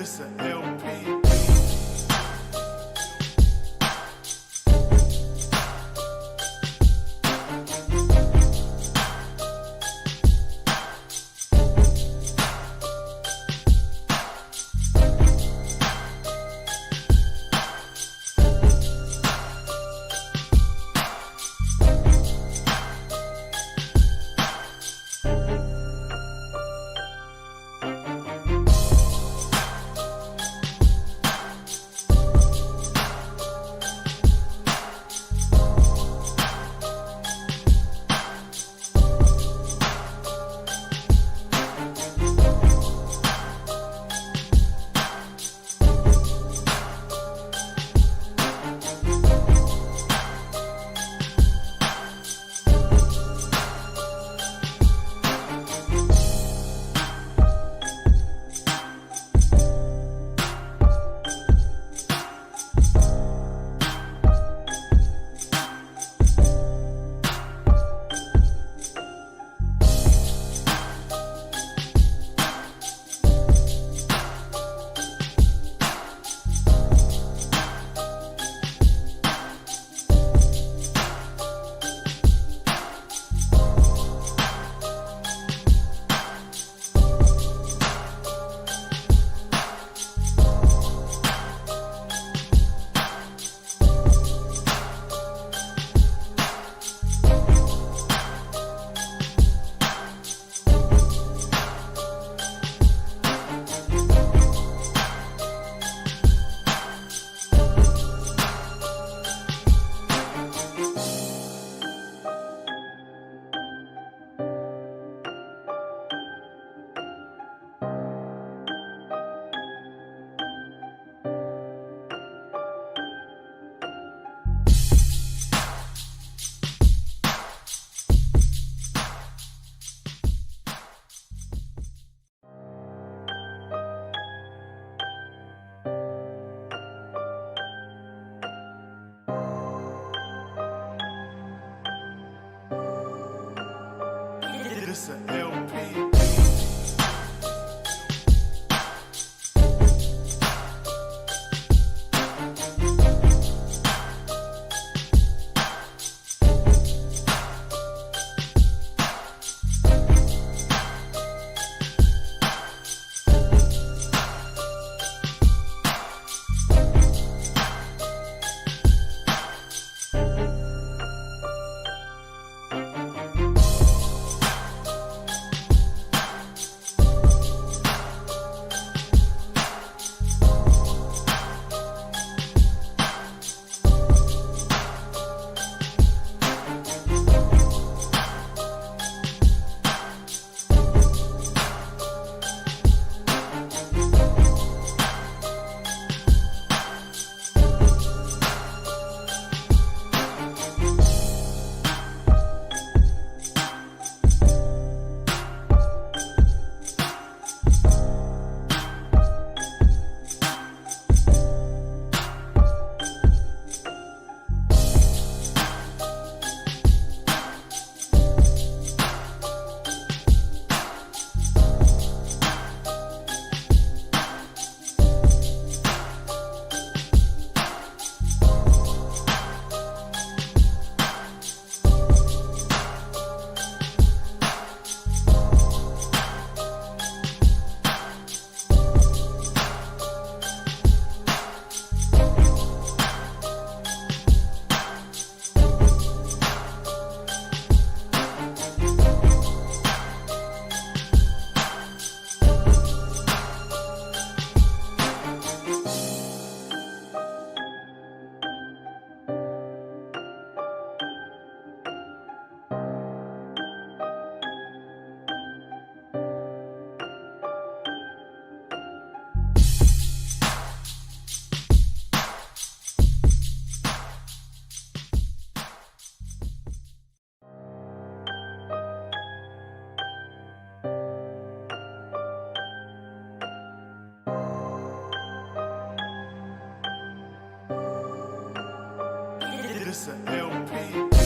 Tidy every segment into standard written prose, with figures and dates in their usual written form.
This a LP. This a LP. This a LP.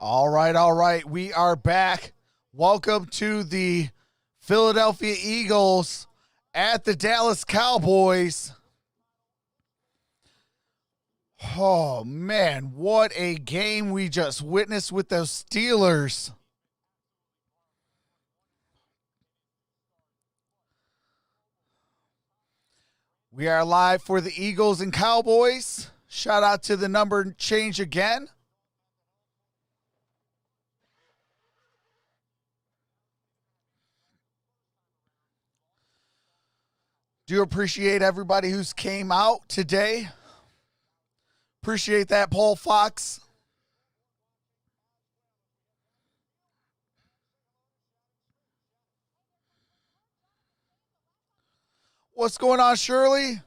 All right. We are back. Welcome to the Philadelphia Eagles at the Dallas Cowboys. Oh, man, what a game we just witnessed with those Steelers. We are live for the Eagles and Cowboys. Shout out to the number change again. Do appreciate everybody who's came out today. Appreciate that, Paul Fox. What's going on, Shirley?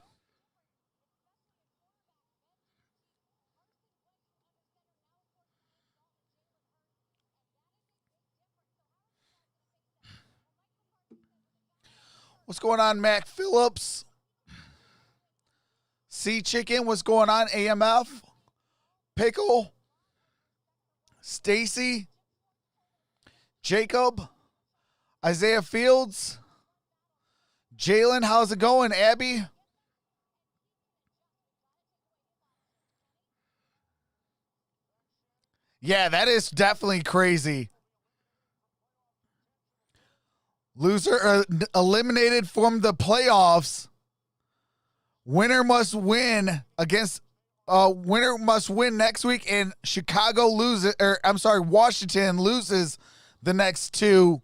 What's going on, Mac Phillips? Sea Chicken, what's going on, AMF? Pickle? Stacy? Jacob? Isaiah Fields? Jalen, how's it going, Abby? Yeah, that is definitely crazy. Loser eliminated from the playoffs. Winner must win against winner must win next week, and Chicago loses, or I'm sorry, Washington loses the next two.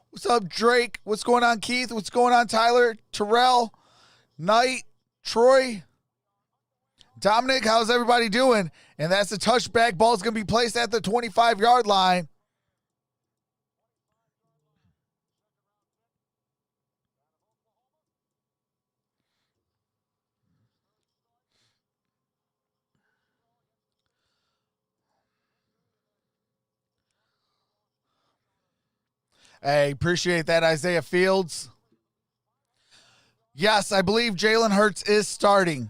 What's up, Drake? What's going on, Keith? What's going on, Tyler? Terrell? Knight? Troy? Dominic, how's everybody doing? And that's a touchback. Ball's going to be placed at the 25-yard line. Hey, appreciate that, Isaiah Fields. Yes, I believe Jalen Hurts is starting.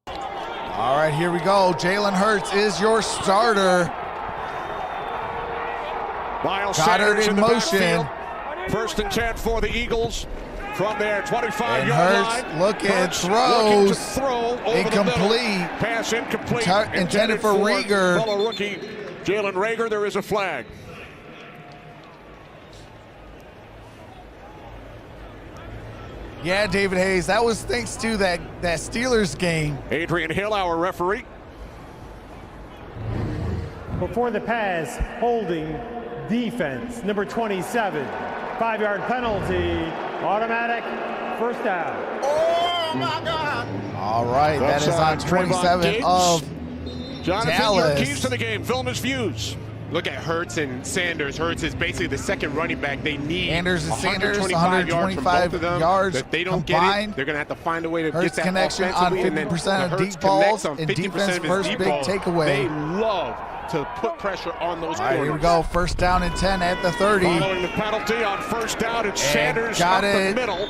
All right, here we go. Jalen Hurts is your starter. Miles Goddard Sanders in motion. Backfield. First and 10 for the Eagles from their 25-yard line. Looking, throws, looking to throw over incomplete. Pass incomplete. Intended for Reagor. Fellow rookie Jalen Reagor. There is a flag. Yeah, David Hayes, that was thanks to that Steelers game. Adrian Hill, our referee. Before the pass, holding defense, number 27. 5-yard penalty, automatic, first down. Oh, my God. All right, that is on 27 of Jonathan, Dallas. your keys to the game. Film his views. Look at Hurts and Sanders. Hurts is basically the second running back. They need Anders and Sanders, 125 yards from both of them. yards If they don't combined. get it, they're going to have to find a way to Hurts get that connection on offensively. And then 50% of Hurts deep balls connects on and 50% defense of his first deep big balls. takeaway. They love to put pressure on those All right, corners. here we go. First down and 10 at the 30. Following the penalty on first down, it's Sanders got up it the middle.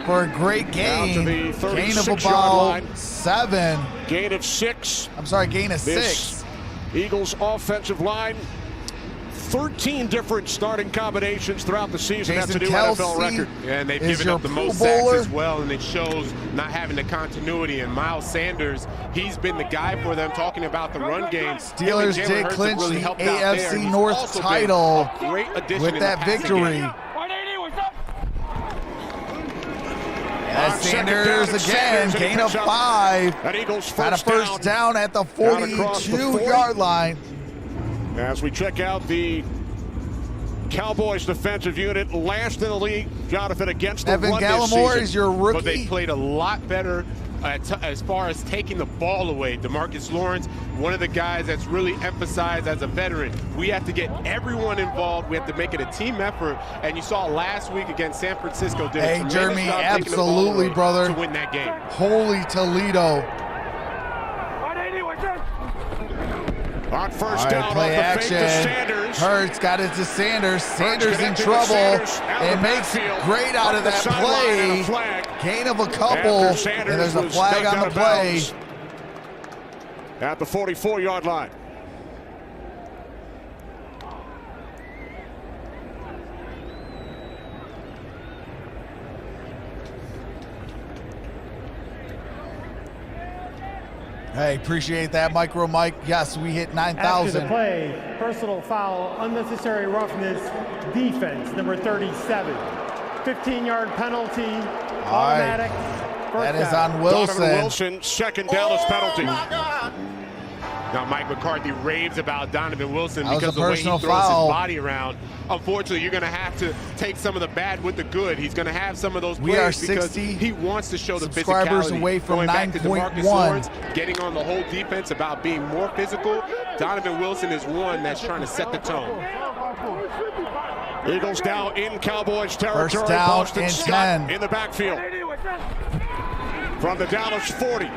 For a great gain. Down to the Gain of 36-yard about line. 7. Gain of 6. I'm sorry, gain of This 6. Eagles offensive line, 13 different starting combinations throughout the season. Jason That's a new NFL Kelce record. And they've is given your up the Pro most sacks Bowler. as well, and it shows not having the continuity. And Miles Sanders, he's been the guy for them, talking about the run game. Steelers Jalen did Hurts clinch have really the helped out there. AFC He's North also been title a great addition with in that the passing victory. game. As Sanders again, gain of 5. That Eagles Got a first down at the across the 42-yard line. As we check out the Cowboys defensive unit, last in the league, Jonathan, against the Evan run this Gallimore season. is your rookie. But they played a lot better as far as taking the ball away. DeMarcus Lawrence, one of the guys that's really emphasized as a veteran. We have to get everyone involved. We have to make it a team effort. And you saw last week against San Francisco. Did a Hey, tremendous Jeremy, job taking the ball absolutely, away brother. to win that game. Holy Toledo. On first All down, right, play off the fake to action. Sanders. Hurts got it to Sanders. Sanders in connected with trouble. Sanders out of And the makes backfield. great out Up of the that sideline and play. a flag. Gain of a couple. After Sanders And there's a was flag knocked on out the of play. bounds. at the 44-yard line. Hey, appreciate that, MicroMike. Yes, we hit After 9,000. the play, personal foul, unnecessary roughness, defense, number 37. 15-yard penalty, automatic. That is down. on Donovan Wilson. Wilson, second Dallas penalty. Now, Mike McCarthy raves about Donovan Wilson That was because a the way he personal throws foul. his body around. Unfortunately, you're going to have to take some of the bad with the good. He's going to have some of those We are plays because 60 he wants to show the subscribers physicality. away from Going back to DeMarcus 9.1. Lawrence, getting on the whole defense about being more physical. Donovan Wilson is one that's trying to set the tone. Eagles now in Cowboys territory. First down Boston and Scott 10. in the backfield. From the Dallas 40.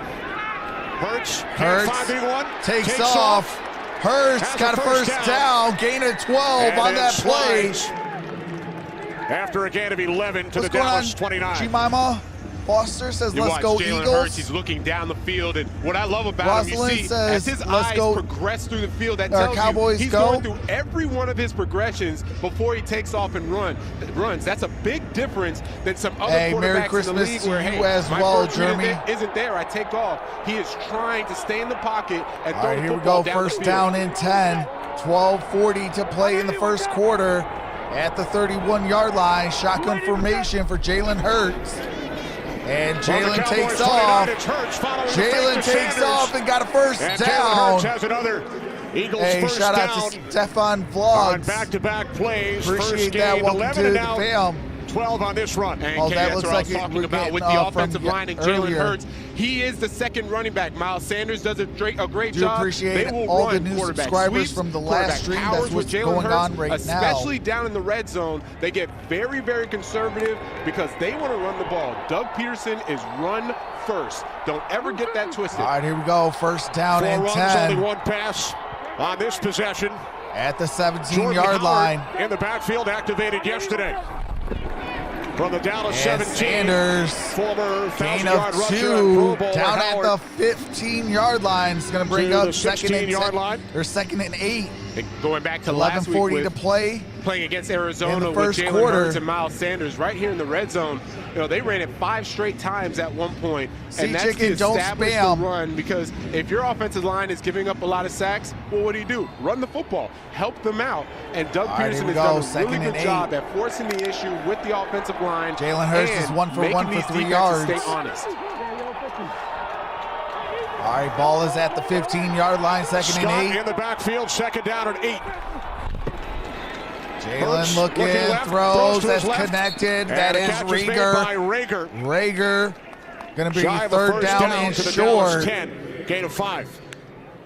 Hurts can't find anyone. Takes off. Hurts Has got a first down. Gain of 12 And on then that play. slides after a gain of 11 to What's the going Dallas on? 29. Jemima Foster says, You let's watch go Jalen Eagles. Hurts, he's looking down the field, and what I love about him, you Rosalind see, says, as his let's eyes go. progress through the field, that Our tells Cowboys you he's go. going through every one of his progressions before he takes off and runs. That's a big difference than some other Hey, quarterbacks Merry in the Christmas league to where, you hey, as my well, first read Jeremy. isn't there, I take off. He is trying to stay in the pocket and All throw right, the here we football go. down First the field. down and 10. 12:40 to play in the first quarter at the 31-yard line. Shotgun formation for Jalen Hurts. And Jalen takes off. Jalen takes off and got a first And Jalen down. Hurts has another Eagles Hey, first shout down out to Stefan on Vlogs. back-to-back plays. Appreciate First that. gain, Welcome 11 to and the out. fam. 12 on this run. And Oh, Kenny, that that's looks what I was like talking we're about with getting, the from offensive line and Jalen earlier. Hurts. He is the second running back. Miles Sanders does a great Do job. appreciate They will all the run new quarterback subscribers sweeps, from the quarterback last stream. powers That's with what's Jalen going Hurts, on right now. especially down in the red zone. They get very, very conservative because they want to run the ball. Doug Peterson is run first. Don't ever get that twisted. All right, here we go. First down 4 and runs, 10 only one pass on this possession. at the Jordan 17-yard Howard line. in the backfield, activated yesterday. From the Dallas And 17, Sanders, former gain 1,000-yard of rusher and 2 Pro Bowler down Howard. at the 15-yard line. It's going to bring To up the 16-yard line. second and 8. And going back to last week 11:40 with to play. playing against In Arizona the with first Jalen quarter. Hurts and Miles Sanders right here in the red zone. You know, they ran it 5 straight times at one point. See, And that's Chicken, to don't establish the spam. run, because if your offensive line is giving up a lot of sacks, well, what do? Run the football. Help them out. And Doug All right, Peterson here we has done go. a Second really and good 8. job at forcing the issue with the offensive line. Jalen Hurts and is 1 for making 1 for these 3 defenses yards. Stay honest. All right, ball is at the 15-yard line, second Scott and 8. in the backfield, second down and 8. Jalen Hurts looking, left, throws, to his that's left. connected. And That the is catch made Rager. by Rager. Rager going to be Shy of a third first down and to the Dallas short. 10, gain of 5.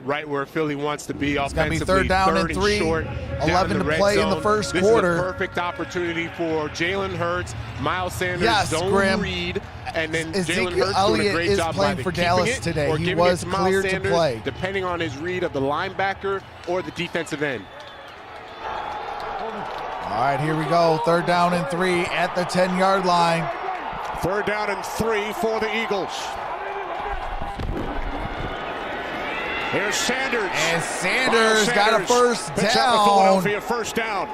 Right where Philly wants to be It's going to be offensively. third down and 3. Short, 11 to play in the first quarter. This is a perfect opportunity for Jalen Hurts, Miles Sanders, Yes, zone Grim. read, and then Ezekiel Jalen Hurts doing Elliott a great is job playing by for keeping Dallas it today. or He giving was it to Miles cleared to Sanders, play. depending on his read of the linebacker or the defensive end. All right, here we go. Third down and 3 at the 10-yard line. Third down and 3 for the Eagles. Here's Sanders. And Sanders got a first picks up the down. Philadelphia first down.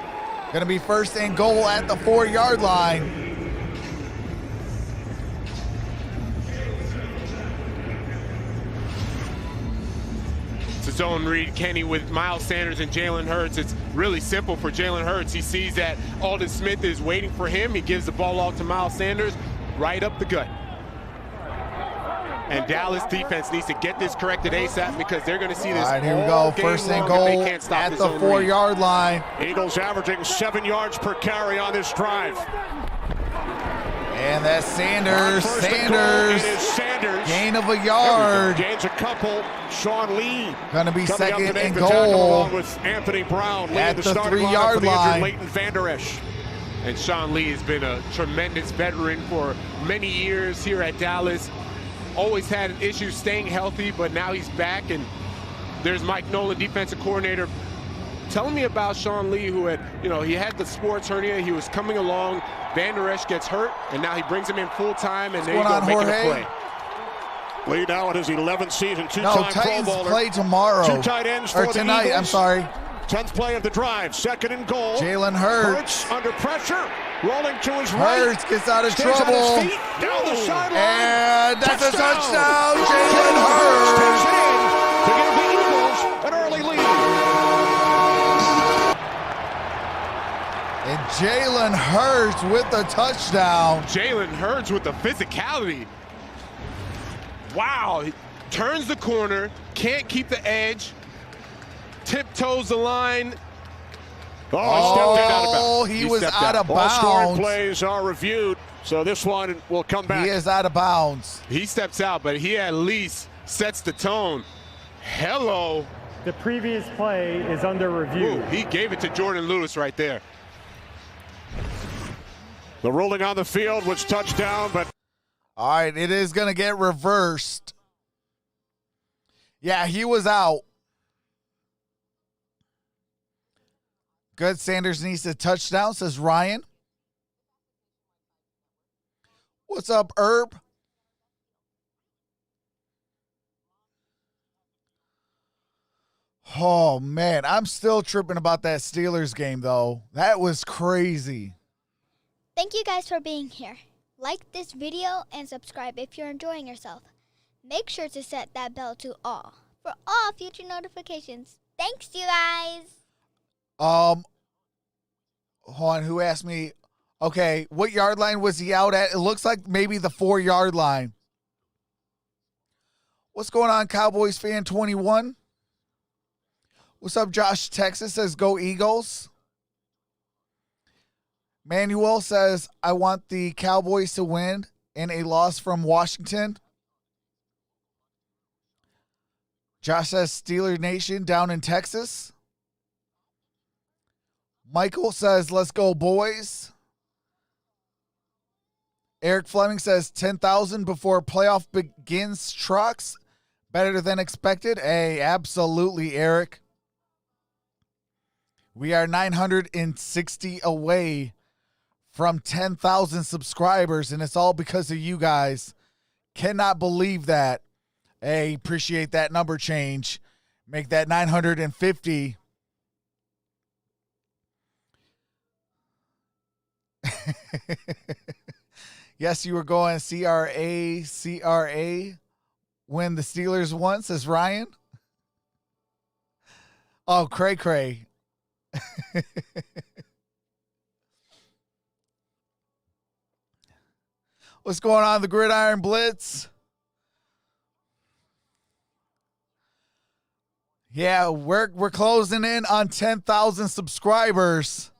Going to be first and goal at the 4-yard line. It's a zone read, Kenny, with Miles Sanders and Jalen Hurts. It's really simple for Jalen Hurts. He sees that Aldon Smith is waiting for him. He gives the ball off to Miles Sanders, right up the gut. And Dallas defense needs to get this corrected ASAP, because they're going to see this All right, here we all go. game First and long if goal they can't stop at this the zone read. 4-yard line. Eagles averaging 7 yards per carry on this drive. And that's Sanders. On first and goal, it Sanders. is Sanders. Gain of a yard. Gains a couple. Sean Lee Going to be coming up second to make and the tackle goal along with Anthony Brown. Lee at in the the starting 3-yard lineup for the line. injured Leighton Vander Esch. And Sean Lee has been a tremendous veteran for many years here at Dallas. Always had an issue staying healthy, but now he's back. And there's Mike Nolan, defensive coordinator, telling me about Sean Lee, who had, he had the sports hernia. He was coming along. Vander Esch gets hurt, and now he brings him in full time, and there you going go, on, making a Jorge? play. Lee now in his 11th season, No, two-time Pro Titans Bowler. play tomorrow. Two tight ends for or tonight, the Eagles. I'm sorry. 10th play of the drive, 2nd and goal. Jalen Hurts. Under pressure, rolling to his right. Hurts gets out of Stays on his trouble. feet, down the sideline. And that's a touchdown. Jalen Jalen Hurts. Hurts in to give the Eagles an early lead. And Jalen Hurts with the touchdown. Jalen Hurts with the physicality. Wow. He turns the corner, can't keep the edge, tiptoes the line. He was out of All scoring bounds. plays are reviewed, so this one will come back. He is out of bounds. He steps out, but he at least sets the tone. Hello. The previous play is under review. Ooh, he gave it to Jordan Lewis right there. The ruling on the field was touchdown, but All right, it is going to get reversed. Yeah, he was out. Good. Sanders needs a touchdown, says Ryan. What's up, Herb? Oh, man. I'm still tripping about that Steelers game, though. That was crazy. Thank you guys for being here. Like this video and subscribe if you're enjoying yourself. Make sure to set that bell to all for all future notifications. Thanks, you guys. Hold on, who asked me? Okay, what yard line was he out at? It looks like maybe the 4-yard line. What's going on, Cowboys fan 21? What's up, Josh Texas says go Eagles. Manuel says I want the Cowboys to win and a loss from Washington. Josh says Steeler Nation down in Texas. Michael says, let's go, boys. Eric Fleming says 10,000 before playoff begins, Trox. Better than expected. Hey, absolutely, Eric. We are 960 away from 10,000 subscribers, and it's all because of you guys. Cannot believe that. Hey, appreciate that number change. Make that 950. Yes, you were going CRA when the Steelers won, says Ryan. Oh, cray cray. What's going on, the Gridiron Blitz? Yeah, we're closing in on 10,000 subscribers.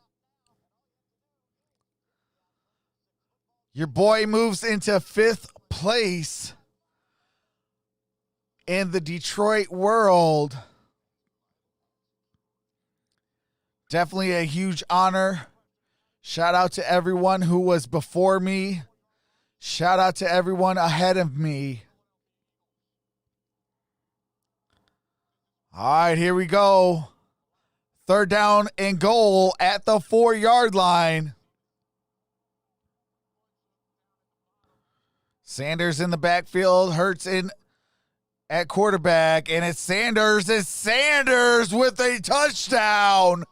Your boy moves into 5th place in the Detroit world. Definitely a huge honor. Shout out to everyone who was before me. Shout out to everyone ahead of me. All right, here we go. 3rd down and goal at the 4-yard line. Sanders in the backfield, Hurts in at quarterback, and it's Sanders. It's Sanders with a touchdown.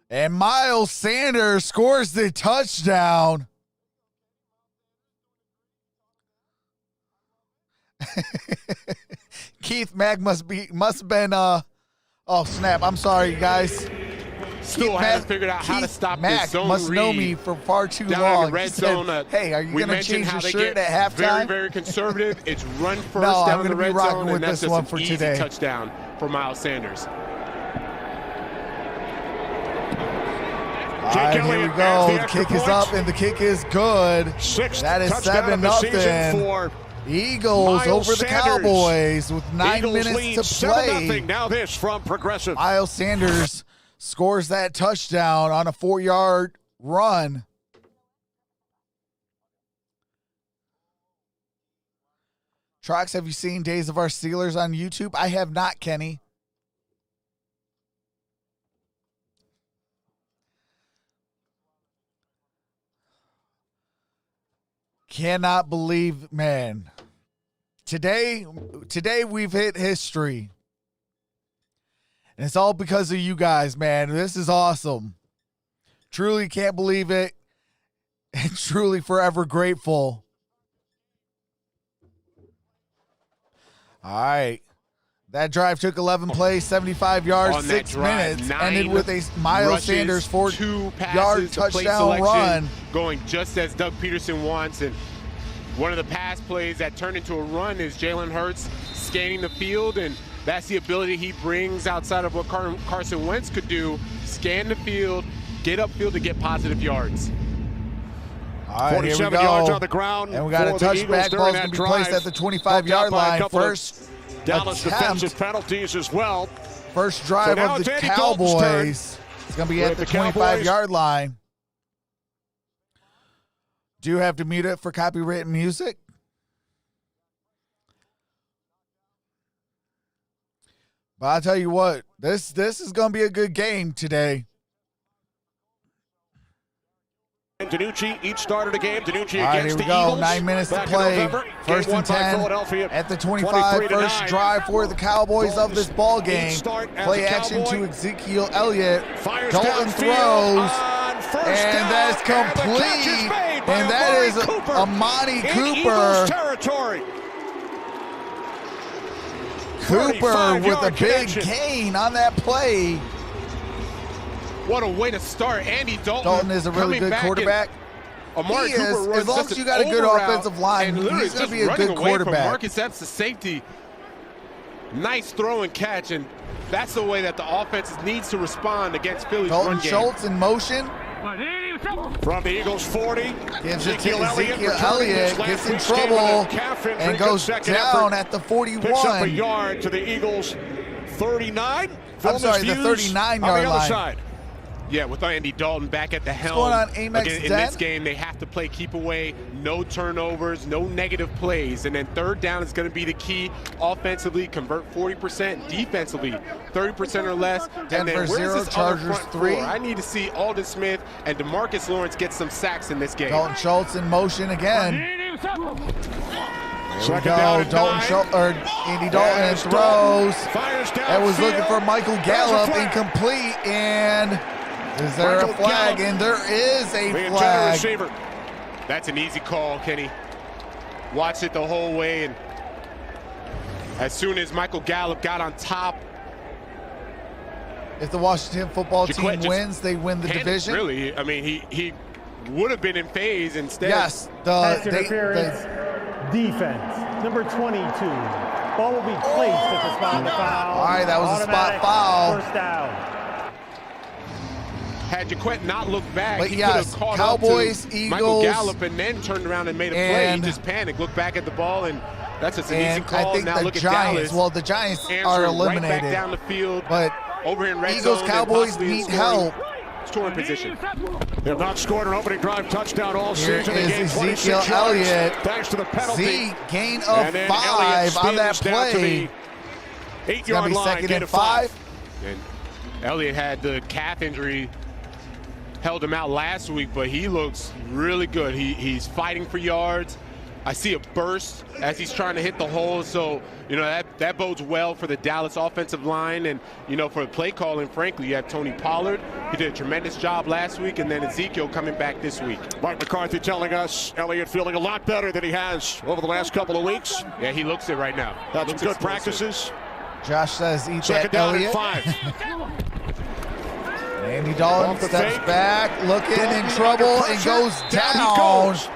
And Miles Sanders scores the touchdown. Keith Mack must have been oh snap. I'm sorry, guys. Still haven't figured out how to stop this zone must read. know me for far too Down long. in the red He said, zone. hey, are you we going to mentioned change how your they shirt get at very, halftime? very conservative. It's run first No, I'm down in gonna the be red rocking zone, with and that's this just one an for easy today. touchdown for Miles Sanders. All right, here we go. The kick is up, and the kick is good. 6th That is touchdown of the season 7-0. for Eagles Miles over the Sanders. Cowboys with 9 Eagles minutes lead to play. 7-0. Now this from Progressive. Miles Sanders scores that touchdown on a 4-yard run. Trox, have you seen Days of Our Steelers on YouTube? I have not, Kenny. Cannot believe, man. Today we've hit history. And it's all because of you guys, man. This is awesome. Truly can't believe it. And truly forever grateful. All right. That drive took 11 plays, 75 yards, 6 minutes. Ended with a Miles Sanders 4-yard touchdown run. Going just as Doug Peterson wants. And one of the pass plays that turned into a run is Jalen Hurts scanning the field. And that's the ability he brings outside of what Carson Wentz could do. Scan the field, get upfield to get positive yards. All right, 47 here we go. yards on the ground. And we got a touchback. Ball's going to be placed at the 25-yard line. First Dallas defensive penalties as well. First drive of the Cowboys. It's going to be at the 25-yard line. Do you have to mute it for copyrighted music? But I'll tell you what, this is going to be a good game today. And DiNucci each started a game. DiNucci All right, against here we the go. Eagles. 9 minutes to Back in play. November. First Game and 1 by 10 Philadelphia, at the 25. First 23-9. drive for the Cowboys of this ball game. Play action to Ezekiel Elliott. Fires Dalton downfield throws. on first And down. that's complete. And the catch is made by And that is Amari Amari in Eagles Cooper. territory. Cooper with a 35-yard big connection. gain on that play. What a way to start. Andy Dalton. Dalton is a really coming good back quarterback. Amari He Cooper is. runs As long just as you an got a good over route offensive line, and literally he's going just to be a running good away quarterback. From Marcus Epps, the safety. Nice throw and catch, and that's the way that the offense needs to respond against Philly's Dalton run game. Schultz in motion. From the Eagles 40. Gives it to Ezekiel Elliott. Ezekiel Elliott. Gets in trouble and goes down at the 41. Picks up a yard to the Eagles 39. I'm sorry, the 39-yard line. Other side. Yeah, with Andy Dalton back at the helm. going on, Amex Again, in Den? this game, they have to play keep away, no turnovers, no negative plays. And then third down is going to be the key. Offensively, convert 40%. Defensively, 30% or less. Denver and then where's 0, this Chargers other front 3. four? I need to see Aldon Smith and DeMarcus Lawrence get some sacks in this game. Dalton Schultz in motion again. There we go. Dalton Schultz, or Andy Dalton throws. Fires down. That was looking for Michael Gallup, incomplete, and is there a flag? And there is a flag. Receiver. That's an easy call, Kenny. Watched it the whole way, and as soon as Michael Gallup got on top, If the Washington football team Jaquette just wins, they win the division. Really, I mean, he would have been in phase instead. Yes, Pass interference, defense, number 22. Ball will be placed at the spot of the foul. All right, that was a spot Automatic foul. First down. Had Jaquette not looked back, But he yes, could have caught Cowboys, up to Eagles, Michael Gallup and then turned around and made a play. He and- just panicked, looked back at the ball, and that's just an easy And call. I think now the look at Giants, Dallas. well, the Giants are answering eliminated. right back down the field, But over in red Eagles, zone and Cowboys possibly need scoring- help. Scoring position. They have not scored an opening drive touchdown all Here season. They is gained 26 Ezekiel yards Elliott. thanks to the penalty. Zeke, gain And of then 5 on that Elliott spins down to play. the It's going 8-yard to be line. second Gain and of 5. And Elliott had the calf injury, held him out last week, but he looks really good. He's fighting for yards. I see a burst as he's trying to hit the hole, so you know that bodes well for the Dallas offensive line, and you know for the play calling. Frankly, you have Tony Pollard. He did a tremendous job last week, and then Ezekiel coming back this week. Mike McCarthy telling us Elliott feeling a lot better than he has over the last couple of weeks. Yeah, he looks it right now. Had some Looks good explosive. practices. Josh says, eat Second that, down and Elliott. 5. Andy Dalton Off the steps fake. back, looking in Dalton trouble, under and pressure. goes Down he down. goes.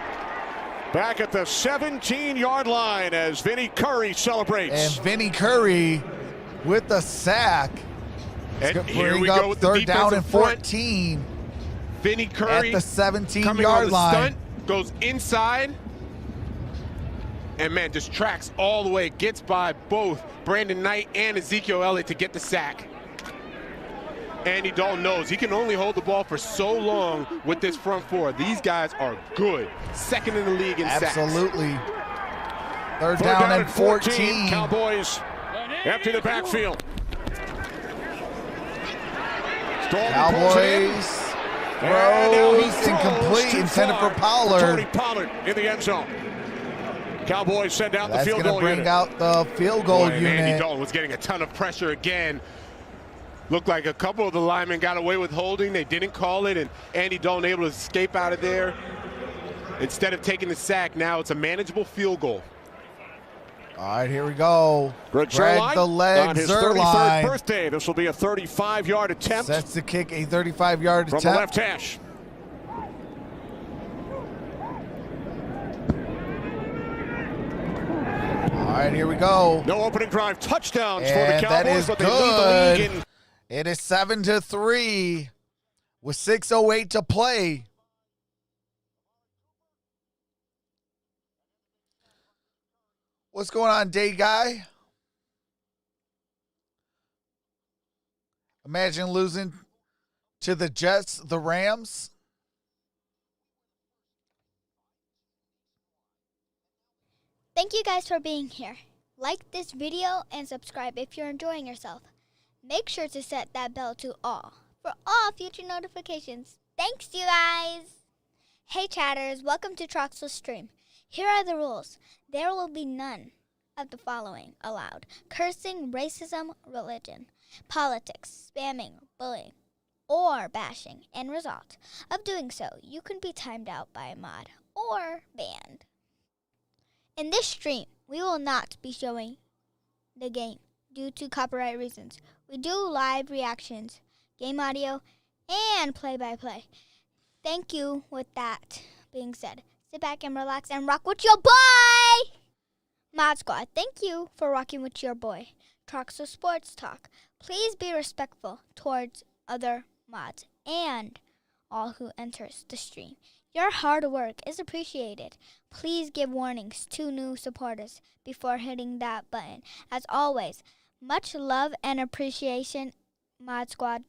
Back at the 17-yard line as Vinny Curry celebrates. And Vinny Curry with the sack. And It's here bring we up go with the third down and defensive front. 14 Vinny at Curry the coming on 17-yard the line. stunt, goes inside, and man, just tracks all the way, gets by both Brandon Knight and Ezekiel Elliott to get the sack. Andy Dalton knows he can only hold the ball for so long with this front four. These guys are good. Second in the league in sacks. Absolutely. Third Third down and and 14. Cowboys empty the backfield. Dalton pulls it in. Cowboys Throws incomplete, intended for Pollard. Tony Pollard in the end zone. Cowboys send out the field goal bring unit. out the field goal Boy, and unit. Andy Dalton was getting a ton of pressure again. Looked like a couple of the linemen got away with holding. They didn't call it, and Andy Dalton able to escape out of there. Instead of taking the sack, now it's a manageable field goal. All right, here we go. Greg the leg, on his Zerline. 33rd birthday. This will be a 35-yard attempt. Sets the kick, a 35-yard attempt. From the left hash. All right, here we go. No opening drive touchdowns for And the Cowboys, that is but they lead the league in. It is 7-3 with 6:08 to play. What's going on, Day Guy? Imagine losing to the Jets, the Rams. Thank you guys for being here. Like this video and subscribe if you're enjoying yourself. Make sure to set that bell to all for all future notifications. Thanks, you guys. Hey, chatters. Welcome to Troxel's stream. Here are the rules. There will be none of the following allowed: cursing, racism, religion, politics, spamming, bullying, or bashing. End result of doing so, you can be timed out by a mod or banned. In this stream, we will not be showing the game due to copyright reasons. We do live reactions, game audio, and play-by-play. Thank you. With that being said, sit back and relax and rock with your boy! Mod Squad, thank you for rocking with your boy. Troxel Sports Talk. Please be respectful towards other mods and all who enters the stream. Your hard work is appreciated. Please give warnings to new supporters before hitting that button. As always, much love and appreciation, Mod Squad.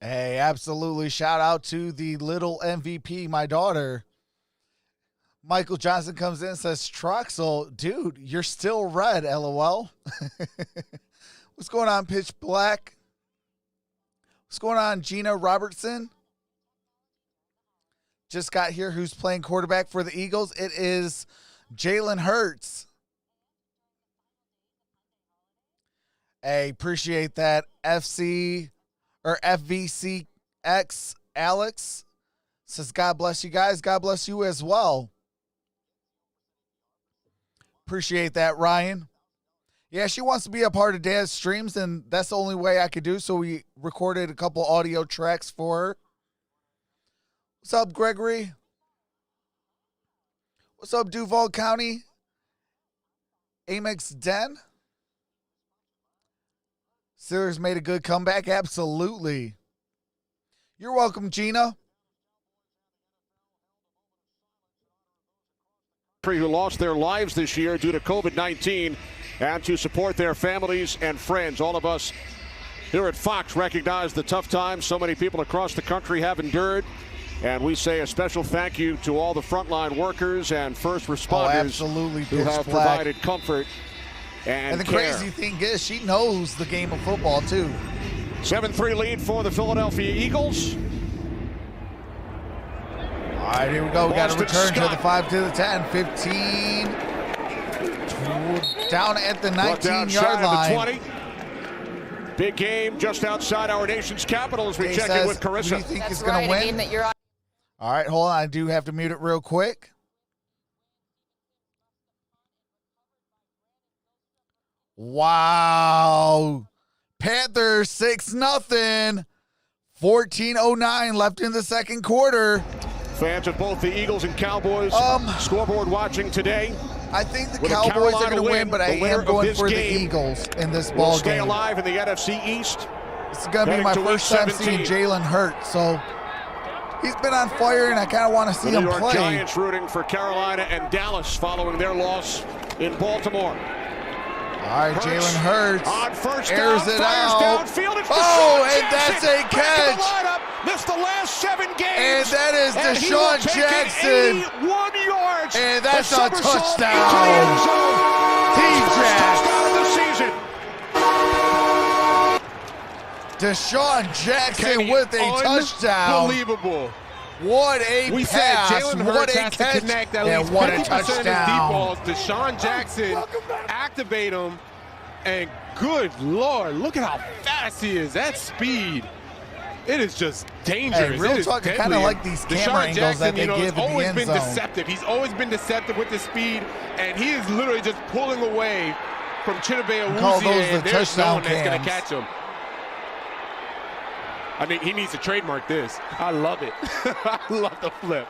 Hey, absolutely. Shout out to the little MVP, my daughter. Michael Johnson comes in and says, Troxel, dude, you're still red, LOL. What's going on, Pitch Black? What's going on, Gina Robertson? Just got here. Who's playing quarterback for the Eagles? It is Jalen Hurts. Hey, appreciate that. FVCX Alex says, God bless you guys. God bless you as well. Appreciate that, Ryan. Yeah, she wants to be a part of Dad's streams, and that's the only way I could do, so we recorded a couple audio tracks for her. What's up, Gregory? What's up, Duval County? Amex Den? Steelers made a good comeback? Absolutely. You're welcome, Gina. Who lost their lives this year due to COVID-19 and to support their families and friends. All of us here at Fox recognize the tough times so many people across the country have endured. And we say a special thank you to all the frontline workers and first responders who have provided comfort and the care. crazy thing is, she knows the game of football, too. 7-3 lead for the Philadelphia Eagles. All right, here we go. We got to Boston return to the Scott. 5 to the 10. 15. Down at the Brought down 19-yard shy line. of the 20. Big game just outside our nation's capital as we Jay check says, in with Carissa. Who do you think That's is going right, to a win? game that you're on. All right, hold on. I do have to mute it real quick. Wow. Panthers 6-0. 14:09 left in the second quarter. Fans of both the Eagles and Cowboys scoreboard watching today. I think the With a Cowboys are Carolina going to win, win, but I the winner am of going this for the game Eagles in this Will ball stay game. alive in the NFC East. This is going to be heading my to week first time seeing 17. Jalen Hurts, so he's been on fire, and I kind of want to see The him New York play. Giants rooting for Carolina and Dallas following their loss in Baltimore. All right, Jalen Hurts on first airs down, it fires out. downfield. It's Oh, Deshaun and that's Jackson. a Back to catch. the lineup. Missed the last 7 games. And that is And he Deshaun will take it Jackson. 81 yards. And that's a somersault touchdown. into the end zone. T-Jack. First touchdown of the season. Deshaun Jackson with a touchdown. Unbelievable. What a We pass. said Jalen What Hurts a has to catch. connect at And least what a 50% of his deep touchdown. balls. Deshaun Jackson activate him, and good Lord, look at how fast he is. That speed. It is just dangerous. Hey, real it is talk, I deadly. kinda like these camera Deshaun angles Jackson, that they you know, give has in the always end been zone. deceptive. He's always been deceptive with the speed, and he is literally just pulling away from Chidobe Call those Awuzie, the and there's no touchdown one that's going cams. to catch him. I mean, he needs to trademark this. I love it. I love the flip.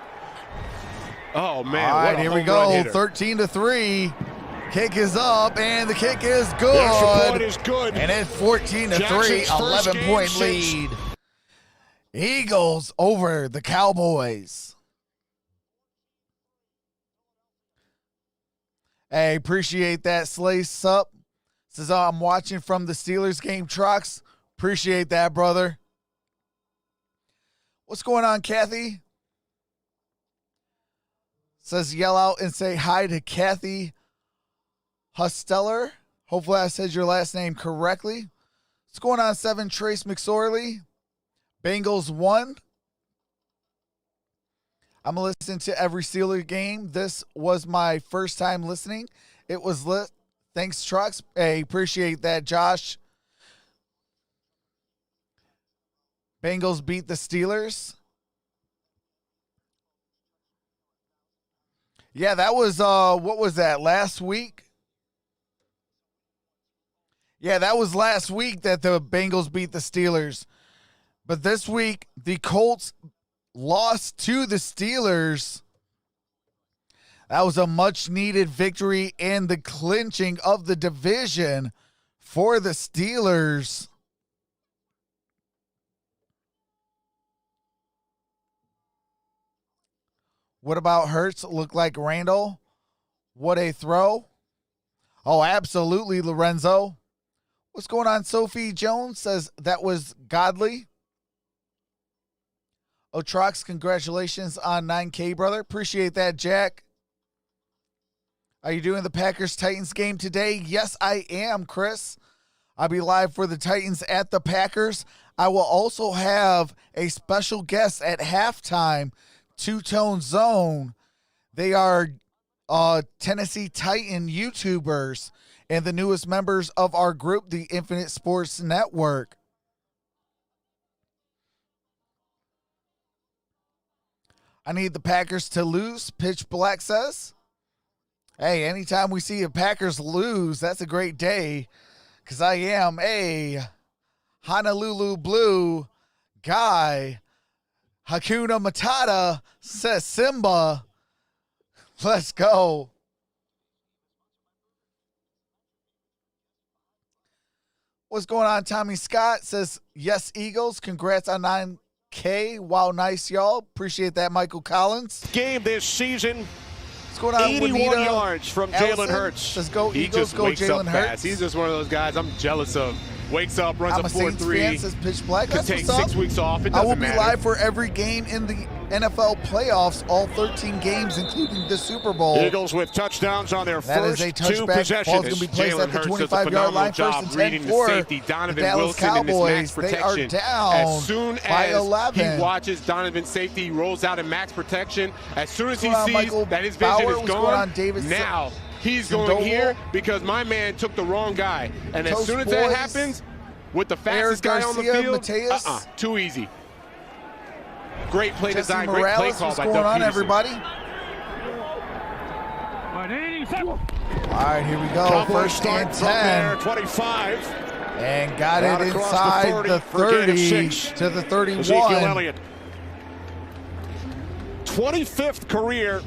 Oh, man. All what right, a here we home run go. hitter. 13-3. Kick is up, and the kick is The extra point good. is good. And it's 14-3, Jackson's first 11-point game since- lead. Eagles over the Cowboys. Hey, appreciate that, Slay Sup. Says, I'm watching from the Steelers game, Trox. Appreciate that, brother. What's going on, Kathy? Says, yell out and say hi to Kathy Husteller. Hopefully I said your last name correctly. What's going on, 7 Trace McSorley? Bengals won. I'm going to listen to every Steeler game. This was my first time listening. It was lit. Thanks, Trucks. Hey, appreciate that, Josh. Bengals beat the Steelers. Yeah, that was, what was that, last week? Yeah, that was last week that the Bengals beat the Steelers. But this week, the Colts lost to the Steelers. That was a much-needed victory and the clinching of the division for the Steelers. What about Hurts? Look like Randall. What a throw. Oh, absolutely, Lorenzo. What's going on? Sophie Jones says that was godly. Otrox, congratulations on 9K, brother. Appreciate that, Jack. Are you doing the Packers-Titans game today? Yes, I am, Chris. I'll be live for the Titans at the Packers. I will also have a special guest at halftime, Two-Tone Zone. They are Tennessee Titan YouTubers and the newest members of our group, the Infinite Sports Network. I need the Packers to lose, Pitch Black says. Hey, anytime we see the Packers lose, that's a great day because I am a Honolulu Blue guy. Hakuna Matata says Simba. Let's go. What's going on? Tommy Scott says, yes, Eagles. Congrats on 9K. Wow, nice, y'all. Appreciate that, Michael Collins. Game this season. What's going on? 81 Juanita yards from Allison? Jalen Hurts. Let's go, He Eagles. just Go, wakes Jalen up Hurts. fast. He's just one of those guys I'm jealous of. Wakes up, runs I'm a a Saints fan, 4-3. says Pitch Black. Could That's take what's 6 up. weeks off. It I doesn't will be matter. live for every game in the NFL playoffs, all 13 games, including the Super Bowl. Eagles with touchdowns on their That is first a 2 touchback. Ball's possessions. going to be placed Jalen at the Hurts does a 25-yard phenomenal line. First job and 10 reading the for safety, the Donovan Dallas Wilson in this Cowboys. max They are protection. down As soon by as 11. he watches Donovan safety, he rolls out in max protection. As soon as he What's going on, sees Michael that his Bauer? vision is What's going on, gone, David now he's Sandoval? going here because my man took the wrong guy. And as Toast soon as Boys. that happens, with the fastest Eric guy on the Garcia, field, Mateus. too easy. Great play Jesse design, great play Morales, call what's by going Doug on, Peterson. everybody? All right, here we go. Cowboys First start and from there, 10. 25. And got Out it across inside the for a gain of 30 6. to the 31. Ezekiel Elliott. 25th career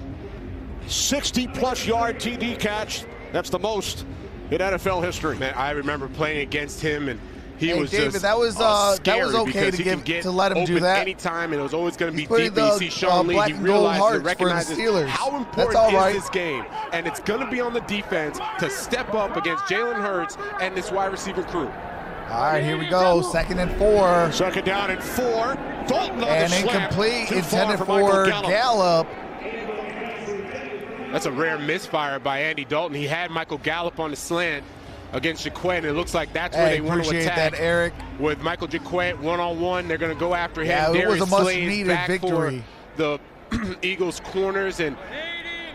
60-plus yard TD catch. That's the most in NFL history. Man, I remember playing against him, and he Hey, was David, just that was scary okay because to he can give get to let him do open that. anytime, and it was always going to be He's putting deep. And you the, see Sean Lee, black he and gold realizes hearts and for the recognizes Steelers. how That's important all right. is this game, and it's going to be on the defense to step up against Jalen Hurts and this wide receiver crew. All right, here we go. Second and 4. Second down and 4. Dalton on And the slam. incomplete, Too far intended Michael for Gallup. Gallup. That's a rare misfire by Andy Dalton. He had Michael Gallup on the slant, against Jaquette, and it looks like that's where they want to appreciate attack. that, Eric. With Michael Jaquette one-on-one, they're going to go after him. Yeah, it was a Darius Slay is much-needed back victory. for the Eagles corners, and Hey,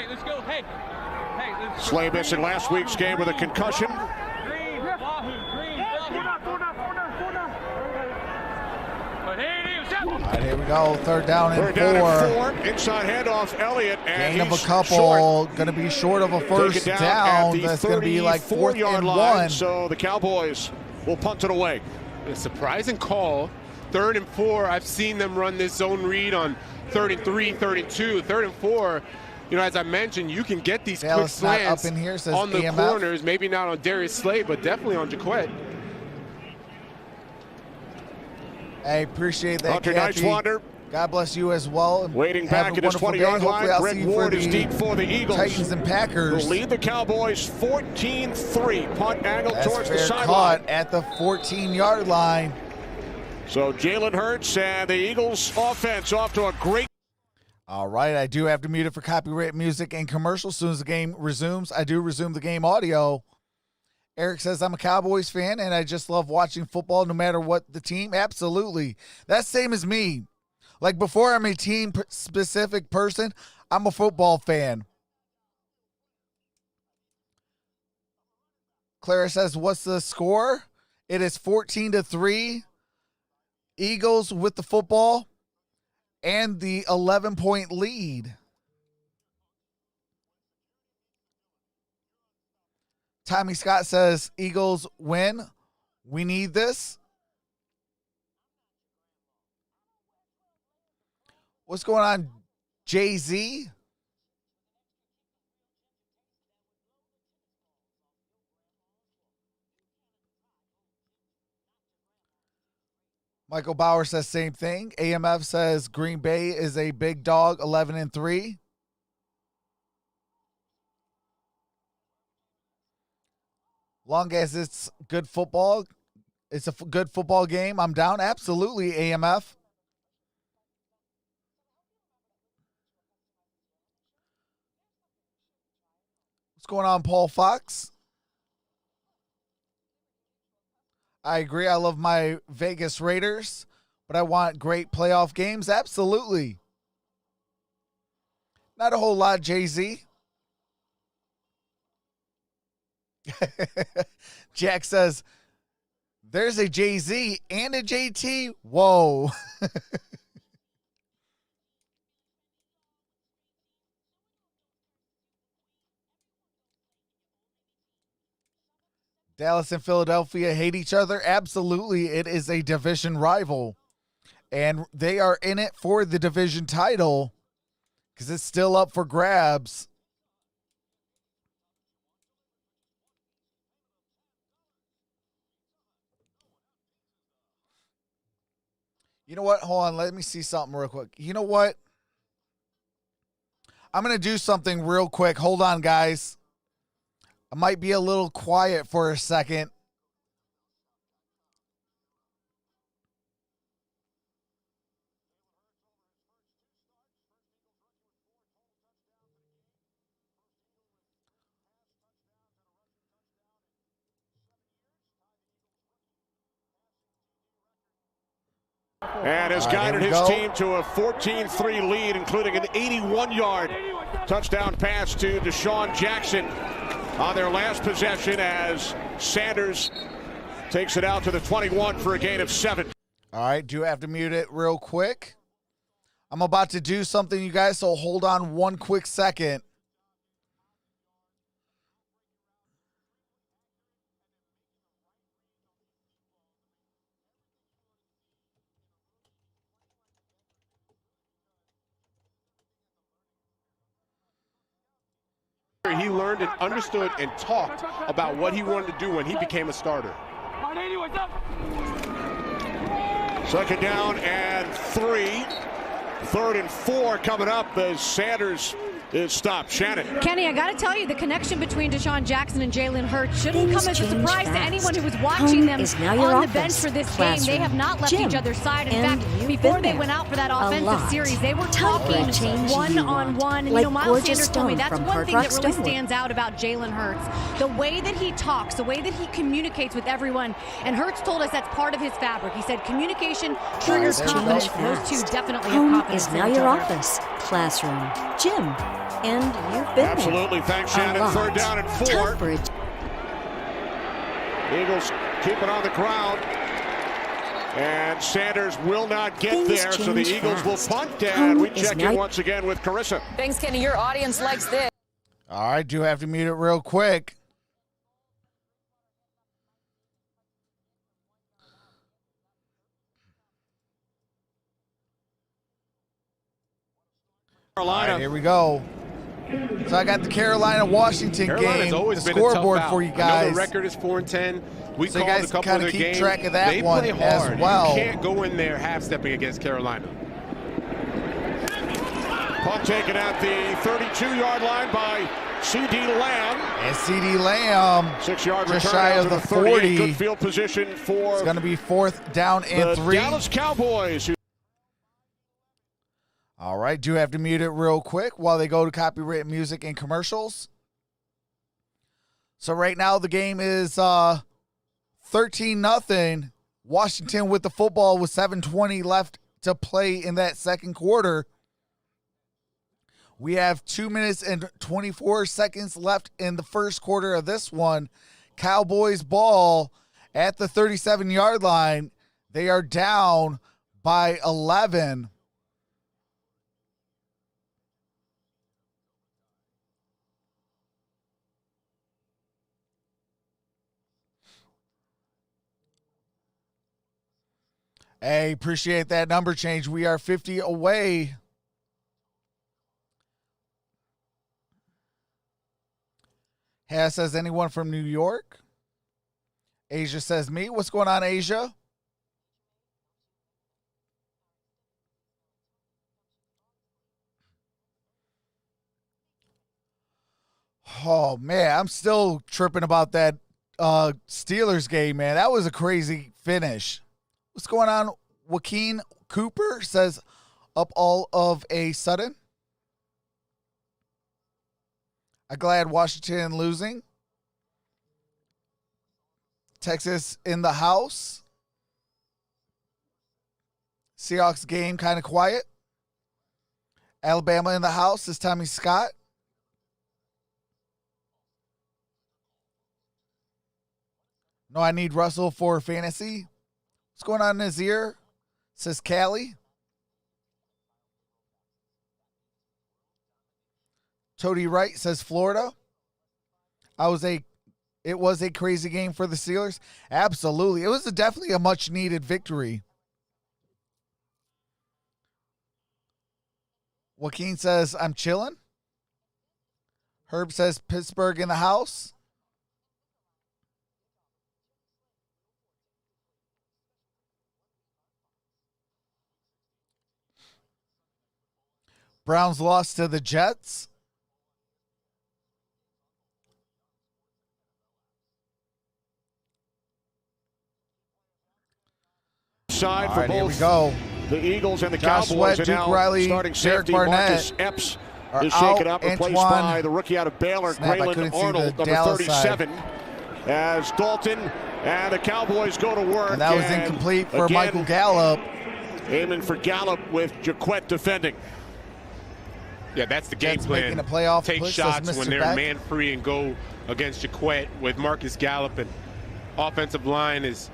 let's go. Hey, let's go. Slay missing last week's game with a concussion. Green, Wahoo, green, All right, here we go. Third down and Third down and 4. 4. Inside handoff, Elliott. And Gain of a he's couple. short. Going to be short of a first Taken down. at the That's going to be like 4th 34-yard and line, 1. so the Cowboys will punt it away. a surprising call. 3rd and 4, I've seen them run this zone read on 3rd and 3, 3rd and 2, 3rd and 4. You know, as I mentioned, you can get these quick slants up in here, says on the EMF. corners, maybe not on Darius Slay, but definitely on Jaquette. I appreciate that, Hunter Kathy. Nightwander God bless you as well. And waiting have back a at his wonderful day. 20-yard Hopefully line. I'll Greg see you Ward for is the deep for the Eagles. Titans and Packers. Will lead the Cowboys 14-3. Punt angle That's towards the fair sideline. caught at the 14-yard line. So Jalen Hurts and the Eagles offense off to a great. All right, I do have to mute it for copyright music and commercials. As soon as the game resumes, I do resume the game audio. Eric says, I'm a Cowboys fan, and I just love watching football no matter what the team. Absolutely. That's same as me. Like, before I'm a team-specific person, I'm a football fan. Clara says, what's the score? It is 14-3. Eagles with the football and the 11-point lead. Tommy Scott says, Eagles win. We need this. What's going on, Jay-Z? Michael Bauer says same thing. AMF says Green Bay is a big dog, 11-3. Long as it's good football, it's a good football game, I'm down. Absolutely, AMF. What's going on, Paul Fox? I agree. I love my Vegas Raiders, but I want great playoff games. Absolutely. Not a whole lot, Jay-Z. Jack says, there's a Jay-Z and a JT. Whoa. Dallas and Philadelphia hate each other. Absolutely. It is a division rival. And they are in it for the division title because it's still up for grabs. You know what? Hold on. Let me see something real quick. You know what? I'm going to do something real quick. Hold on, guys. I might be a little quiet for a second. And has guided his team to a 14-3 lead, including an 81-yard touchdown pass to Deshaun Jackson on their last possession as Sanders takes it out to the 21 for a gain of 7. All right, do have to mute it real quick. I'm about to do something, you guys, so hold on one quick second. He learned and understood and talked about what he wanted to do when he became a starter. Second down and 3. 3rd and 4 coming up as Sanders is stopped. Shannon. Kenny, I got to tell you, the connection between Deshaun Jackson and Jalen Hurts shouldn't come as a surprise to anyone who was watching them on the bench for this game. They have not left each other's side. In fact, before they went out for that offensive series, they were talking one-on-one. And, you know, Miles Sanders told me that's one thing that really stands out about Jalen Hurts. The way that he talks, the way that he communicates with everyone. And Hurts told us that's part of his fabric. He said communication triggers confidence. Those two definitely have confidence. Home is now your office, classroom, gym. And you've been Absolutely. Thanks, Shannon. Third down and 4. Eagles keep it on the ground. And Sanders will not get there, so the Eagles will punt. And we check in once again with Carissa. Thanks, Kenny. Your audience likes this. All right, do have to mute it real quick. Carolina. All right, here we go. So I got the Carolina-Washington game, the scoreboard for you guys. I know the record is 4-10. We so you called guys a couple kind of of their keep games. track of that they one play hard. as well. You can't go in there half-stepping against Carolina. Punt taken at the 32-yard line by C.D. Lamb. And C.D. Lamb 6 yards just return shy of to the 38. 40. Good field position for it's going to be 4th down and the 3. Dallas Cowboys. All right, do have to mute it real quick while they go to copyrighted music and commercials. So right now the game is 13-0. Washington with the football with 7:20 left to play in that second quarter. We have 2 minutes and 24 seconds left in the first quarter of this one. Cowboys ball at the 37-yard line. They are down by 11. Hey, appreciate that number change. We are 50 away. Has says anyone from New York? Asia says me. What's going on, Asia? Oh, man, I'm still tripping about that Steelers game, man. That was a crazy finish. What's going on? Joaquin Cooper says up all of a sudden. I'm glad Washington losing. Texas in the house. Seahawks game kind of quiet. Alabama in the house is Tommy Scott. No, I need Russell for fantasy. What's going on, Nazir? Says Callie. Tody Wright says Florida. It was a crazy game for the Steelers. Absolutely. It was definitely a much needed victory. Joaquin says, I'm chilling. Herb says Pittsburgh in the house. Browns lost to the Jets. Side All for right, here we both go. the Eagles and the Josh Cowboys. Sweat, And Duke now Riley, starting Derek safety Barnett Marcus Epps are is shaken out. up, replaced Antoine- by the rookie out of Baylor, Snap, I Graylin couldn't see Arnold, the number Dallas 37. As Dalton and the Cowboys go to work. And that was and incomplete for again, Michael Gallup. Aiming for Gallup with Jaquette defending. Yeah, that's the game Jets plan. making a playoff Take push, shots says when Mr. they're Beck. man-free and go against Jaquette with Marcus Gallup. And offensive line is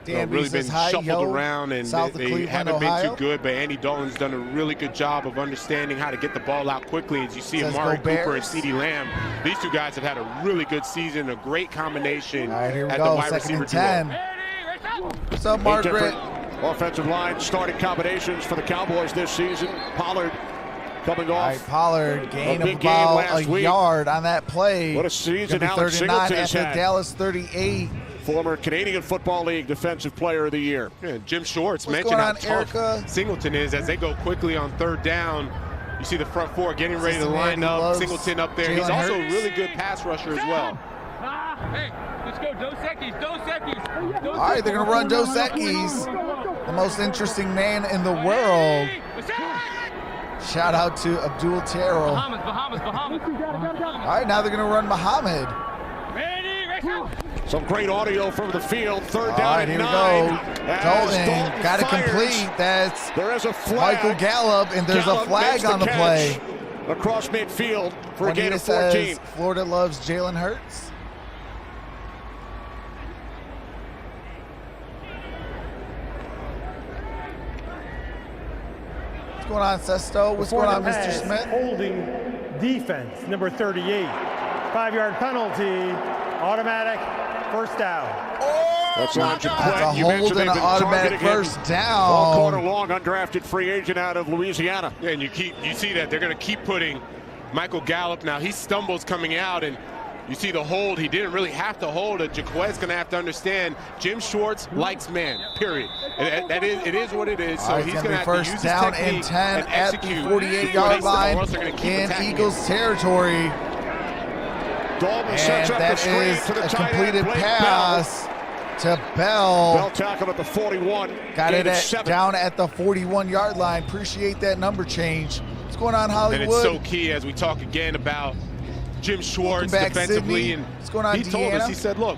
Dan really Reese been says, hi, shuffled yo, around, and south of they Cleveland, haven't Ohio. been too good. But Andy Dalton's done a really good job of understanding how to get the ball out quickly. As you see, Says Amari go Cooper and Bears. CeeDee Lamb, these two guys have had a really good season, a great combination All right, here we at go. the wide Second receiver and 10. duo. What's up, 8 Margaret? different offensive line starting combinations for the Cowboys this season. Pollard coming All off. right, Pollard gain A of big game about last a week. yard on that play. What a season Gonna be Alex 39 Singleton has at the had. Dallas 38. Former Canadian Football League Defensive Player of the Year. Yeah, Jim Schwartz What's mentioned going how on, tough Erica? Singleton is as they go quickly on third down. You see the front four getting ready to Assistant line man who up. loves Singleton up there. Jalen He's also Hurts. a really good pass rusher as well. Hey, let's go. Dos Equis. All right, they're going to run Dos Equis, the most interesting man in the world. Shout out to Abdul Terrell. Bahamas. All right, now they're going to run Muhammad. Ready, race. Some great audio from the field. Third All down right, and here we 9. go. As Dalton got it fires. complete. That's There is a flag. Michael Gallup, and there's Gallup a flag makes on the play. catch across midfield for a gain Juanita of 14. says Florida loves Jalen Hurts. What's going on, Sesto? What's Before going on, the Mr. pass, Smith? Holding defense, number 38. 5-yard penalty, automatic, first down. That's on That's a Jaquette. You hold mentioned and they've an been automatic targeting him first all quarter down. long, undrafted free agent out of Louisiana. Yeah, and you see that they're going to keep putting Michael Gallup. Now he stumbles coming out, and you see the hold. He didn't really have to hold it. Jaquette's going to have to understand Jim Schwartz likes man, period. It is what it is. So Right, he's it's going to gonna have be to use first his down technique and 10 and at the execute. 48-yard line Or else they're gonna keep in attacking Eagles him. territory. Dalton And sets up the that screen is to the a tight end, completed Blake pass to Bell. Bell. Tackled at the 41. Got gain it of at, 7. down at the 41-yard line. Appreciate that number change. What's going on, Hollywood? And it's so key as we talk again about Jim Schwartz Welcome back, defensively. Sydney. And What's going on, he told Deanna? us, he said, look,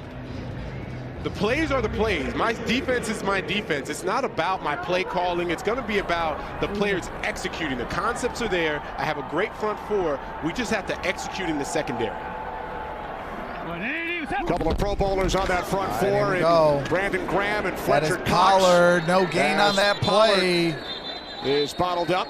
the plays are the plays. My defense is my defense. It's not about my play calling. It's going to be about the players executing. The concepts are there. I have a great front four. We just have to execute in the secondary. A couple of Pro Bowlers on that front Here four. we And go. Brandon Graham and That Fletcher is Cox. Pollard. No gain As on that play. Pollard is bottled up,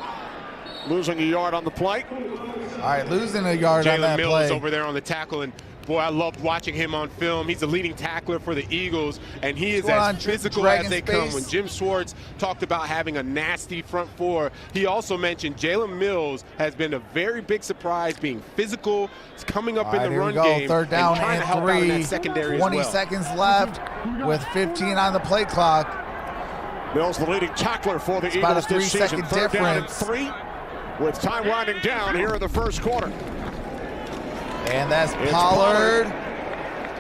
losing a yard on the play. All right, losing a yard on Jalen that Mills play. over there on the tackle, and boy, I loved watching him on film. He's the leading tackler for the Eagles, and he is What's going on, as physical Dragon as they Space? come. When Jim Schwartz talked about having a nasty front four, he also mentioned Jalen Mills has been a very big surprise, being physical, coming up All right, in the here we run go. game, Third down and trying to help and out in 3. that secondary 20 as well. seconds left with 15 on the play clock. Mills, the leading tackler for the about Eagles a this season. 3-second Third down and difference. 3, with time winding down here in the first quarter. And that's It's Pollard.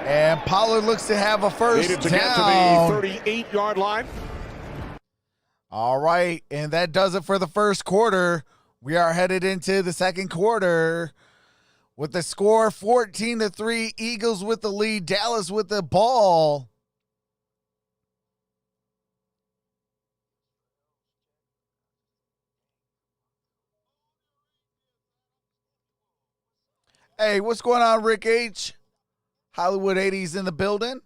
And Pollard looks to have a first Needed to down. get to the 38-yard line. All right, and that does it for the first quarter. We are headed into the second quarter with the score 14-3. Eagles with the lead. Dallas with the ball. Hey, what's going on, Rick H? Hollywood 80s in the building.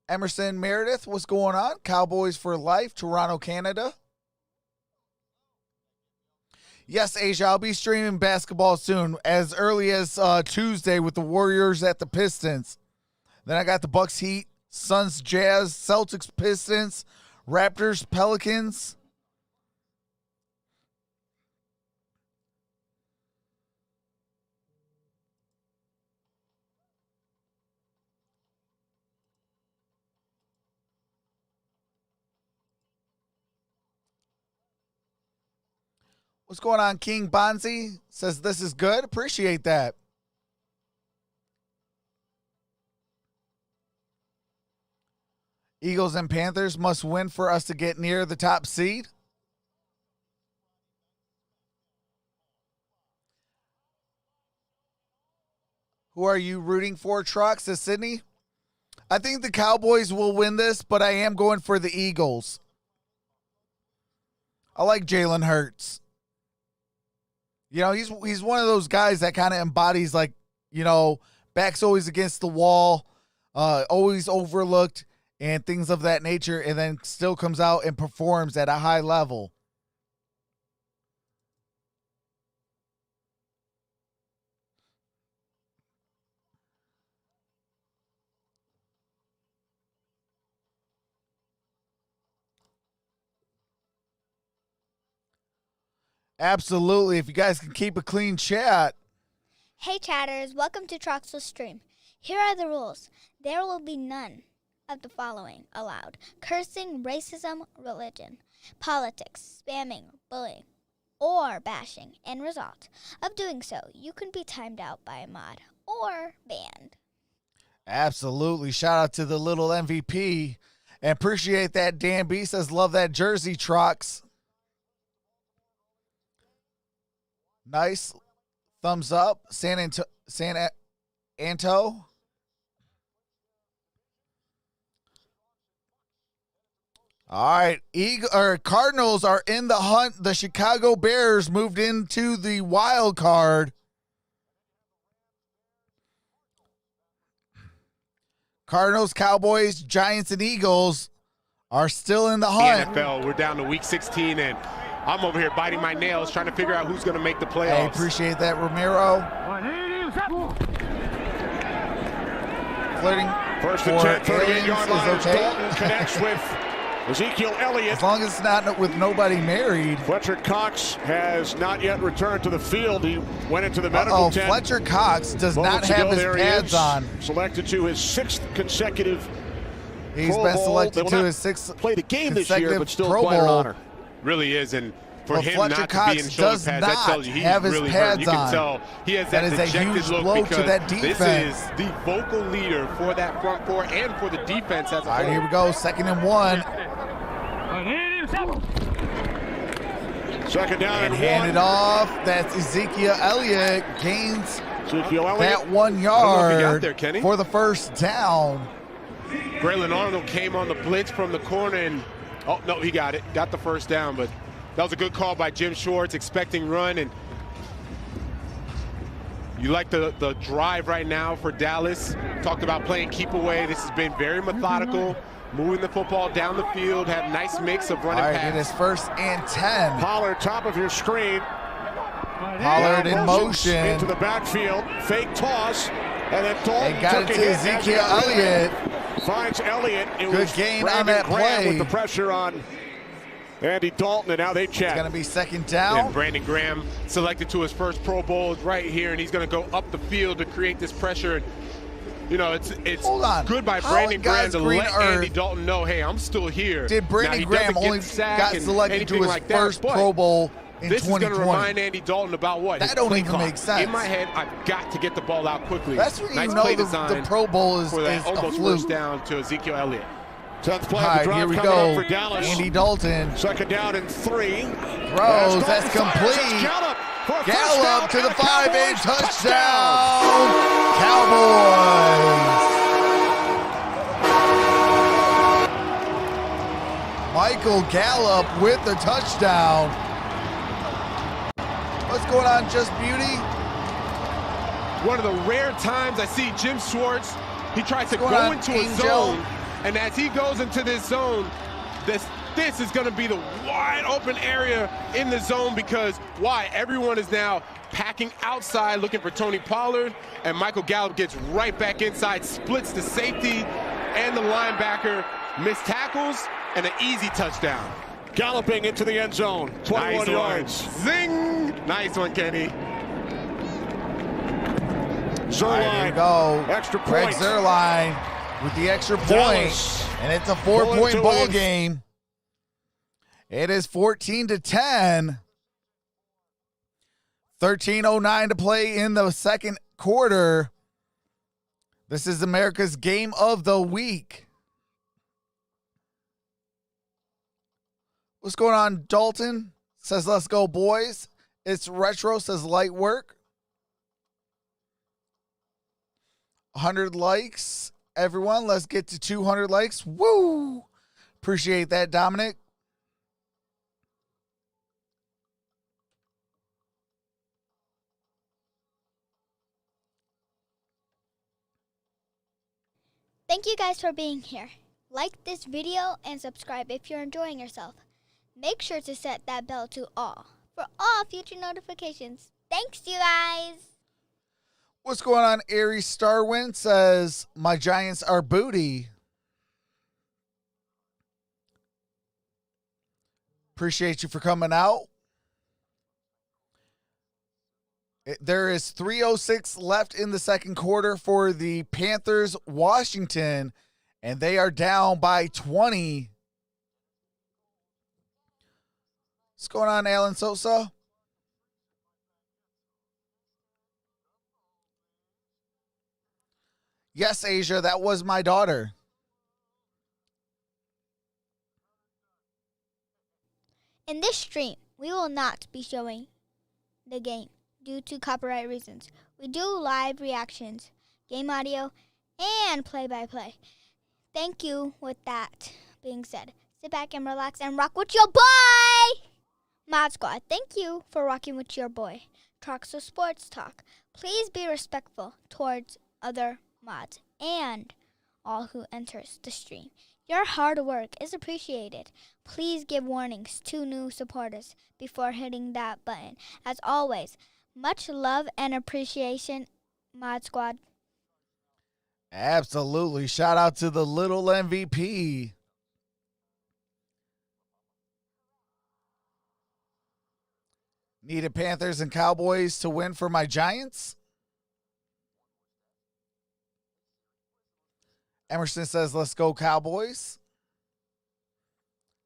Emerson Meredith, what's going on? Cowboys for life, Toronto, Canada. Yes, Asia, I'll be streaming basketball soon, as early as Tuesday with the Warriors at the Pistons. Then I got the Bucks, Heat, Suns, Jazz, Celtics, Pistons, Raptors, Pelicans. What's going on, King Bonzi? Says this is good. Appreciate that. Eagles and Panthers must win for us to get near the top seed. Who are you rooting for, Trox? Says Sydney. I think the Cowboys will win this, but I am going for the Eagles. I like Jalen Hurts. You know, he's one of those guys that kind of embodies, like, you know, back's always against the wall, always overlooked, and things of that nature, and then still comes out and performs at a high level. Absolutely. If you guys can keep a clean chat. Hey chatters, welcome to Troxel's stream. Here are the rules. There will be none of the following aloud: cursing, racism, religion, politics, spamming, bullying, or bashing. End result of doing so, you can be timed out by a mod or banned. Absolutely. Shout out to the little MVP. And appreciate that. Dan B says, love that jersey, Trox. Nice. Thumbs up. San Anto. All right. Cardinals are in the hunt. The Chicago Bears moved into the wild card. Cardinals, Cowboys, Giants, and Eagles are still in the hunt. NFL, we're down to week 16, and I'm over here biting my nails trying to figure out who's going to make the playoffs. I appreciate that, Ramiro. Flirting. First and 10, 38-yard line. Okay. Dalton connects with Ezekiel Elliott. As long as it's not with nobody married. Fletcher Cox has not yet returned to the field. He went into the medical tent. Fletcher Cox does not have his pads on. Selected to his 6th consecutive He's Pro been Bowl. selected to his 6th played a game this year, but still Pro quite an Bowl. honor. Really is, and for Well, him Fletcher not Cox to be in shoulder does pads, that tells you he's have his really pads hurt. You can on. tell he has That that is a dejected huge look blow to because that this defense. is the vocal leader for that front four and for the defense as a All right, whole. here we go. 2nd and 1. Second down and Handed 1. off. That's Ezekiel Elliott. Gains Ezekiel Elliott. that 1 I don't know if he yard got there, Kenny. for the first down. Braylon Arnold came on the blitz from the corner, and oh no, he got it. Got the first down, but that was a good call by Jim Schwartz, expecting run. And you like the drive right now for Dallas. Talked about playing keep away. This has been very methodical, moving the football down the field, have nice mix of running All right, pass. it is 1st and 10. Pollard, top of your screen. Pollard in Motions motion. into the backfield. Fake toss. And then Dalton And got took it a to hit as he Ezekiel got rid of Elliott. it. Finds Elliott. It Good was gain on Brandon that Graham play. with the pressure on Andy Dalton, and now they check. It's going to be 2nd down. And Brandon Graham selected to his first Pro Bowl right here, and he's going to go up the field to create this pressure. You know, it's Hold on. good by How Brandon in Graham God's to green let earth Andy Dalton know, hey, I'm still here. Did Brandon Now, he Graham doesn't get only sacked got and selected to anything his like that, first but Pro Bowl in this 2020? is going to remind Andy Dalton about what? That His don't play even clock. make sense. In my head, I've got to get the ball out quickly. That's when nice you know play the design Pro Bowl is for that a almost fluke. first down to Ezekiel Elliott. 10th play All of the right, drive here we coming go. up for Dallas. Andy Dalton 2nd down and 3. throws. That's complete. Gallup for a Gallup to the touchdown, 5 and Cowboys. touchdown. Cowboys. Michael Gallup with the touchdown. What's going on, Just Beauty? One of the rare times I see Jim Schwartz, he tries to What's go going on, into a Angel? zone, and as he goes into this zone, this is going to be the wide open area in the zone because why? Everyone is now packing outside looking for Tony Pollard, and Michael Gallup gets right back inside, splits the safety and the linebacker, missed tackles, and an easy touchdown. Galloping into the end zone. 21 Nice yards. one. Zing! Nice one, Kenny. All right, here we go. Extra Greg point. Zuerlein with the extra point. Dallas And it's a pulling 4-point to ball win. game. It is 14-10. 13:09 to play in the second quarter. This is America's game of the week. What's going on, Dalton? Says, let's go, boys. It's retro, says light work. 100 likes. Everyone, let's get to 200 likes. Woo! Appreciate that, Dominic. Thank you guys for being here. Like this video and subscribe if you're enjoying yourself. Make sure to set that bell to all for all future notifications. Thanks, you guys. What's going on? Aries Starwind says, my Giants are booty. Appreciate you for coming out. There is 3:06 left in the second quarter for the Panthers, Washington, And they are down by 20. What's going on, Alan Sosa? Yes, Asia, that was my daughter. In this stream, we will not be showing the game due to copyright reasons. We do live reactions, game audio, and play-by-play. Thank you. With that being said, sit back and relax and rock with your boy, Mod Squad. Thank you for rocking with your boy, Troxel Sports Talk. Please be respectful towards other mods and all who enters the stream. Your hard work is appreciated. Please give warnings to new supporters before hitting that button. As always, much love and appreciation, Mod Squad. Absolutely. Shout out to the little MVP. Needed Panthers and Cowboys to win for my Giants. Emerson says, let's go Cowboys.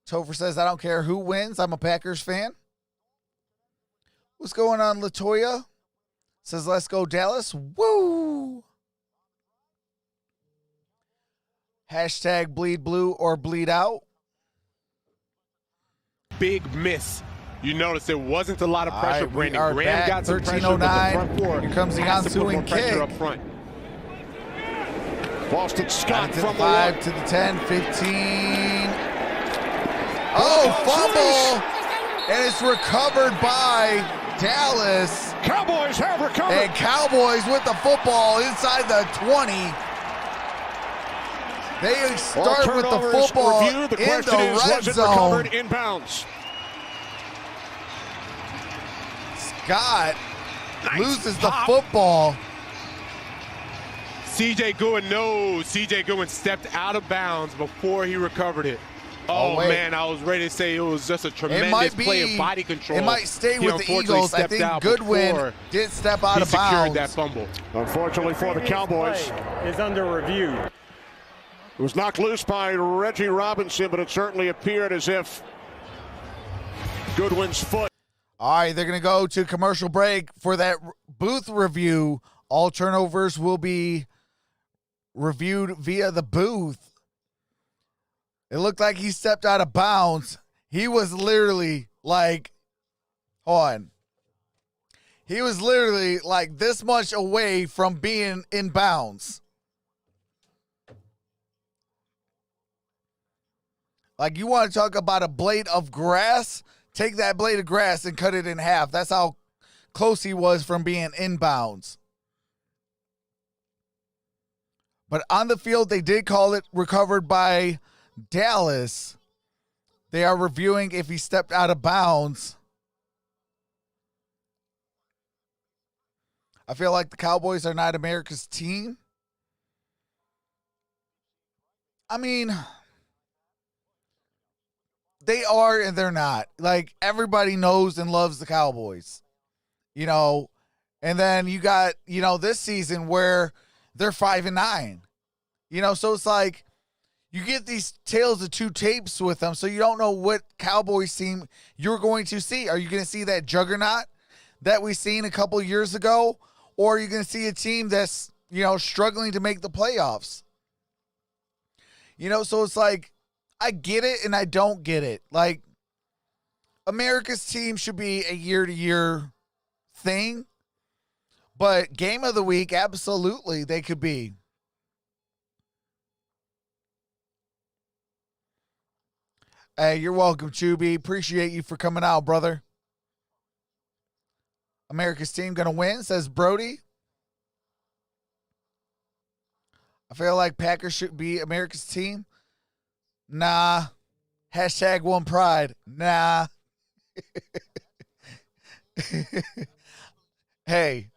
Topher says, I don't care who wins. I'm a Packers fan. What's going on, Latoya? Says, let's go Dallas. Woo! Hashtag bleed blue or bleed out. Big miss. You notice there wasn't a lot of pressure. Right, Brandon Graham got some pressure, but the front four Here comes the ensuing kick. Up front. Boston Scott to from the 5, to the 10, 15. Oh, fumble! And it's recovered by Dallas. Cowboys have recovered. And Cowboys with the football inside the 20. They start with the football review. The in question the is, red was it zone. recovered inbounds? Scott loses the pop. football. C.J. Goodwin knows. C.J. Goodwin stepped out of bounds before he recovered it. Oh, man, I was ready to say it was just a tremendous play of body control. It might stay He with the unfortunately Eagles. I stepped think out Goodwin before did step out he of bounds. secured that fumble. Unfortunately for the Cowboys, Is under review. it was knocked loose by Reggie Robinson, but it certainly appeared as if Goodwin's foot. All right, they're going to go to commercial break for that booth review. All turnovers will be reviewed via the booth. It looked like he stepped out of bounds. He was literally like, hold on. He was literally like this much away from being in bounds. Like, you want to talk about a blade of grass? Take that blade of grass and cut it in half. That's how close he was from being inbounds. But on the field, they did call it recovered by Dallas. They are reviewing if he stepped out of bounds. I feel like the Cowboys are not America's team. I mean, they are and they're not. Like, everybody knows and loves the Cowboys. You know, and then you got, you know, this season where they're 5-9. You know, so it's like you get these tales of two tapes with them, so you don't know what Cowboys team you're going to see. Are you going to see that juggernaut that we seen a couple years ago, or are you going to see a team that's, you know, struggling to make the playoffs? You know, so it's like, I get it and I don't get it. Like, America's team should be a year-to-year thing, but game of the week, absolutely, they could be. Hey, you're welcome, Chubby. Appreciate you for coming out, brother. America's team going to win, says Brody. I feel like Packers should be America's team. Nah. Hashtag one pride. Nah. Hey,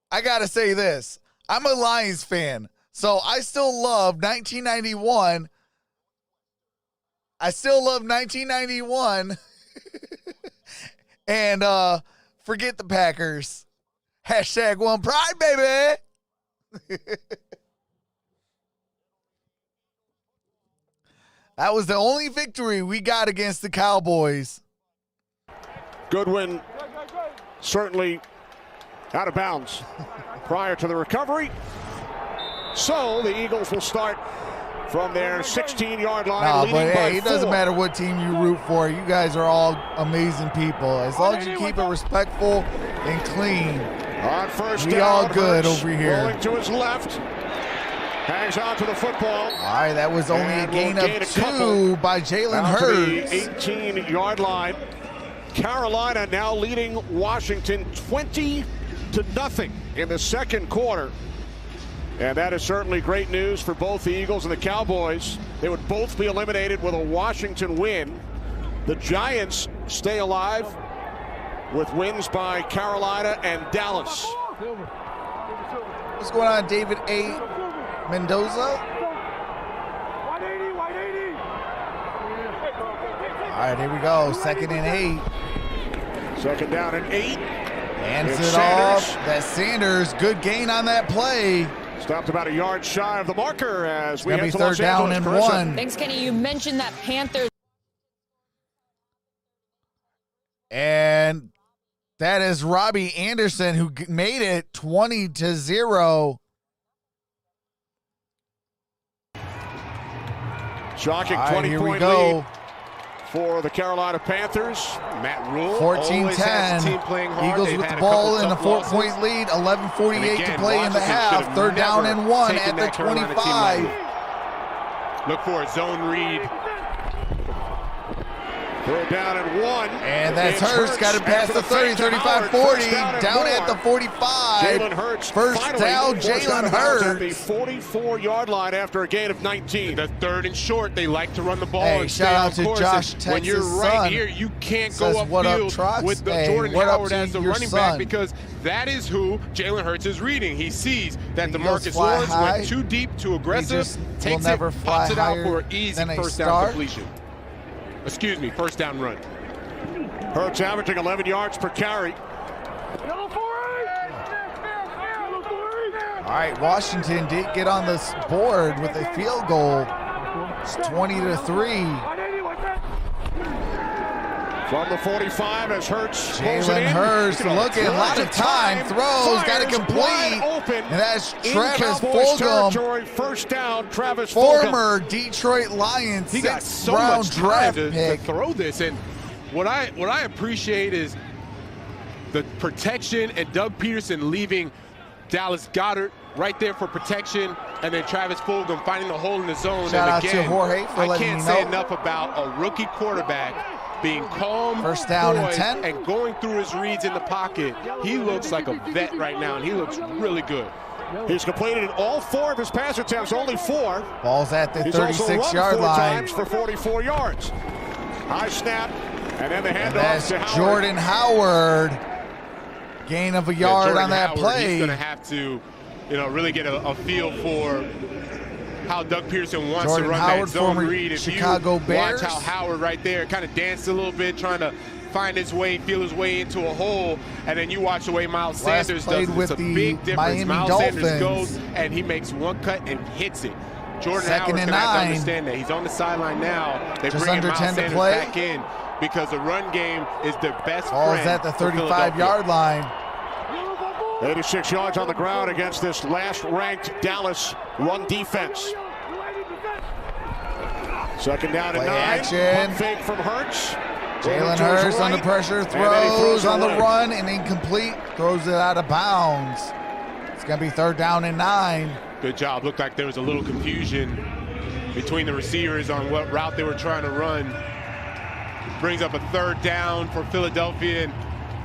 I got to say this. I'm a Lions fan, so I still love 1991. I still love 1991 and forget the Packers. Hashtag one pride, baby. That was the only victory we got against the Cowboys. Goodwin certainly out of bounds prior to the recovery. So the Eagles will start from their 16-yard line. No, leading but by hey, it doesn't 4. matter what team you root for. You guys are all amazing people. As long as you keep it respectful and clean, On first we down, all good Hurts over here. rolling to his left. Hangs on to the football. All right, that was only a And gain will of gain a 2 couple by Jalen out to the Hurts. 18-yard line. Carolina now leading Washington 20-0 in the second quarter. And that is certainly great news for both the Eagles and the Cowboys. They would both be eliminated with a Washington win. The Giants stay alive with wins by Carolina and Dallas. What's going on, David A. Mendoza? All right, here we go. 2nd and 8. Second down and 8. Hands It's it off. Sanders. That's Sanders. Good gain on that play. Stopped about a yard shy of the marker as we Gonna head be to 3rd Los down Angeles. and Carissa. 1. Thanks, Kenny. You mentioned that Panthers. And that is Robbie Anderson who made it 20-0. Shocking All right, here we 20-point go. lead for the Carolina Panthers. Matt Rule always has the team playing 14-10. hard. Eagles They've with had the a couple ball in a tough losses. 4-point lead. 11:48 to Again, play in the Washington half. should have 3rd down never and 1 taken at the that Carolina team 25. lightly. Look for a zone read. 3rd down and 1. And that's It's Hurts. Got it past after the 30, fake to 35, Howard. 40. First down and Down at more. the 45. Jalen Hurts First finally down, forced out Jalen of bounds at Hurts. the 44-yard line after a gain of 19. The 3rd and short, they like to run the ball Hey, and shout stay out on to course. Josh, And when you're Texas' right son. here, you can't Says, go "What up, upfield Trox?" with the Hey, Jordan what up Howard to as the your running son? back because that is who Jalen Hurts is reading. He sees that He the goes Marcus fly Lawrence high. went too deep, too aggressive, just will takes never it, fly pops it out higher for an easy than a first down star. completion. Excuse me, first down run. Hurts averaging 11 yards per carry. All right, Washington did get on this board with a field goal. It's 20-3. From the 45 as Hurts pulls it Jalen in. Hurts looking, a lot of time, throws, got it Fires complete. wide open And that's in Travis Cowboys Fulgham, territory. First down, Travis Fulgham. former Detroit Lions, He got 6th so round much time draft to pick. throw this, and what I appreciate is the protection and Doug Peterson leaving Dallas Goedert right there for protection, and then Travis Fulgham finding the hole in the zone. Shout and out to again, Jorge for I letting can't me say know. enough about a rookie quarterback being calm, First down and poised, 10. and going through his reads in the pocket. He looks like a vet right now, and he looks really good. He's completed all 4 of his pass attempts, only 4. Ball's at the He's also run 36-yard 4 line. times for 44 yards. High snap, and then the And handoff that's to Howard. Jordan Howard. Gain of a yard Jordan on that Howard, play. He's going to have to, really get a feel for how Doug Pearson wants Jordan to run Howard, that zone former read. If Chicago you Bears. watch how Howard right there kind of danced a little bit, trying to find his way, feel his way into a hole, and then you watch the way Miles Last Sanders played does it. with It's a the big difference. Miami Miles Sanders Dolphins. goes, and he makes one cut and hits it. Jordan Second Howard's and going to have to 9. understand that. He's on the sideline now. They Just bring under Miles 10 to Sanders play. back in because the run game is their best Ball's friend at the for Philadelphia. 35-yard line. 86 yards on the ground against this last-ranked Dallas run defense. Second down and Play 9. action. Pump fake from Hurts. Jalen Over to his Hurts under right, pressure, and then he throws it on the away. run and incomplete, throws it out of bounds. It's going to be 3rd down and 9. Good job. Looked like there was a little confusion between the receivers on what route they were trying to run. Brings up a 3rd down for Philadelphia. And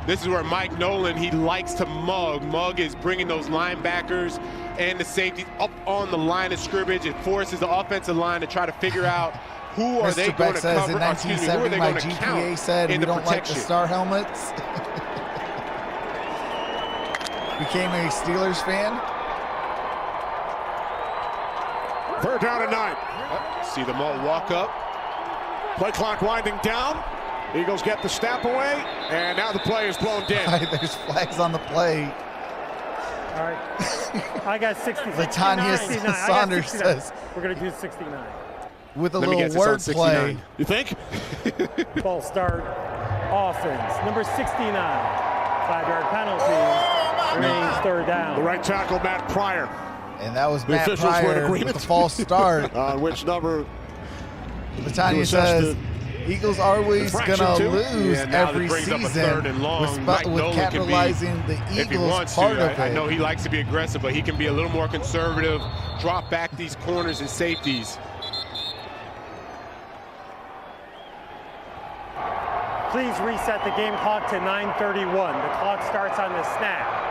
this is where Mike Nolan, he likes to mug. Mug is bringing those linebackers and the safeties up on the line of scrimmage. It forces the offensive line to try to figure out who are they Mr. going Beck to says cover, in or excuse me, who are 1970, they my going to GPA count said we in the don't like the protection. star helmets. Became a Steelers fan. 3rd down and 9. See them all walk up. Play clock winding down. Eagles get the snap away, and now the play is blown dead. There's flags on the play. All right. I got 60. Latanya 69. I got Saunders 69. says. We're going to do 69. with a Let me little guess, it's on wordplay. 69. You think? False start. Offense. Number 69. 5-yard penalty. Remains third down. The right tackle, Matt Pryor. And that was The Matt officials were in Pryor with agreement. the false start. On which number? Latanya assess says Eagles are always going infraction to too? lose Yeah, now every that brings up a season third and long. Mike with Nolan can be, capitalizing the if he Eagles wants part to. of it. I know he likes to be aggressive, but he can be a little more conservative, drop back these corners and safeties. Please reset the game clock to 9:31. The clock starts on the snap.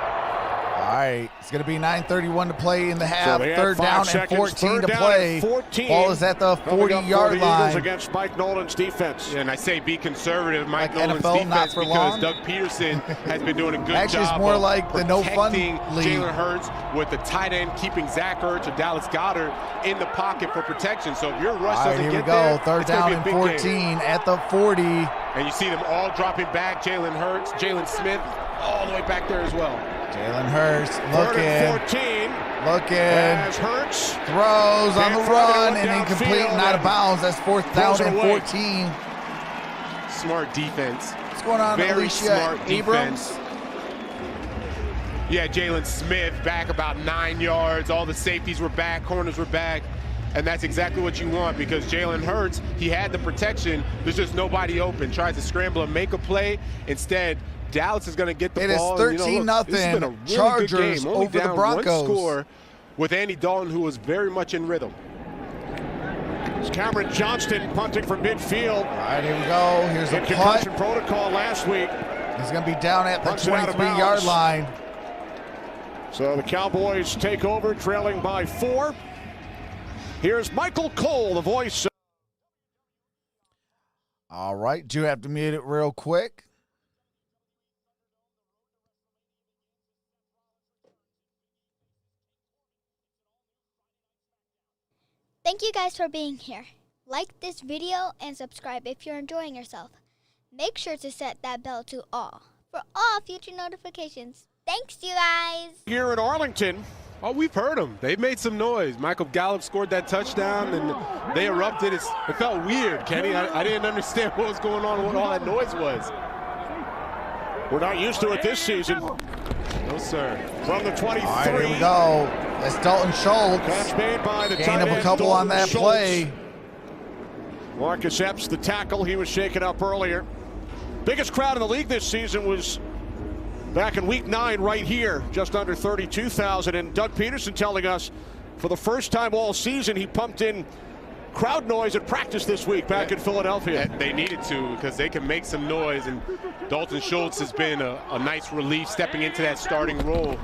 All right, it's going to be 9:31 to play in the half. they had Third 5 down and seconds. 14 Third to down play. and 14. Ball is at the Coming up for 40-yard the Eagles line. against Mike Nolan's defense. Yeah, and I say be conservative, Mike Like Nolan's NFL, not defense, for because long. Doug Peterson has been doing a good Actually, job it's more of like the no fun protecting league. Jalen Hurts with the tight end, keeping Zach Ertz or Dallas Goedert in the pocket for protection. So if your rush All right, doesn't here we get go. there, Third it's gonna down be a and big 14 game. at the 40. And you see them all dropping back. Jalen Hurts, Jalen Smith, all the way back there as well. Jalen Hurts Third and looking. 14. As Hurts throws on the can't throw it, run went and incomplete downfield and out of and bounds. That's fourth down throws it and away. 14. Smart defense. What's going on, Very Alicia smart Abrams? defense. Yeah, Jalen Smith back about 9 yards. All the safeties were back, corners were back. And that's exactly what you want, because Jalen Hurts, he had the protection. There's just nobody open. Tries to scramble and make a play. Instead, Dallas is going to get the It is ball. 13-0 This has been a really Chargers good game. Only over the down Broncos. One score with Andy Dalton, who was very much in rhythm. It's Cameron Johnston punting from midfield. All right, here we go. Here's a In punt. concussion protocol last week. He's going to be down at the Punts it out of 23-yard bounds. line. So the Cowboys take over, trailing by 4. Here's Michael Cole, the voice. All right, do have to mute it real quick. Thank you guys for being here. Like this video and subscribe if you're enjoying yourself. Make sure to set that bell to all for all future notifications. Thanks, you guys. Here in Arlington. Oh, we've heard them. They've made some noise. Michael Gallup scored that touchdown, and they erupted. It felt weird, Kenny. I didn't understand what was going on, what all that noise was. We're not used to it this season. No, sir. From the 23. All right, here we go. That's Dalton Schultz. Catch made by the Gain tight of a end, couple Dalton on that Schultz. play. Marcus Epps, the tackle. He was shaken up earlier. Biggest crowd in the league this season was back in week 9 right here, just under 32,000. And Doug Peterson telling us for the first time all season he pumped in crowd noise at practice this week back in Philadelphia. They needed to, because they can make some noise, and Dalton Schultz has been a nice relief stepping into that starting role.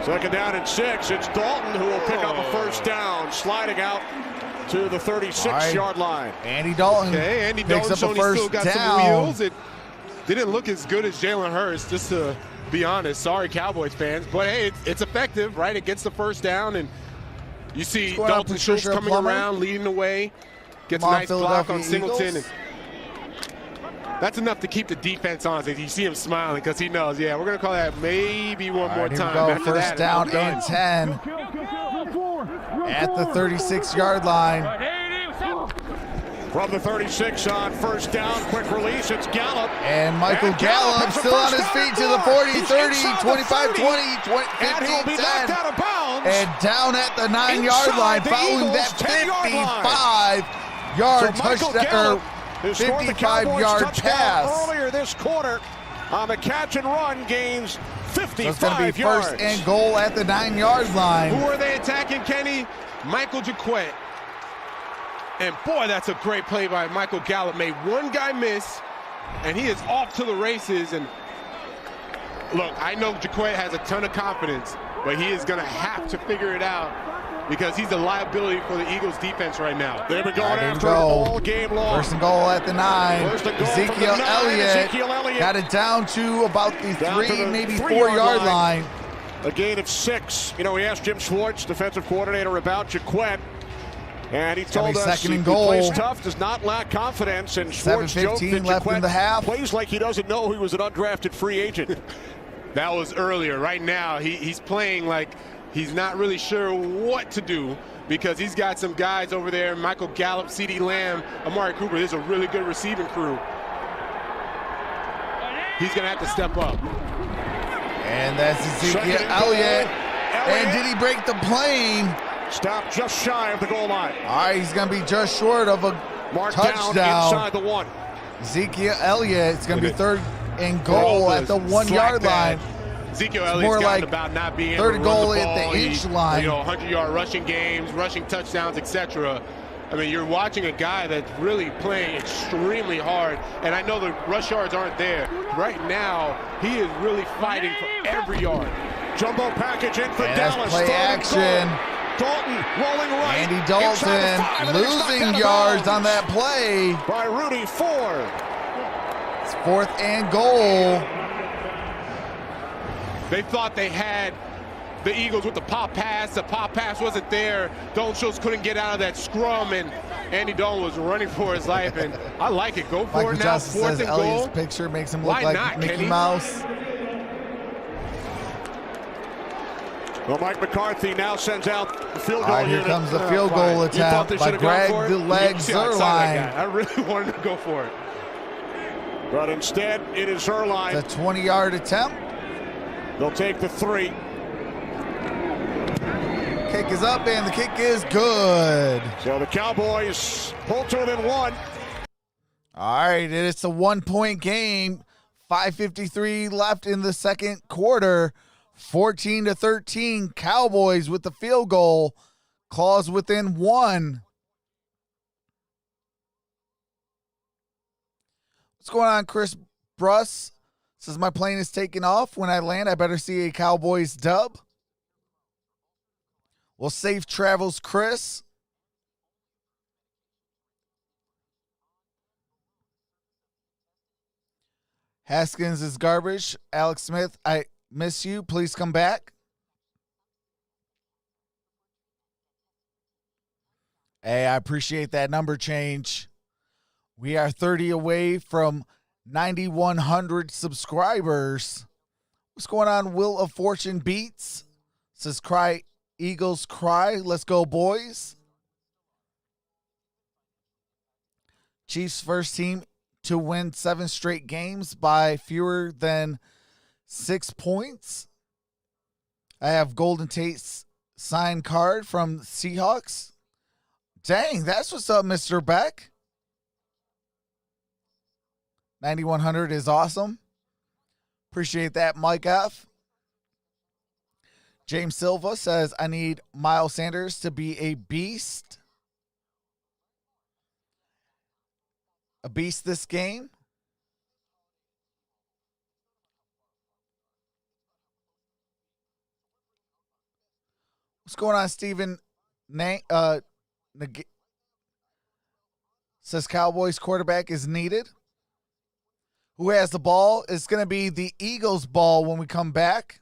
Second down and 6. It's Dalton who will pick up a first down, sliding out to the 36-yard line. Andy Dalton Okay, Andy picks Dalton up a showing first he's still got down. some wheels. It didn't look as good as Jalen Hurts, just to be honest. Sorry, Cowboys fans. But, hey, it's effective, right? It gets the first down, and you see going on, Dalton Schultz Patricia coming Plummer? around, leading the way. Gets a Come on, nice block on Philadelphia Singleton. Eagles. And that's enough to keep the defense on. You see him smiling because he knows, yeah, we're going to call that maybe one All more right, here time. we go. After First that, down I'm done. and 10 at the 36-yard line. From the 36 on first down, quick release, it's Gallup. And Michael And Gallup has a still on first his down feet at to the the 40, He's 30, inside the 25, 30. 20, 20, And he'll 15, be knocked 10. out of bounds. And down at the 9-yard Inside line the following Eagles' that 10-yard 55-yard So Michael touchdown, Gallup, or who scored the Cowboys 55-yard touchdown pass. earlier this quarter on the catch and run, gains So it's going to 55 be yards. first and goal at the 9-yard line. Who are they attacking, Kenny? Michael Jaquette. And boy, that's a great play by Michael Gallup. Made one guy miss, and he is off to the races. And look, I know Jaquette has a ton of confidence, but he is going to have to figure it out because he's a liability for the Eagles defense right now. They've been going All right, here we after go. it all game long. First and goal at the 9. First and goal from the Ezekiel 9. Elliott Ezekiel Elliott got it down to about the Down to 3, the maybe 3-yard 4-yard line. A gain of 6. You know, we asked Jim Schwartz, defensive coordinator, about Jaquette. And he told be us second he and goal. plays tough, does not lack confidence. And Schwartz joked 7:15 that left in Jaquette the half. plays like he doesn't know he was an undrafted free agent. That was earlier. Right now, he's playing like he's not really sure what to do. because he's got some guys over there, Michael Gallup, CeeDee Lamb, Amari Cooper. There's a really good receiving crew. He's going to have to step up. And that's Ezekiel Elliott. And did he break the plane? Stopped just shy of the goal line. All right, he's going to be just short of a touchdown. Inside the 1. Ezekiel Elliott, it's going to be 3rd and goal at the 1-yard line. Ezekiel Elliott's gotten about not being able to run goal the ball. at the inch line. 100-yard rushing games, rushing touchdowns, etc. I mean, you're watching a guy that's really playing extremely hard, and I know the rush yards aren't there. Right now, he is really fighting for every yard. Jumbo package in for and Dallas. Play action. Dalton rolling right. Andy Dalton losing yards on that play. By Rudy Ford. It's 4th and goal. They thought they had the Eagles with the pop pass. The pop pass wasn't there. Dalton Schultz couldn't get out of that scrum, and Andy Dalton was running for his life. And I like it. Go for it now. 4th and goal. Elliott's picture makes him look Why like not, Mickey Kenny? Mouse. Well, Mike McCarthy now sends out the field goal. All right, here comes the field goal attempt by Greg the Leg Zuerlein. I really wanted to go for it. But instead, it is Zuerlein. The 20-yard attempt. They'll take the 3. Kick is up, and the kick is good. So the Cowboys pull to within 1. All right, it's a 1-point game. 5:53 left in the second quarter. 14-13, Cowboys with the field goal. Claws within 1. What's going on, Chris Bruss? Says my plane is taking off. When I land, I better see a Cowboys dub. Well, safe travels, Chris. Haskins is garbage. Alex Smith, I miss you. Please come back. Hey, I appreciate that number change. We are 30 away from 9,100 subscribers. What's going on? Will of Fortune Beats says, cry, Eagles cry. Let's go, boys. Chiefs first team to win 7 straight games by fewer than 6 points. I have Golden Tate's signed card from Seahawks. Dang, that's what's up, Mr. Beck. 9,100 is awesome. Appreciate that, Mike F. James Silva says, I need Miles Sanders to be a beast. A beast this game. What's going on, Steven? Says Cowboys quarterback is needed. Who has the ball? It's going to be the Eagles' ball when we come back.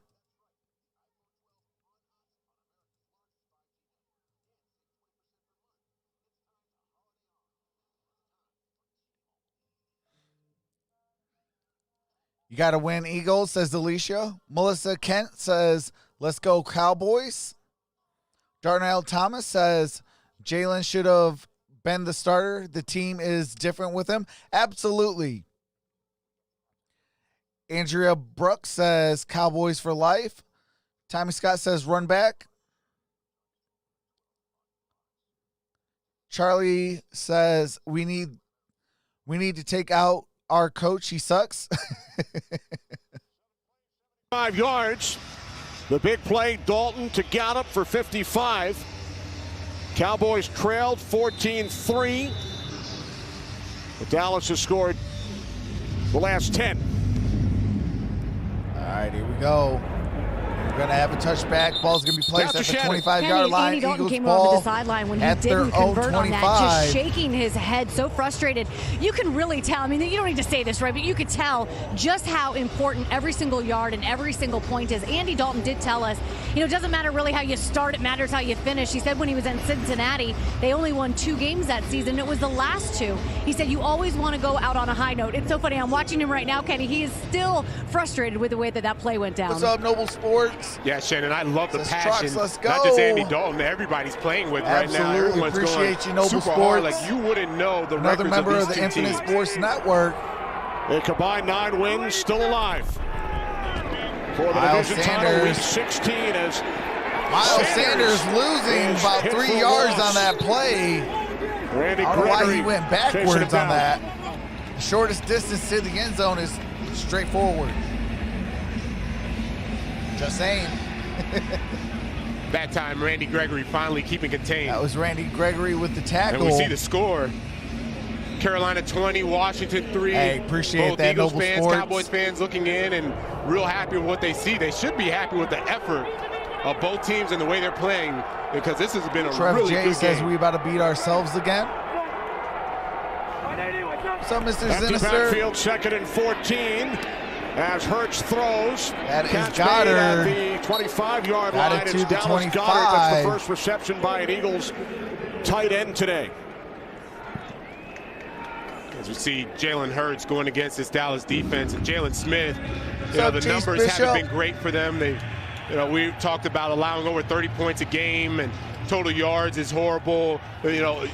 You got to win, Eagles, says Alicia. Melissa Kent says, let's go, Cowboys. Darnell Thomas says, Jalen should have been the starter. The team is different with him. Absolutely. Andrea Brooks says, Cowboys for life. Tommy Scott says, run back. Charlie says, we need to take out our coach. He sucks. 5 yards. The big play, Dalton to Gallup for 55. Cowboys trailed 14-3. Dallas has scored the last 10. All right, here we go. We're going to have a touchback. Ball's going to be placed at the 25-yard line. Andy Dalton Eagles came ball over the sideline when he didn't convert on that, just shaking his head, so frustrated. You can really tell. I mean, you don't need to say this, right? But you could tell just how important every single yard and every single point is. Andy Dalton did tell us, you know, it doesn't matter really how you start. It matters how you finish. He said when he was in Cincinnati, they only won 2 games that season. It was the last 2. He said you always want to go out on a high note. It's so funny. I'm watching him right now, Kenny. He is still frustrated with the way that play went down. What's up, Noble Sports? Sports. Yeah, Shannon, I love the Says passion. Trox, let's go. Not just Andy Dalton, everybody's playing with right now. Absolutely. Everyone's Appreciate going you, Noble super Sports. hard. Like, you wouldn't know the Another records member of of these the two Infinite teams. Sports Network. A combined 9 wins, still alive. For the Miles division title, Sanders. week 16 as Miles Sanders losing is about hit 3 for a yards loss. on that play. Randy I don't know why Gregory he went chasing backwards him on down. that. The shortest distance to the end zone is straightforward. Just saying. That time, Randy Gregory finally keeping contained. That was Randy Gregory with the tackle. And we see the score. Carolina 20, Washington 3. Hey, appreciate Both that, Eagles Noble fans, Sports. Cowboys fans looking in and real happy with what they see. They should be happy with the effort of both teams and the way they're playing, because this has been a Trev really J good says game. we about to beat ourselves again. What's up, Mr. Empty Sinister? backfield, 2nd and 14. As Hurts throws. That is Catch Goddard. made at the 25-yard Got line. it to It's the Dallas 25. Goddard. That's the first reception by an Eagles tight end today. As we see Jalen Hurts going against this Dallas defense, and Jalen Smith, up, the Chase numbers Bishop? haven't been great for them. They, we talked about allowing over 30 points a game, and total yards is horrible.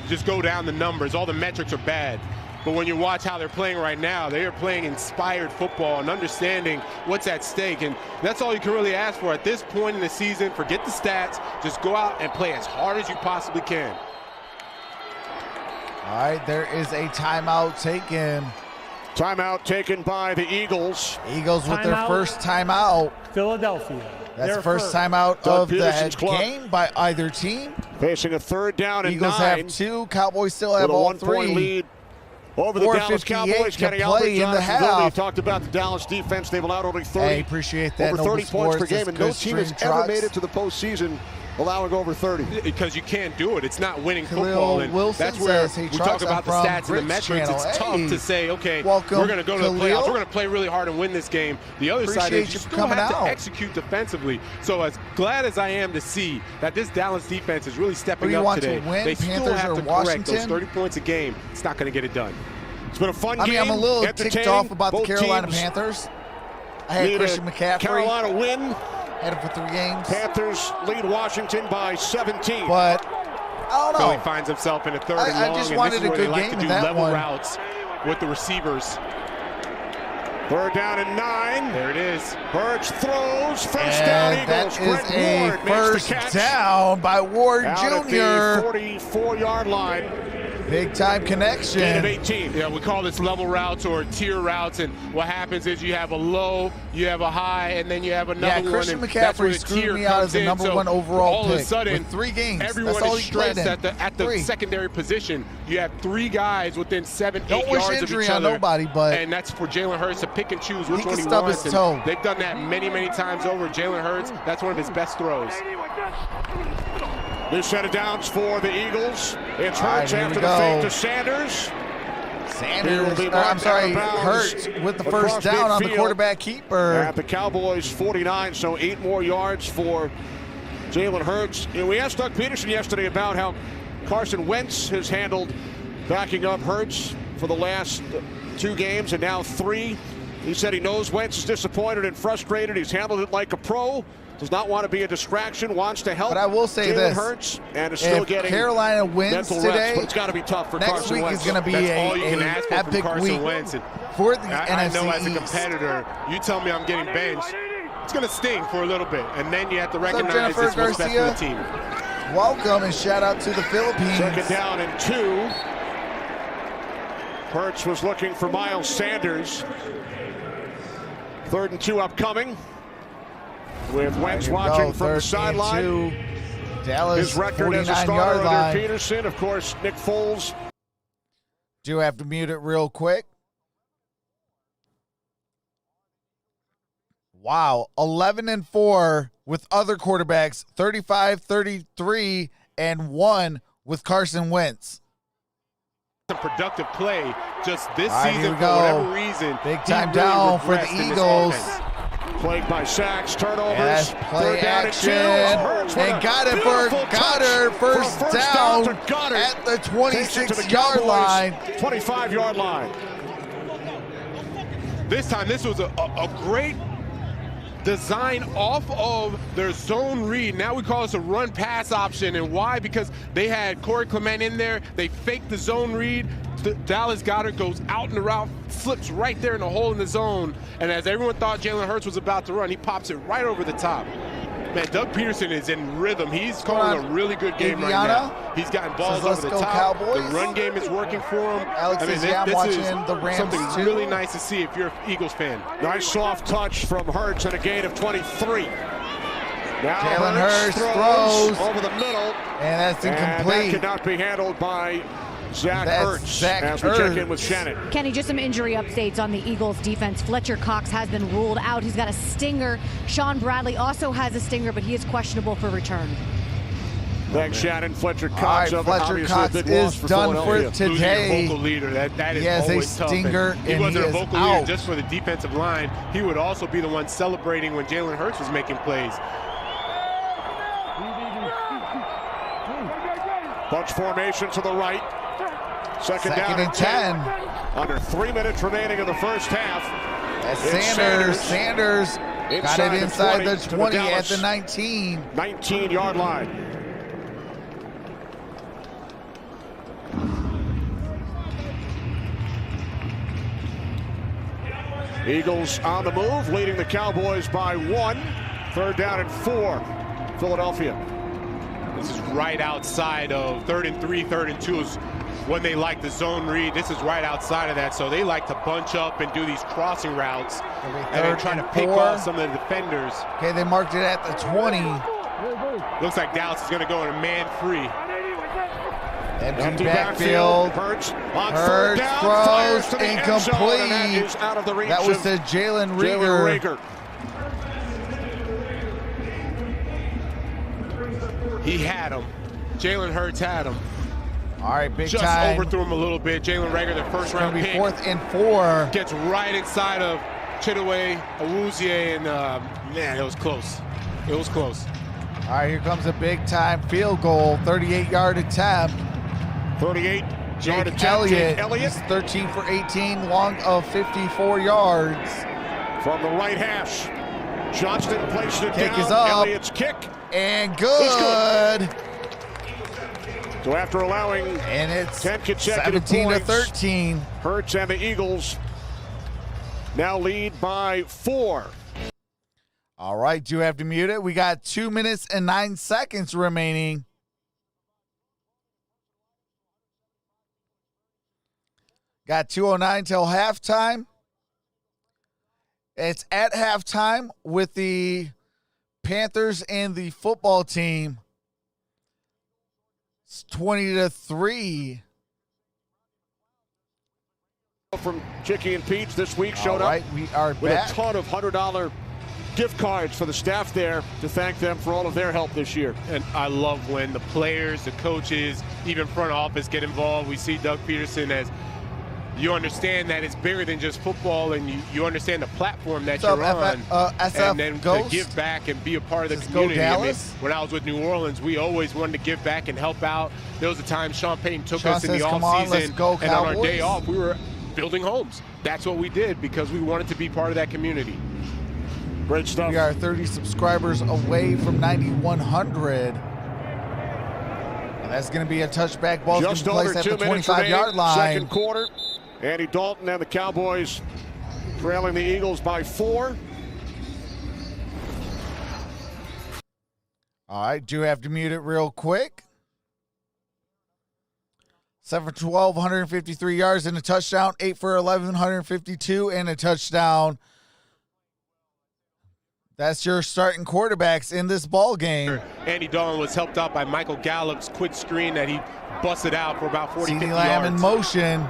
Just go down the numbers. All the metrics are bad. But when you watch how they're playing right now, they are playing inspired football and understanding what's at stake. And that's all you can really ask for at this point in the season. Forget the stats. Just go out and play as hard as you possibly can. All right, there is a timeout taken. Timeout taken by the Eagles. Eagles with their Timeout. first timeout. Philadelphia. That's Their the first timeout Doug of the Peterson's club. game by either team. Facing a 3rd down and Eagles 9. have 2. Cowboys still With have a all 1-point 3. lead over the Dallas 4:58 Cowboys. to Kenny play Albert, in the Jonathan half. Gilby talked about the Dallas defense. They've allowed only 30. Hey, appreciate that. Over Noble 30 points per Sports. game, and no That's team good has stream, ever Trox. made it to the postseason allowing over 30. Because you can't do it. It's not winning Khalil football. And Wilson that's where says, hey, we Trox, talk I'm about the from stats and the Grit's metrics. channel. It's Hey, tough to say, okay, welcome, we're going to go to the Khalil. playoffs. We're going to play really hard and win this game. The other side Appreciate is you you for still coming have out. to execute defensively. So as glad as I am to see that this Dallas defense is really stepping Who do you up want to today, win, they still Panthers have or to correct those Washington? 30 points a game. It's not going to get it done. It's been a fun I game. mean, I'm a little ticked entertaining. off about the Both Carolina teams Panthers. I had need Christian a McCaffrey. Carolina win. Had him for 3 games. Panthers lead Washington by 17. But I don't Philly know. finds himself in a 3rd and I long, just and wanted this is a where good they like game to in do that level one. routes with the receivers. 3rd down and 9. There it is. Hurts throws. First down, And Eagles. that is Greg a Ward makes first the catch. down by Ward Out at the Jr. 44-yard line. Big time Gain of connection. 18. Yeah, we call this level routes or tier routes, and what happens is you have a low, you have a high, and then you have another Yeah, one. Christian and that's where McCaffrey the screwed tier me out comes as the in. number So 1 overall all pick of a sudden, with 3 games. everyone That's all is he played stressed in. at the 3. secondary position. You have 3 guys within 7, 8 Don't wish yards of injury each on other. nobody, but and that's for Jalen Hurts to pick and choose which he one can he stub wants. his and toe. they've done that many, many times over. Jalen Hurts, that's one of his best throws. New set of downs for the Eagles. It's All right, Hurts here we after the go. fake to Sanders. Sanders, He will be I'm marked sorry, out of bounds Hurts with the across first down on the midfield quarterback keeper. At the Cowboys 49, so 8 more yards for Jalen Hurts. And we asked Doug Peterson yesterday about how Carson Wentz has handled backing up Hurts for the last 2 games and now 3. He said he knows Wentz is disappointed and frustrated. He's handled it like a pro. Does not want to be a distraction. Wants to help. But I will say Jalen this: Hurts, and is still if getting Carolina wins mental today, reps, but it's got to be tough for next Carson week Wentz. is going to be That's all you can a ask for from epic Carson week Wentz. And for the I NFC know as a East. competitor, you tell me I'm getting benched, it's going to sting for a little bit, and then you have to What's up, recognize Jennifer it's what's best for the Garcia? team. Welcome and shout out to the Philippines. 2nd down and 2. Hurts was looking for Miles Sanders. 3rd and 2 upcoming. With Wentz Here we watching go, from the 3rd and sideline. 2. Dallas, His record as a 49-yard starter line. under Peterson. Of course, Nick Foles. Do have to mute it real quick. Wow, 11-4 with other quarterbacks, 35-33 and 1 with Carson Wentz. Some productive play just this All right, here season we for go. whatever reason. Big he time really down for the regressed in this Eagles. offense. Plagued by sacks, turnovers. Yes, play 3rd down action. and 2. Hurts with And a got it for beautiful Goddard. touch First for a down to Goddard. at the Takes it to the 26-yard Cowboys' line. 25-yard line. This time, this was a great design off of their zone read. Now we call this a run pass option. And why? Because they had Corey Clement in there. They faked the zone read. Dallas Goedert goes out in the route, slips right there in the hole in the zone. And as everyone thought Jalen Hurts was about to run, he pops it right over the top. Man, Doug Peterson is in rhythm. He's calling a really good game right now. He's gotten balls over the top. Cowboys. The run game is working for him. Alex I mean, I'm this watching is the Rams something too. really nice to see if you're an Eagles fan. Nice soft touch from Hurts and a gain of 23. Now Jalen Hurts throws over the middle. And that's incomplete. And that could not be handled by Zach Ertz Zach as we check in with Shannon. Kenny, just some injury updates on the Eagles defense. Fletcher Cox has been ruled out. He's got a stinger. Sean Bradley also has a stinger, but he is questionable for return. Thanks, Shannon. Fletcher Cox. All right, Fletcher Cox is done for today. Losing your vocal leader, that is he has always a tough. stinger, And he and wasn't he a is vocal out. leader just for the defensive line. He would also be the one celebrating when Jalen Hurts was making plays. Bunch formation to the right. Second down and 10. Under 3 minutes remaining in the first half. That's Sanders got it inside the 20 at the 19. 19-yard line. Eagles on the move, leading the Cowboys by 1. Third down and 4. Philadelphia. This is right outside of 3rd and 3, 3rd and 2 is when they like the zone read. This is right outside of that, so they like to bunch up and do these crossing routes and then try to pick off some of the defenders. Okay, they marked it at the 20. Looks like Dallas is going to go in a man free. Empty backfield. Hurts throws incomplete. That was to Jalen Reagor. He had him. Jalen Hurts had him. All right, big Just time. overthrew him a little bit. Jalen Reagor, the first round pick. 4th and 4. Gets right inside of Chidaway, Awuzie, and man, it was close. It was close. All right, here comes a big time field goal. 38-yard attempt. 38-yard attempt. Elliott. Elliott. He's 13 for 18, long of 54 yards. From the right hash. Johnston placed it Kick down. is up. Elliott's kick. And good. So after allowing and it's 10 consecutive 17 points, to 13. Hurts and the Eagles now lead by 4. All right, do have to mute it. We got 2 minutes and 9 seconds remaining. Got 2:09 till halftime. It's at halftime with the Panthers and the football team. It's 20-3. From Chicky and Pete's this week showed All right, up we are with back. a ton of $100 gift cards for the staff there to thank them for all of their help this year. And I love when the players, the coaches, even front office get involved. We see Doug Peterson as you understand that it's bigger than just football, and you understand the platform that you're on. SF and then Ghost? to give back and be a part of the Let's community. go I mean, Dallas. when I was with New Orleans, we always wanted to give back and help out. There was a time Sean Payton took Sean us in the says, "Come on, let's offseason, go, and on our day Cowboys." off, we were building homes. That's what we did because we wanted to be part of that community. Great stuff. We are 30 subscribers away from 9,100. And that's going to be a touchback ball. It's Just going to over be placed 2 at the minutes 25-yard remaining, line. second quarter. Andy Dalton and the Cowboys trailing the Eagles by 4. All right, do have to mute it real quick. 7 for 12, 153 yards and a touchdown. 8 for 11, 152 and a touchdown. That's your starting quarterbacks in this ball game. Andy Dalton was helped out by Michael Gallup's quick screen that he busted out for about 40, 50 CeeDee Lamb yards. in motion.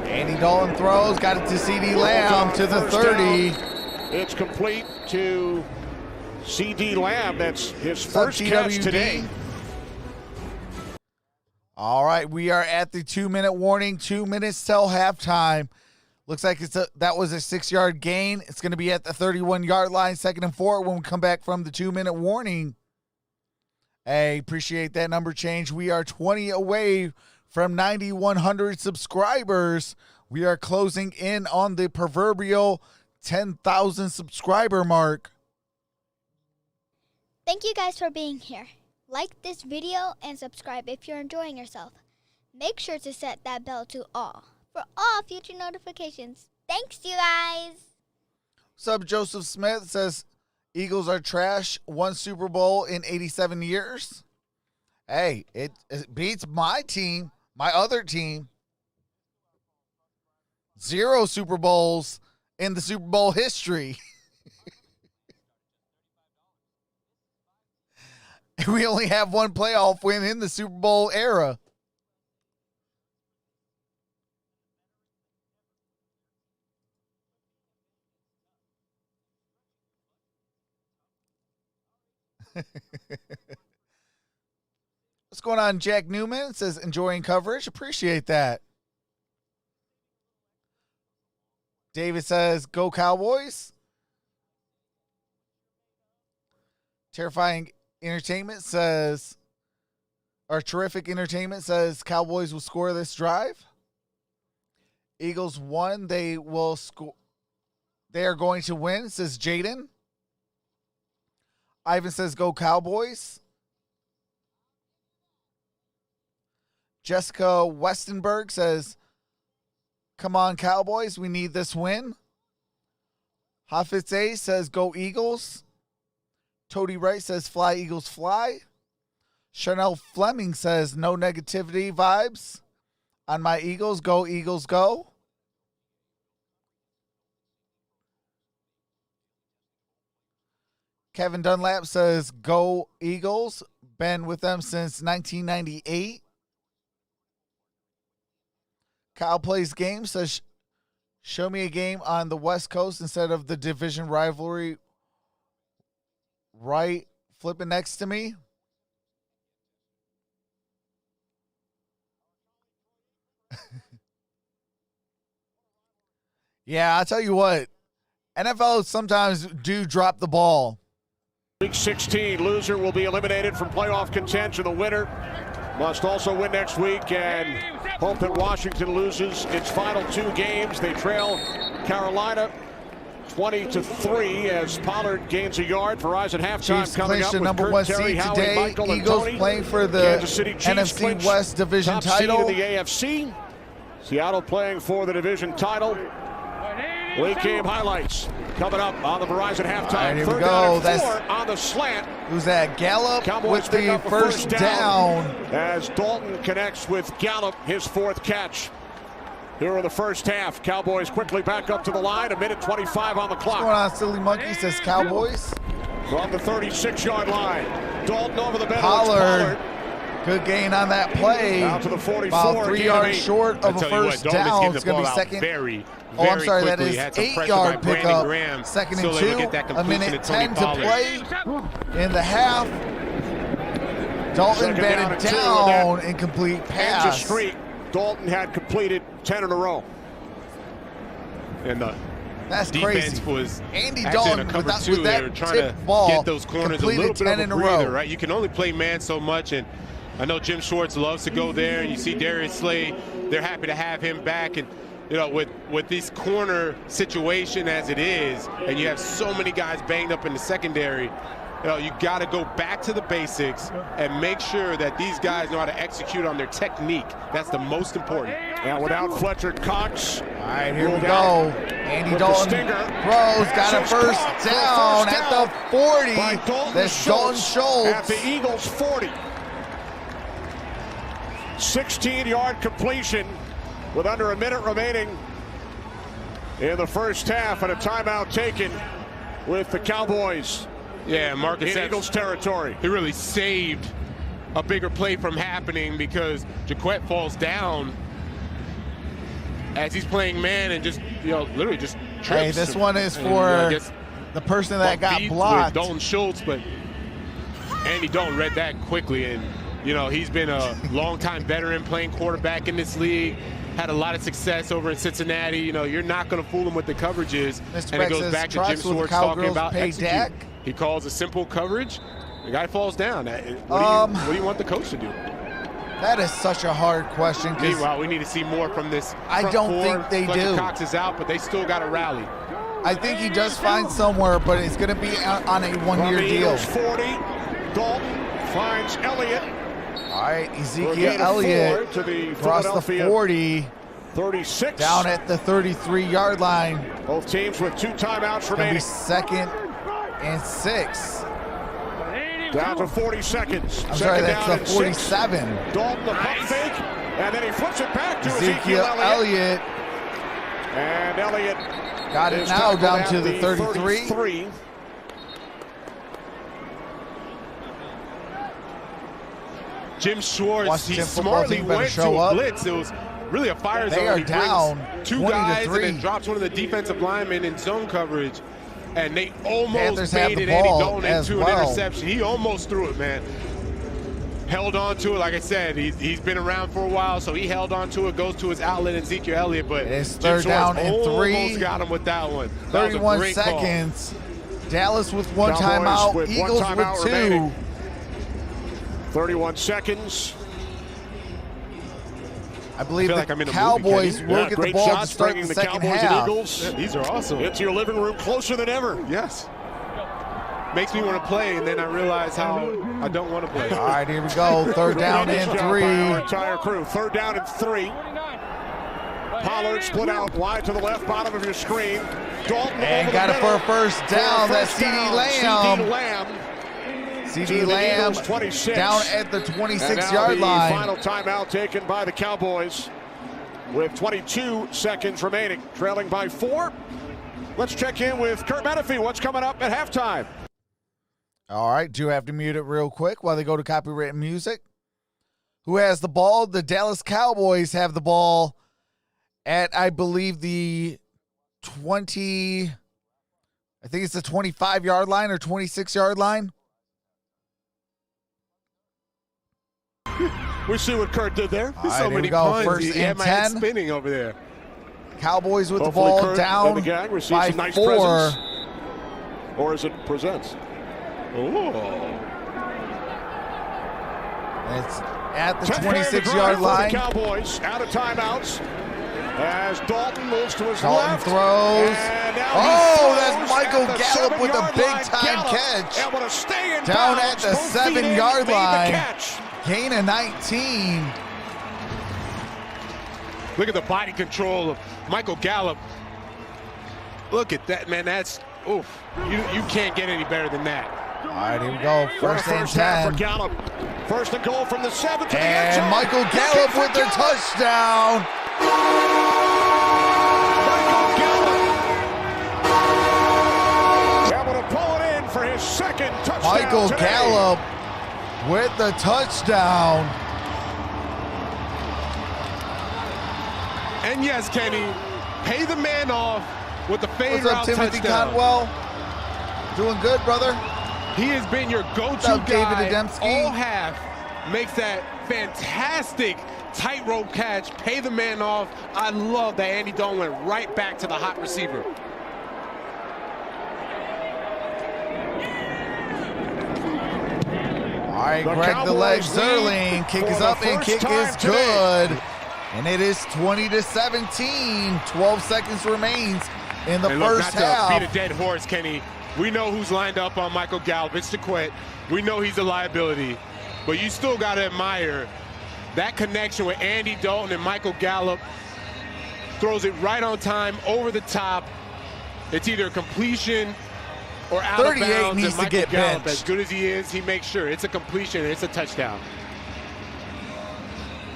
Andy Dalton throws, got it to CeeDee Lamb to the 30. It's complete to CeeDee Lamb. That's his What's up, first catch TWD? today. All right, we are at the 2-minute warning. 2 minutes till halftime. Looks like that was a 6-yard gain. It's going to be at the 31-yard line, 2nd and 4 when we come back from the 2-minute warning. Hey, appreciate that number change. We are 20 away from 9,100 subscribers, we are closing in on the proverbial 10,000 subscriber mark. Thank you guys for being here. Like this video and subscribe if you're enjoying yourself. Make sure to set that bell to all for all future notifications. Thanks, you guys. Sub Joseph Smith says, Eagles are trash. 1 Super Bowl in 87 years. Hey, it beats my team, my other team. 0 Super Bowls in the Super Bowl history. We only have 1 playoff win in the Super Bowl era. What's going on, Jack Newman? It says, enjoying coverage. Appreciate that. David says, go Cowboys. Terrifying Entertainment says, or Terrific Entertainment says, Cowboys will score this drive. Eagles won. They will score. They are going to win, says Jaden. Ivan says, go Cowboys. Jessica Westenberg says, come on, Cowboys. We need this win. Hafiz A says, go Eagles. Toady Wright says, fly, Eagles, fly. Chanel Fleming says, no negativity vibes on my Eagles. Go, Eagles, go. Kevin Dunlap says, go Eagles. Been with them since 1998. Kyle Plays Game says, show me a game on the West Coast instead of the division rivalry right flipping next to me. Yeah, I'll tell you what. NFL sometimes do drop the ball. Week 16 loser will be eliminated from playoff contention. The winner must also win next week and hope that Washington loses its final 2 games. They trail Carolina 20-3 as Pollard gains a yard. Verizon halftime Chiefs coming clinched up the with number Kurt, 1 Terry, seed Howie, today. Michael, and Eagles Tony. playing for the Kansas City Chiefs NFC clinched West division top title. seed in the AFC. Seattle playing for the division title. Late game highlights coming up on the Verizon halftime. All right, here we 3rd go. down and 4 That's on the slant. Who's that? Gallup Cowboys with pick the up a first down. as Dalton connects with Gallup, his 4th catch. Here in the first half, Cowboys quickly back up to the line. 1:25 on the clock. What's going on, Silly Monkey? Says Cowboys. From the 36-yard line, Dalton over the middle. Pollard. Good gain on that play. Out to the 44. About 3 yards short of a first down. It's going to be second. Very I'm sorry, that quickly. is Had some 8-yard pressure by pickup. Graham. 2nd So and they would 2. get that A completion minute to Tony 10 to Pollard. play in the half. Dalton Second batted down down, and incomplete Ends a pass. streak. Dalton had completed 10 in a row. And the That's defense crazy. was Andy actually in Dalton a cover with 2. that They were trying tip to ball get those corners a little completed bit 10 of in a a breather, row. right? You can only play man so much, and I know Jim Schwartz loves to go there, and you see Darius Slay. They're happy to have him back, and you know, with this corner situation as it is, and you have so many guys banged up in the secondary, you know, you got to go back to the basics and make sure that these guys know how to execute on their technique. That's the most important. And without Fletcher Cox. All right, here we go. Andy Dalton throws, got a first down at the 40. That's Dalton Schultz. At the Eagles' 40. 16-yard completion with under a minute remaining in the first half, and a timeout taken with the Cowboys. Yeah, Marcus in Eagles territory. He really saved a bigger play from happening because Jaquette falls down as he's playing man and just, you know, literally just trips. Hey, this one is for the person that got blocked. Dalton Schultz, but Andy Dalton read that quickly, and you know, he's been a longtime veteran playing quarterback in this league. Had a lot of success over in Cincinnati. You know, you're not going to fool him with the coverages. Mr. And it goes back to Jim Schwartz talking about execute. He calls a simple coverage. The guy falls down. What do you want the coach to do? That is such a hard question. Meanwhile, we need to see more from this. I don't think they do. Cox is out, but they still got to rally. I think he does find somewhere, but it's going to be on a one-year deal. 40. Dalton finds Elliott. All right, Ezekiel Elliott across the 40. 36. Down at the 33-yard line. Both teams with 2 timeouts remaining. 2nd and 6. Down to 40 seconds. I'm sorry, that's the 47. Dalton, the pump fake, and then he flips it back to Ezekiel Elliott. And Elliott got it now down to the 33. Jim Schwartz, Washington he smartly went to a blitz. It was really a fire zone. They are he down 2 guys and then drops one of the defensive linemen in zone coverage. And they almost baited Andy Dalton into an interception. He almost threw it, man. Held on to it. Like I said, he's been around for a while, so he held on to it, goes to his outlet, Ezekiel Elliott. But it's 3rd down and 3. Almost got him with that one. 31 seconds. Dallas with 1 timeout. With Eagles 1 timeout with 2. Remaining. 31 seconds. I believe like the Cowboys will get the ball to start the second half. Yeah, these are awesome. Into your living room closer than ever. Yes. Makes me want to play, and then I realize how I don't want to play. All right, here we go. 3rd down and 3. Our entire crew. 3rd down and 3. Pollard split out wide to the left bottom of your screen. Dalton and got it for a 1st down. That's CD Lamb. CD Lamb down at the 26-yard line. Final timeout taken by the Cowboys with 22 seconds remaining, trailing by 4. Let's check in with Kurt Menefee. What's coming up at halftime? All right, do have to mute it real quick while they go to copyrighted music. Who has the ball? The Dallas Cowboys have the ball at, I believe, the 20, I think it's the 25-yard line or 26-yard line. We see what Kurt did there. All right, so many puns. First he had my head spinning over there. Cowboys with Hopefully the ball Kurt down and the gang receive by some nice 4. presents. Or is it presents? Oh. It's at the 26-yard line. The Cowboys out of timeouts as Dalton moves to his left. Throws. That's Michael at Gallup with a big-time catch. Able to stay in down bounds. at the Both feet in, 7-yard made the line. catch. Gain of 19. Look at the body control of Michael Gallup. Look at that, man. That's, oof. You can't get any better than that. All right, here we go. First and 10. For Gallup. First and goal from the 7 to the and end zone. Michael Gallup with the touchdown. Michael Gallup able to pull it in for his 2nd touchdown Michael today. Gallup with the touchdown. And yes, Kenny, pay the man off with the fade What's up, route Timothy touchdown. Conwell? Doing good, brother. He has been your go-to up, guy David Adamski? all half. Makes that fantastic tightrope catch. Pay the man off. I love that Andy Dalton went right back to the hot receiver. All right, Greg the leg Zerling. Kick is up and kick is good. And it is 20-17. 12 seconds remains in the first half. Not to beat a dead horse, Kenny. We know who's lined up on Michael Gallup. It's Jaquette. We know he's a liability. But you still got to admire that connection with Andy Dalton and Michael Gallup. Throws it right on time, over the top. It's either a completion or out of 38 bounds. needs And to Michael get Gallup, benched. as good as he is, he makes sure it's a completion and it's a touchdown.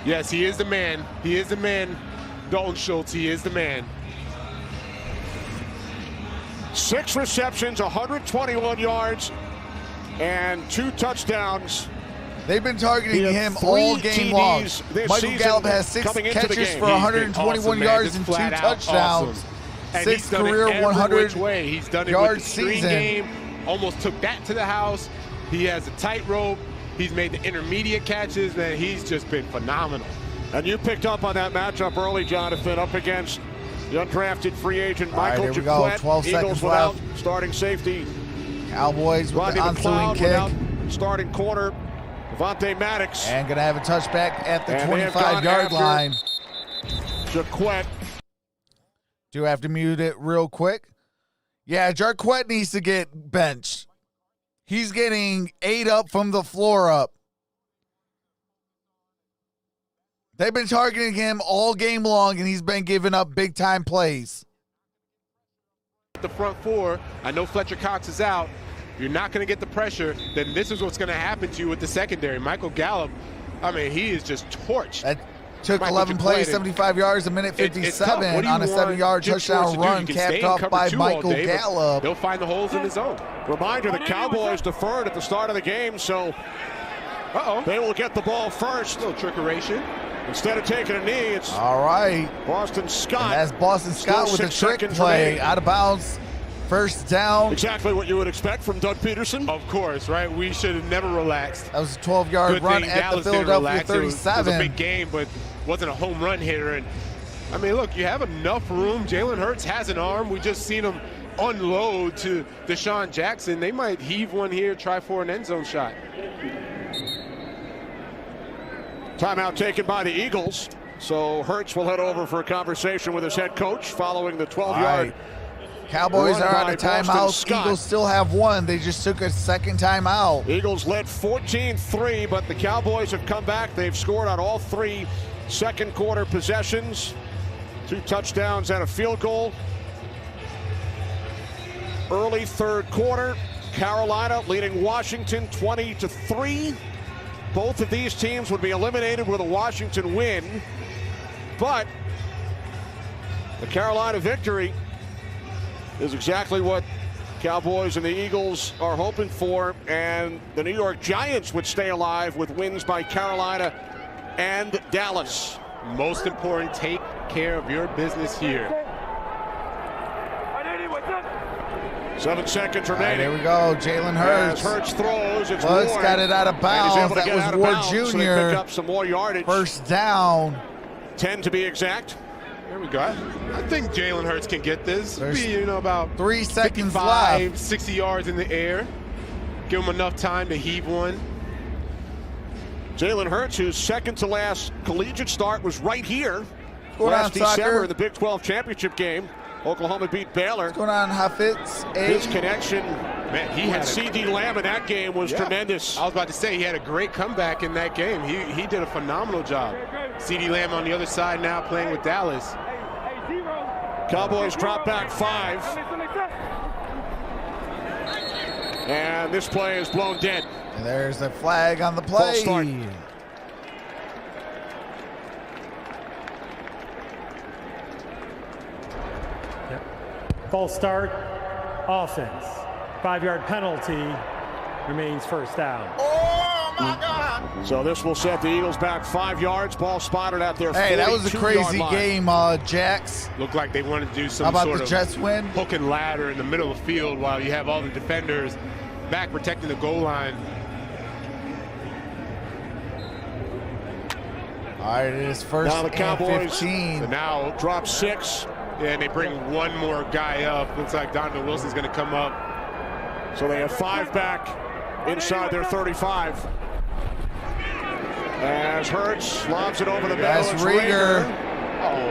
Yes, he is the man. He is the man. Dalton Schultz, he is the man. 6 receptions, 121 yards, and 2 touchdowns. They've been targeting him all game long. Michael Gallup has 6 catches for 121 yards and 2 touchdowns. And 6 career 100-yard He's done it with the screen season. game. Almost took that to the house. He has a tightrope. He's made the intermediate catches, man. He's just been phenomenal. And you picked up on that matchup early, Jonathan, up against the undrafted free agent Michael here we go. Jaquette. 12 Eagles seconds without left. Starting safety Cowboys with Rodney the ensuing McLeod kick. without starting corner. The Vontae Maddox. And going to have a touchback at the And they have gone 25-yard after line. Jaquette. Do have to mute it real quick. Yeah, Jarquette needs to get benched. He's getting 8 up from the floor up. They've been targeting him all game long, and he's been giving up big-time plays. The front four, I know Fletcher Cox is out. You're not going to get the pressure, then this is what's going to happen to you with the secondary. Michael Gallup, I mean, he is just torched. That took Michael 11 plays, Jaquette, 75 yards, a minute 57 on a 7-yard touchdown run capped off by Michael Gallup. They'll find the holes in his own. Reminder, the Cowboys deferred at the start of the game, so they will get the ball first. A little trickeration. Instead of taking a knee, it's all right. Boston Scott. And that's Boston Scott with a trick play. Remaining. Out of bounds. First down. Exactly what you would expect from Doug Peterson. Of course, right? We should have never relaxed. That was a 12-yard run at Dallas the Philadelphia 37. It was a big game, but wasn't a home run hitter. And I mean, look, you have enough room. Jalen Hurts has an arm. We just seen him unload to Deshaun Jackson. They might heave one here, try for an end zone shot. Timeout taken by the Eagles. So Hurts will head over for a conversation with his head coach following the 12-yard. Cowboys are on a timeout. Eagles still have one. They just took a second timeout. Eagles led 14-3, but the Cowboys have come back. They've scored on all 3 second quarter possessions. 2 touchdowns and a field goal. Early third quarter, Carolina leading Washington 20-3. Both of these teams would be eliminated with a Washington win, but the Carolina victory is exactly what Cowboys and the Eagles are hoping for, and the New York Giants would stay alive with wins by Carolina and Dallas. Most important, take care of your business here. 7 seconds remaining. Right, there we go. Jalen Hurts. As Hurts throws, it's Looks Ward. got it out of bounds. That was Ward Jr. So they pick up some more yardage. First down. 10 to be exact. There we go. I think Jalen Hurts can get this. There's be, about 3 seconds 55, left. 60 yards in the air. Give him enough time to heave one. Jalen Hurts, whose second to last collegiate start was right here Going last on, December soccer? in the Big 12 championship game. Oklahoma beat Baylor. What's going on, Hafiz? His connection Man, he had CD Lamb in that game was tremendous. I was about to say he had a great comeback in that game. He did a phenomenal job. CD Lamb on the other side now playing with Dallas. Cowboys drop back 5. And this play is blown dead. And there's the flag on the False play. start. False start, offense. 5-yard penalty, remains first down. Oh my God! So this will set the Eagles back 5 yards. Ball spotted at their 42-yard line. Hey, that was a crazy game, Jax. Looked like they wanted to do How some about sort the of Jets win? hook and ladder in the middle of the field while you have all the defenders back protecting the goal line. All right, it is first Now the Cowboys and 15. Now drop 6. and they bring one more guy up. Looks like Donovan Wilson's going to come up. So they have 5 back inside their 35. As Hurts lobs it over the middle. That's It's Rieger.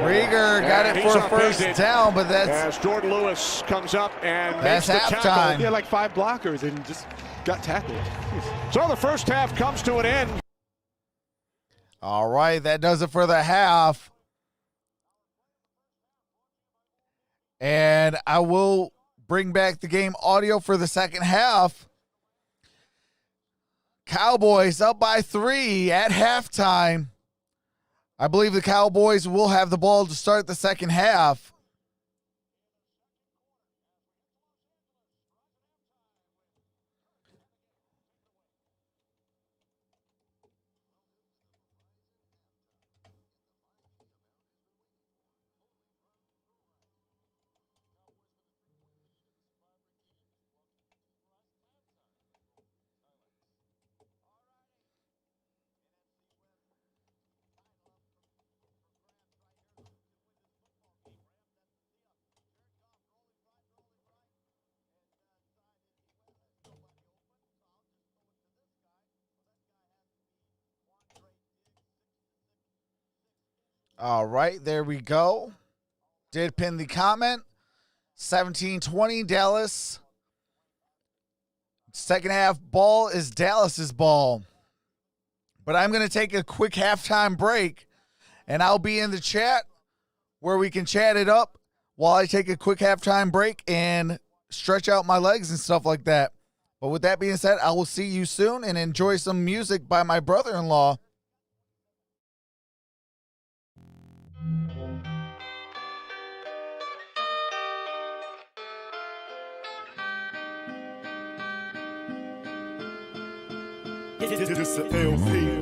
Rieger got And it he's for a first upended down, but that's as Jordan Lewis comes up and That's makes the halftime. tackle. He had like 5 blockers and just got tackled. So the first half comes to an end. all right. That does it for the half. And I will bring back the game audio for the second half. Cowboys up by 3 at halftime. I believe the Cowboys will have the ball to start the second half. All right, there we go. Did pin the comment. 17-20 Dallas. Second half ball is Dallas's ball. But I'm going to take a quick halftime break, and I'll be in the chat where we can chat it up while I take a quick halftime break and stretch out my legs and stuff like that. But with that being said, I will see you soon and enjoy some music by my brother-in-law. It's the LP.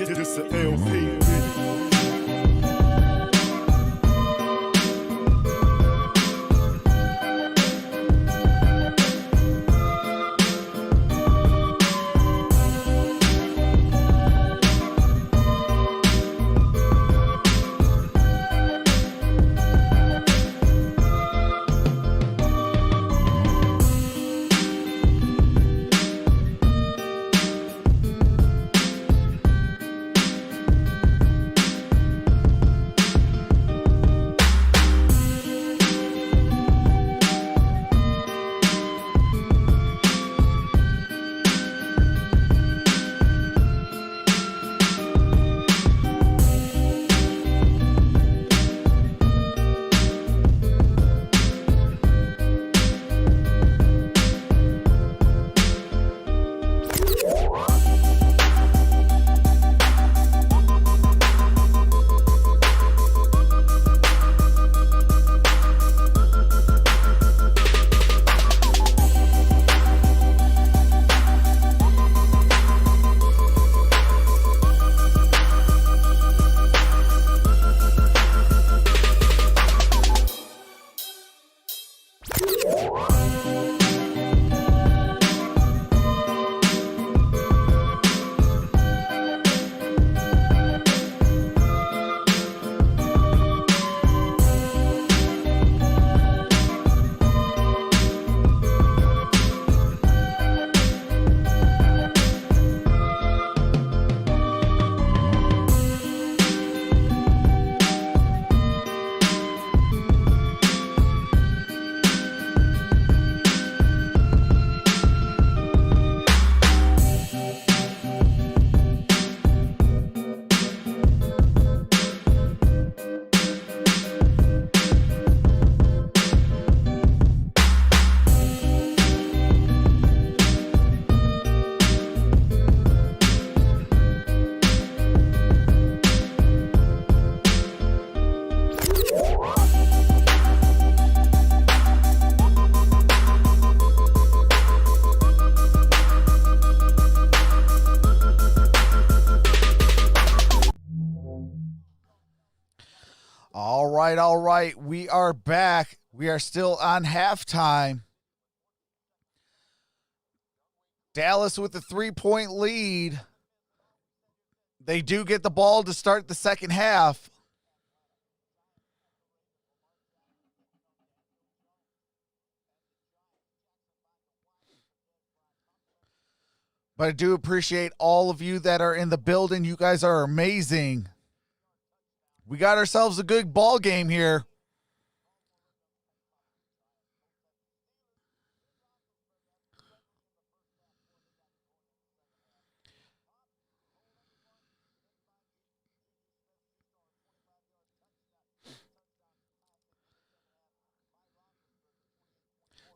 It's the LP. right, all right. We are back. We are still on halftime. Dallas with a 3-point lead. They do get the ball to start the second half. But I do appreciate all of you that are in the building. You guys are amazing. We got ourselves a good ball game here.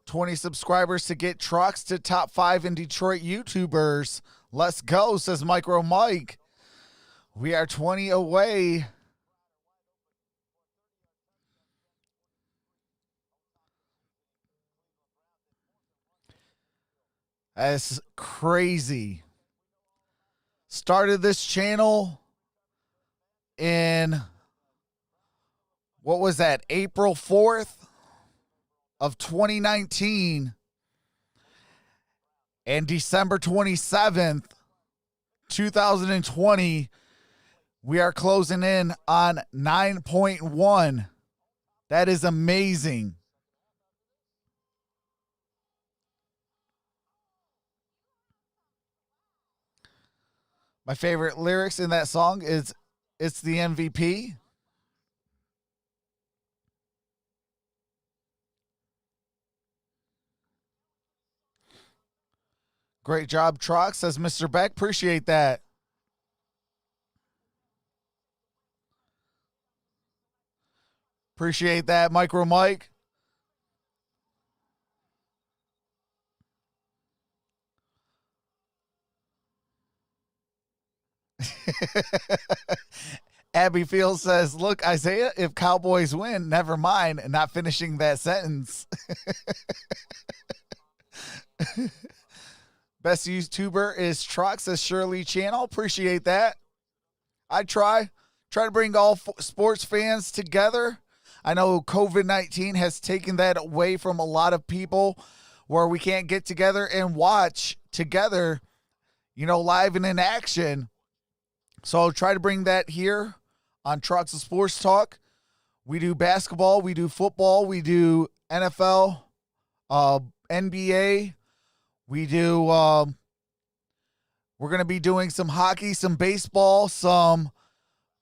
$20 subscribers to get Trox to top 5 in Detroit YouTubers. Let's go, says MicroMike. We are 20 away. That's crazy. Started this channel in, what was that, April 4th of 2019, and December 27th, 2020, we are closing in on 9.1. That is amazing. My favorite lyrics in that song is "It's the MVP." Great job, Trox, says Mr. Beck. Appreciate that. Appreciate that, MicroMike. Abby Fields says, look, Isaiah, if Cowboys win, never mind, not finishing that sentence. Best YouTuber is Trox, says Shirley Channel. Appreciate that. I try to bring all sports fans together. I know COVID-19 has taken that away from a lot of people where we can't get together and watch together, live and in action. So I'll try to bring that here on Troxel Sports Talk. We do basketball, we do football, we do NFL, NBA. We do, we're going to be doing some hockey, some baseball, some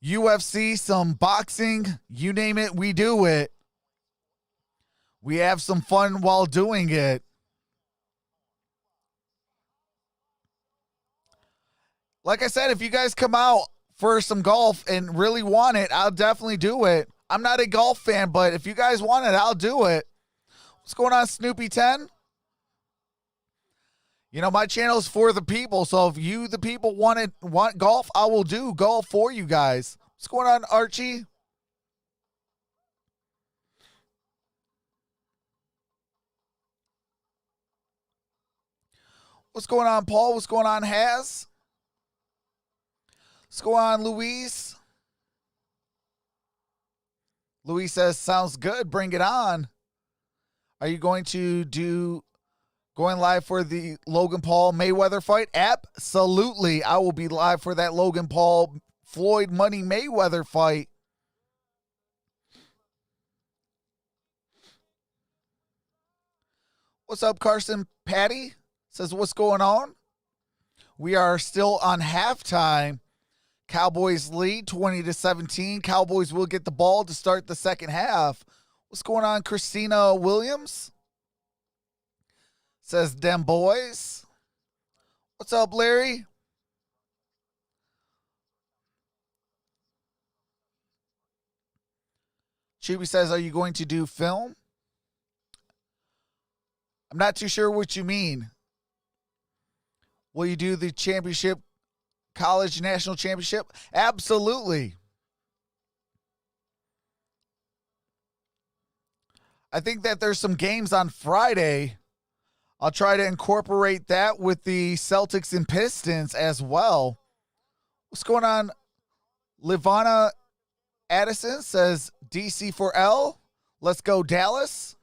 UFC, some boxing, you name it, we do it. We have some fun while doing it. Like I said, if you guys come out for some golf and really want it, I'll definitely do it. I'm not a golf fan, but if you guys want it, I'll do it. What's going on, Snoopy 10? My channel is for the people, so if you, the people, want golf, I will do golf for you guys. What's going on, Archie? What's going on, Paul? What's going on, Haz? What's going on, Louise? Louise says, sounds good. Bring it on. Are you going live for the Logan Paul Mayweather fight? Absolutely. I will be live for that Logan Paul Floyd Money Mayweather fight. What's up, Carson Patty? Says, what's going on? We are still on halftime. Cowboys lead 20-17. Cowboys will get the ball to start the second half. What's going on, Christina Williams? Says, dem boys. What's up, Larry? Chibi says, are you going to do film? I'm not too sure what you mean. Will you do the championship, college national championship? Absolutely. I think that there's some games on Friday. I'll try to incorporate that with the Celtics and Pistons as well. What's going on, Livana Addison says DC for L. Let's go, Dallas.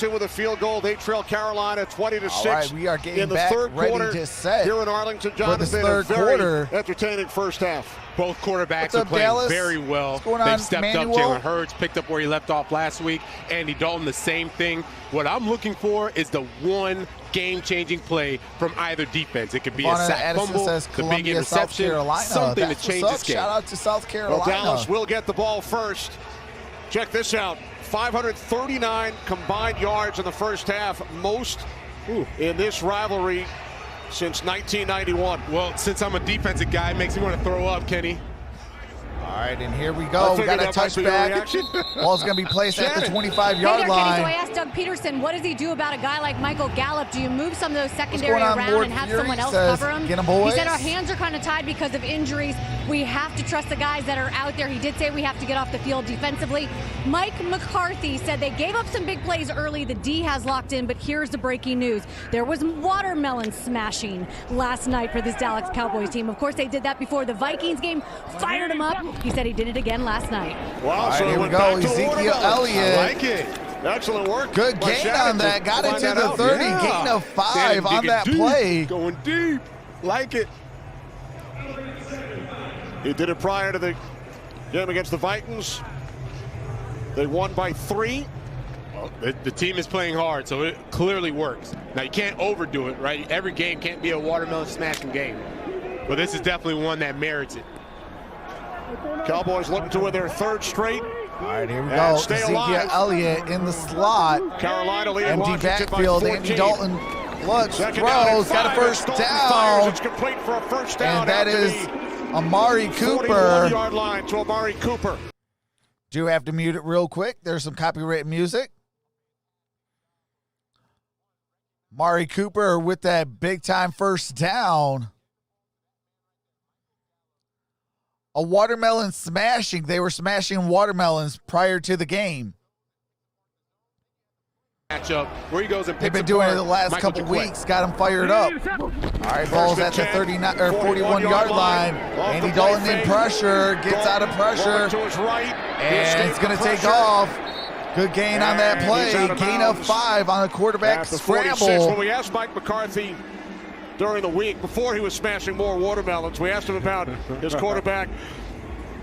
With a field goal, they trail Carolina 20-6. All right, we are getting in the back third ready quarter to set here in Arlington. for this third very quarter. Entertaining first half. Both quarterbacks What's up, are playing Dallas? very well. What's going on, They've stepped Manuel? up. Jalen Hurts picked up where he left off last week. Andy Dalton, the same thing. What I'm looking for is the one game-changing play from either defense. It could be a sack Addison fumble, says the big Columbia, South interception, Carolina. something That's to change what's this up. game. Shout out to South Carolina. Well, Dallas will get the ball first. Check this out. 539 combined yards in the first half, most in this rivalry since 1991. Well, since I'm a defensive guy, it makes me want to throw up, Kenny. All right, and here we go. We got a touchback. Ball's going to be placed at the 25-yard line. So I asked Doug Peterson, what does he do about a guy like Michael Gallup? Do you move some of those secondary going on? around Lord and have Fury someone else says, cover him? "Get 'em, He boys." said our hands are kind of tied because of injuries. We have to trust the guys that are out there. He did say we have to get off the field defensively. Mike McCarthy said they gave up some big plays early. The D has locked in, but here's the breaking news. There was watermelon smashing last night for this Dallas Cowboys team. Of course, they did that before the Vikings game, fired him up. He said he did it again last night. Wow, All right, so here it we went go. back to Ezekiel Elliott. I like it. Excellent work. Good by gain Shannon on that. Got to into find the that out. 30. Yeah. Gain of 5 Shannon on digging that deep. play. Going deep. Like it. He did it prior to the game against the Vikings. They won by 3. Well, the team is playing hard, so it clearly works. Now, you can't overdo it, right? Every game can't be a watermelon smashing game. But this is definitely one that merits it. Cowboys looking to win their 3rd straight. All right, here we And go. stay Ezekiel alive. Elliott in the slot. Carolina leading Empty Washington backfield. by Andy 14. Dalton looks, Second down and throws, got a 5 first as Dalton fires. down. It's complete for a first down. And that out to is the Amari Cooper. 41-yard line to Amari Cooper. Do have to mute it real quick. There's some copyright music. Amari Cooper with that big-time first down. A watermelon smashing. They were smashing watermelons prior to the game. Matchup where he goes and They've picks been doing it apart the last Michael couple Jaquette. weeks. Got him fired up. All right, ball's at the 39 or 41-yard line. Andy Dalton in pressure, gets out of pressure, To his right. and it's going to take off. Good gain on that And play. he's out of Gain of bounds 5 on a quarterback At the 46. scramble. When we asked Mike McCarthy during the week, before he was smashing more watermelons, we asked him about his quarterback,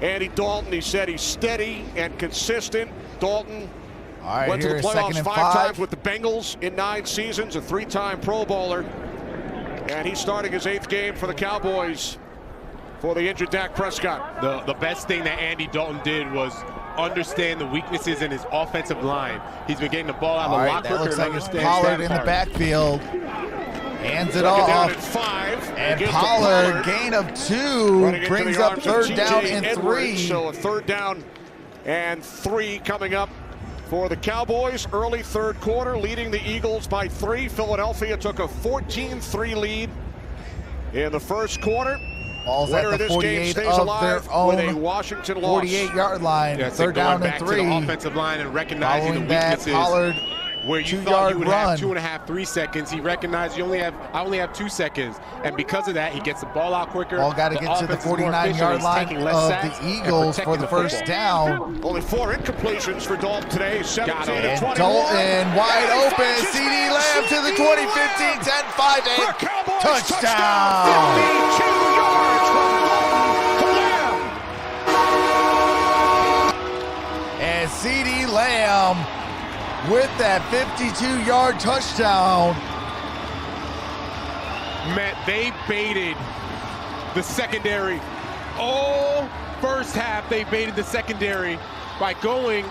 Andy Dalton. He said he's steady and consistent. Dalton All right, went to the here, playoffs 2nd and 5 5. times with the Bengals in 9 seasons, a 3-time Pro Bowler. And he's starting his 8th game for the Cowboys for the injured Dak Prescott. The best thing that Andy Dalton did was understand the weaknesses in his offensive line. He's been getting the ball out All a right, lot that quicker looks and like it's understands Pollard that in the part. backfield. Hands it Second down off. and 5. And Gives to Pollard, gain of 2, running into brings the up arms of 3rd down TJ and Edwards. 3. So a 3rd down and 3 coming up for the Cowboys. Early 3rd quarter, leading the Eagles by 3. Philadelphia took a 14-3 lead in the 1st quarter. Ball's Winner at of the this game 48 stays of alive their with a own Washington loss. 48-yard line. Yeah, so 3rd going down back and to 3. the offensive line and recognizing Following the that, weaknesses. Pollard, Where you 2-yard thought you would run. have 2.5, 3 seconds, he recognized I only have 2 seconds, and because of that, he gets the ball out quicker. Ball got to get to the 49-yard line of the Eagles for the first down. Only 4 incompletions for Dalton today. 17 to And 21. Dalton wide And he open. finds his CD man. Lamb to the 20, 15, 10, 5, For 8. Cowboys, Touchdown. 52 yards from Dalton to Lamb. And CD Lamb with that 52-yard touchdown. Matt, they baited the secondary. All first half, they baited the secondary by going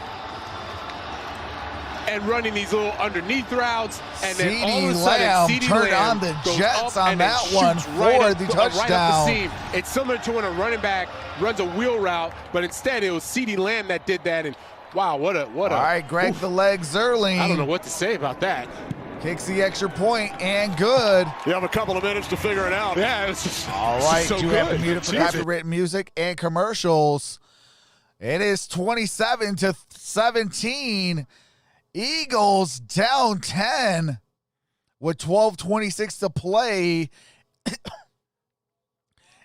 and running these little underneath routes, and then all of a sudden, CeeDee turned Lamb on the goes Jets up on and then that shoots one right for up, the right up touchdown. the seam. It's similar to when a running back runs a wheel route, but instead it was CeeDee Lamb that did that. And wow, what a All right, Greg the Leg Zerling. I don't know what to say about that. Kicks the extra point and good. You have a couple of minutes to figure it out. Yeah, it's just All right, so you have to good. mute it for Jesus. copyrighted music and commercials. It is 27 to 17. Eagles down 10 with 12:26 to play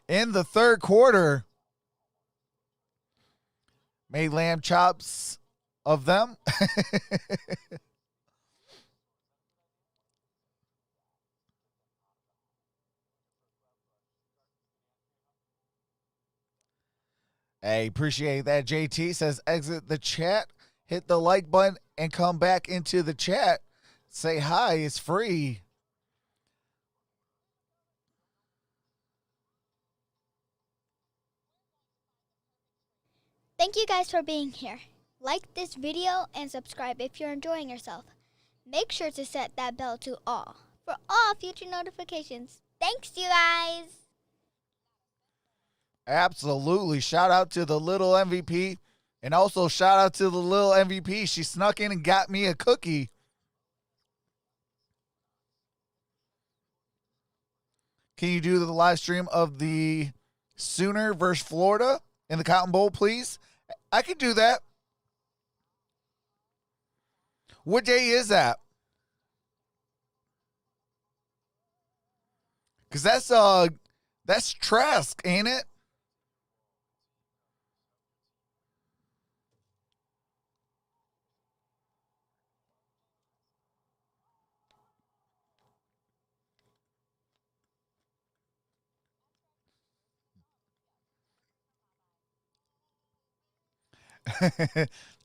in the 3rd quarter. Made lamb chops of them. Hey, appreciate that. JT says exit the chat, hit the like button, and come back into the chat. Say hi, it's free. Thank you guys for being here. Like this video and subscribe if you're enjoying yourself. Make sure to set that bell to all for all future notifications. Thanks, you guys. Absolutely. Shout out to the little MVP. And also shout out to the little MVP. She snuck in and got me a cookie. Can you do the live stream of the Sooner versus Florida in the Cotton Bowl, please? I could do that. What day is that? Because that's Trask, ain't it?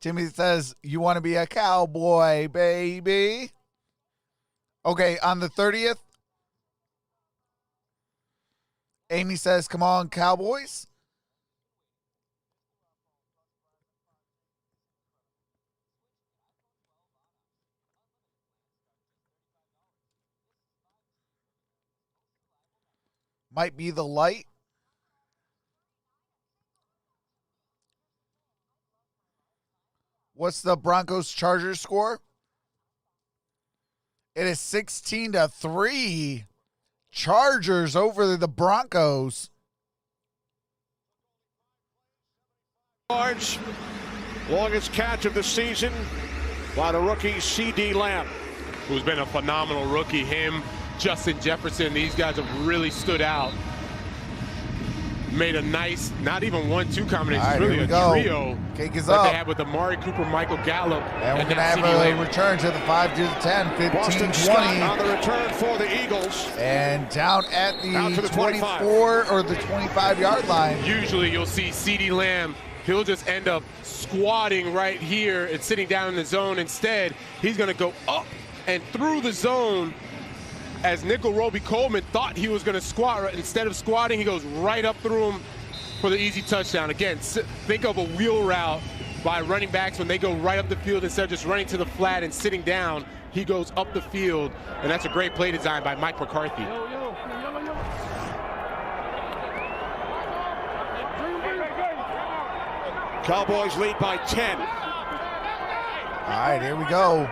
Timmy says, you want to be a cowboy, baby? Okay, on the 30th. Amy says, come on, Cowboys. Might be the light. What's the Broncos-Chargers score? It is 16-3. Chargers over the Broncos. Large, longest catch of the season by the rookie C.D. Lamb, who's been a phenomenal rookie. Him, Justin Jefferson, these guys have really stood out. Made a nice, not even 1-2 combination, right, really a trio Cake is that up. they had with Amari Cooper, Michael Gallup. And we're going to have a return to the 5 to the 10, 15-20. On the return for the Eagles. And down at the 24 or the 25-yard line. Usually you'll see C.D. Lamb, he'll just end up squatting right here and sitting down in the zone. Instead, he's going to go up and through the zone. As Nickel Roby Coleman thought he was going to squat, instead of squatting, he goes right up through him for the easy touchdown. Again, think of a wheel route by running backs when they go right up the field instead of just running to the flat and sitting down. He goes up the field, and that's a great play design by Mike McCarthy. Cowboys lead by 10. All right, here we go.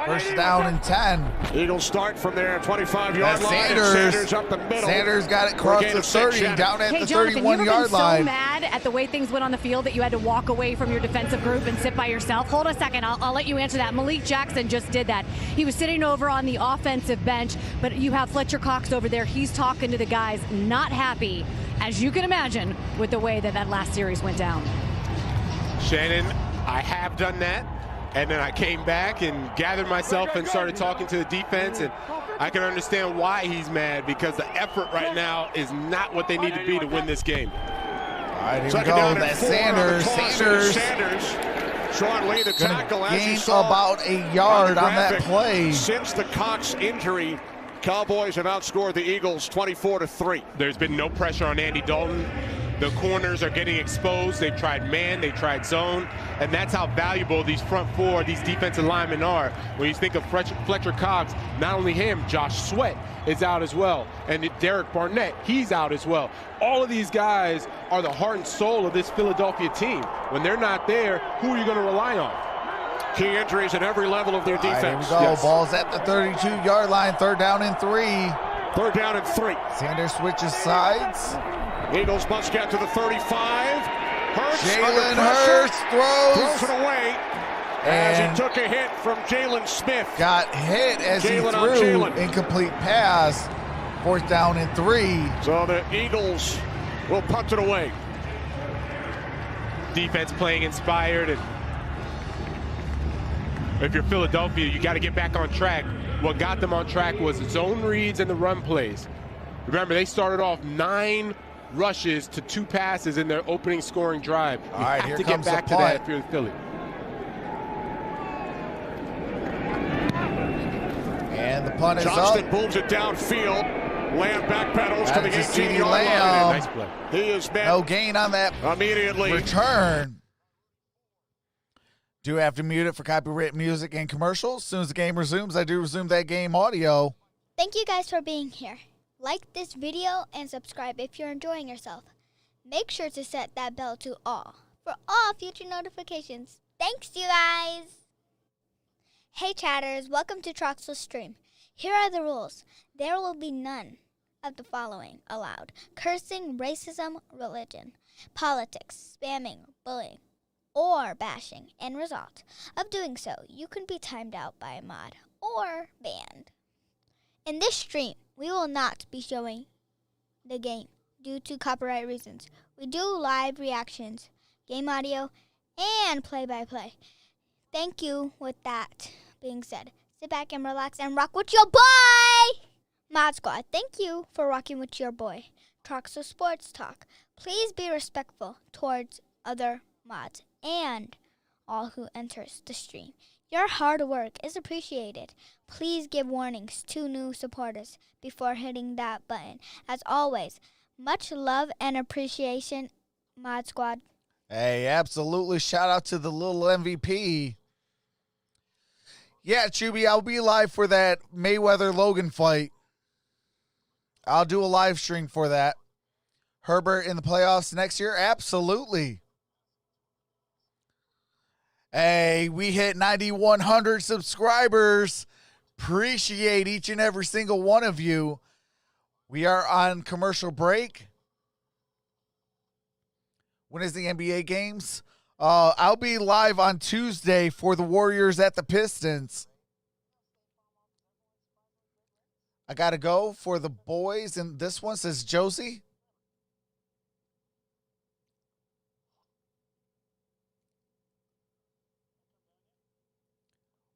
First down and 10. Eagles start from their 25-yard line. Sanders up the middle. Sanders got it across the 30, down at the 31-yard line. So mad at the way things went on the field that you had to walk away from your defensive group and sit by yourself? Hold a second. I'll let you answer that. Malik Jackson just did that. He was sitting over on the offensive bench, but you have Fletcher Cox over there. He's talking to the guys, not happy, as you can imagine, with the way that last series went down. Shannon, I have done that. And then I came back and gathered myself and started talking to the defense, and I can understand why he's mad, because the effort right now is not what they need to be to win this game. All right, here we go. That's Sanders. Sean Lee, the tackle, as gain you saw, about a yard on that play. Since the Cox injury, Cowboys have outscored the Eagles 24-3. There's been no pressure on Andy Dalton. The corners are getting exposed. They've tried man, they tried zone, and that's how valuable these front four, these defensive linemen are. When you think of Fletcher Cox, not only him, Josh Sweat is out as well, and Derek Barnett, he's out as well. All of these guys are the heart and soul of this Philadelphia team. When they're not there, who are you going to rely on? Key injuries at every level of their defense. Right, here we go. Yes. Ball's at the 32-yard line, 3rd down and 3. 3rd down and 3. Sanders switches sides. Eagles must get to the 35. Jalen Hurts throws it away as he took a hit from Jalen Smith. Got hit as he threw incomplete pass. 4th down and 3. So the Eagles will punt it away. defense playing inspired. And if you're Philadelphia, you got to get back on track. What got them on track was zone reads and the run plays. Remember, they started off 9 rushes to 2 passes in their opening scoring drive. All right, have here to comes get back the to that punt. if you're Philly. And the punt is Johnston up. booms it downfield. Lamb backpedals to the That's a 18-yard Lamb. line. Nice play. He is met No gain on that immediately. return. Do have to mute it for copyright music and commercials. As soon as the game resumes, I do resume that game audio. Thank you guys for being here. Like this video and subscribe if you're enjoying yourself. Make sure to set that bell to all for all future notifications. Thanks, you guys. Hey, chatters. Welcome to Troxel's stream. Here are the rules. There will be none of the following allowed: cursing, racism, religion, politics, spamming, bullying, or bashing. End result of doing so, you can be timed out by a mod or banned. In this stream, we will not be showing the game due to copyright reasons. We do live reactions, game audio, and play-by-play. Thank you. With that being said, sit back and relax and rock with your boy! Mod Squad, thank you for rocking with your boy. Troxel Sports Talk. Please be respectful towards other mods and all who enters the stream. Your hard work is appreciated. Please give warnings to new supporters before hitting that button. As always, much love and appreciation, Mod Squad. Hey, absolutely. Shout out to the little MVP. Yeah, Chubby, I'll be live for that Mayweather-Logan fight. I'll do a live stream for that. Herbert in the playoffs next year? Absolutely. Hey, we hit 9,100 subscribers. Appreciate each and every single one of you. We are on commercial break. When is the NBA games? I'll be live on Tuesday for the Warriors at the Pistons. I got to go for the boys, and this one says Josie.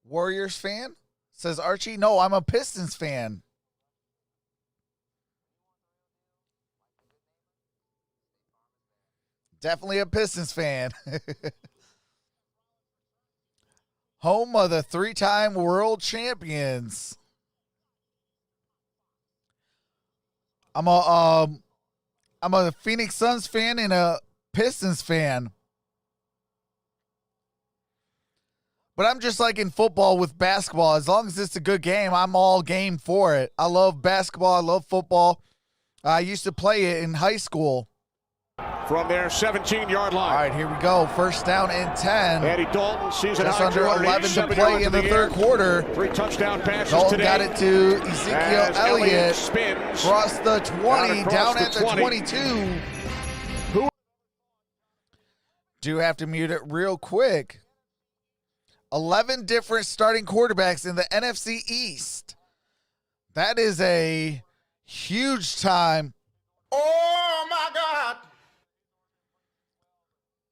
Warriors fan? Says Archie. No, I'm a Pistons fan. Definitely a Pistons fan. Home of the 3-time world champions. I'm a Phoenix Suns fan and a Pistons fan. But I'm just like in football with basketball. As long as it's a good game, I'm all game for it. I love basketball. I love football. I used to play it in high school. From their 17-yard line. All right, here we go. First down and 10. Andy Dalton sees it just under 11 to play in the third quarter. 3 touchdown passes Dalton today. got it to Ezekiel Elliott. Spins Across the 20, down at the 22. Do have to mute it real quick. 11 different starting quarterbacks in the NFC East. That is a huge time. Oh, my God.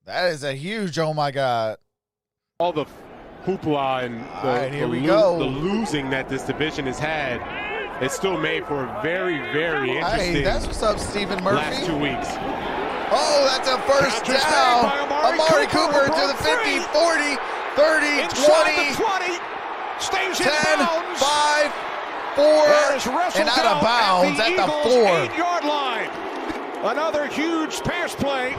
That is a huge, oh, my God. All the hoopla and the losing that this division has had, it's still made for a very, very interesting Hey, that's what's up, Stephen Murphy. last 2 weeks. Oh, that's a first down. Amari Cooper to the 50, 40, 30, Inside 20, the 20. Stays 10, in bounds. 5, 4, and out of bounds at the 4. 8-yard line. Another huge pass play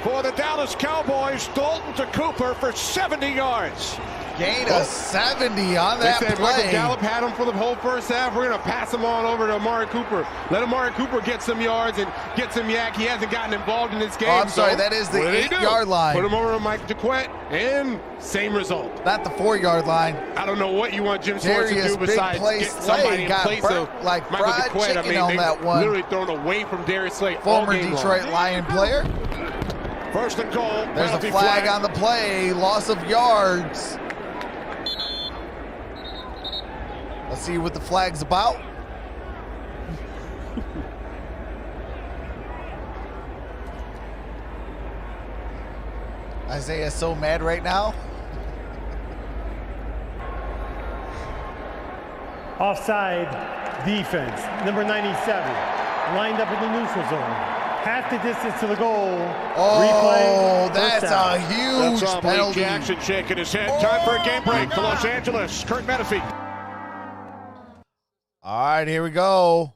for the Dallas Cowboys. Dalton to Cooper for 70 yards. Gain of 70 on that They said play. Michael Gallup had him for the whole first half. We're going to pass him on over to Amari Cooper. Let Amari Cooper get some yards and get some yak. He hasn't gotten involved in this game. Oh, I'm sorry, so that is the what did he do? 8-yard line. Put him over to Mike DeQuette, and same result. Not the 4-yard line. I don't know what you want Jim Schwartz to Darius do besides Big Play get Slay somebody in got place burnt of like Michael fried DeQuette. chicken on that one. Literally thrown away from Darius Slay Former all game Detroit long. Lion player. First and goal. There's a penalty flag on the play. Loss of yards. Let's see what the flag's about. Isaiah's so mad right now. Offside defense. Number 97, lined up in the neutral zone. Half the distance to the goal. Oh, replay. that's a huge That's penalty. Lee Jackson shaking his head. Time for a game break for Los Angeles. Kurt Menefee. All right, here we go.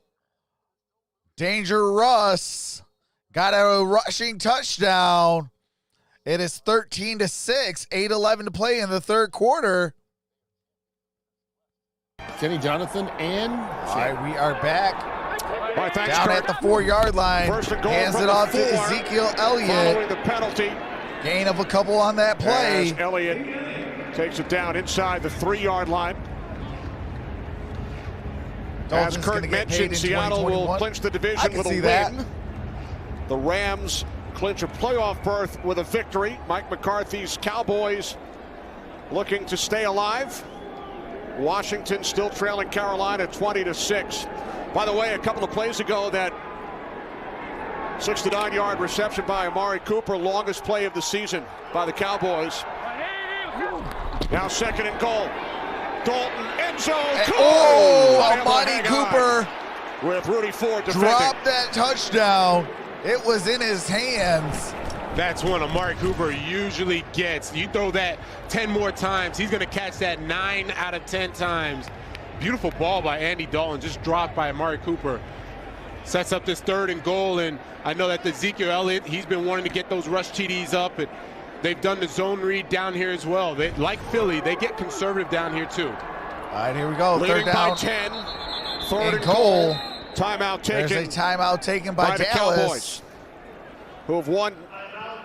Danger Russ got a rushing touchdown. It is 13-6, 8:11 to play in the third quarter. Kenny Jonathan and all right, we are back. All right, thanks, down Kurt. at the 4-yard line. First and goal Hands from it the off to 4, Ezekiel following Elliott. the penalty. Gain of a couple on that play. As Elliott takes it down inside the 3-yard line. Dolphins As gonna Kurt get paid mentioned, in Seattle 2021. will clinch the I division can with a see win. that. The Rams clinch a playoff berth with a victory. Mike McCarthy's Cowboys looking to stay alive. Washington still trailing Carolina 20-6. By the way, a couple of plays ago, that 69-yard reception by Amari Cooper, longest play of the season by the Cowboys. Now 2nd and goal. Dalton, end zone. Oh, Amari Cooper with Rudy Ford defending. dropped that touchdown. It was in his hands. That's one Amari Cooper usually gets. You throw that 10 more times, he's going to catch that 9 out of 10 times. Beautiful ball by Andy Dalton, just dropped by Amari Cooper. Sets up this 3rd and goal, and I know that Ezekiel Elliott, he's been wanting to get those rush TDs up, and they've done the zone read down here as well. They, like Philly, they get conservative down here too. All right, here we go. Leading 3rd down by 10. 3rd and goal. goal. Timeout taken. There's a timeout taken by the Dallas. Cowboys, who have won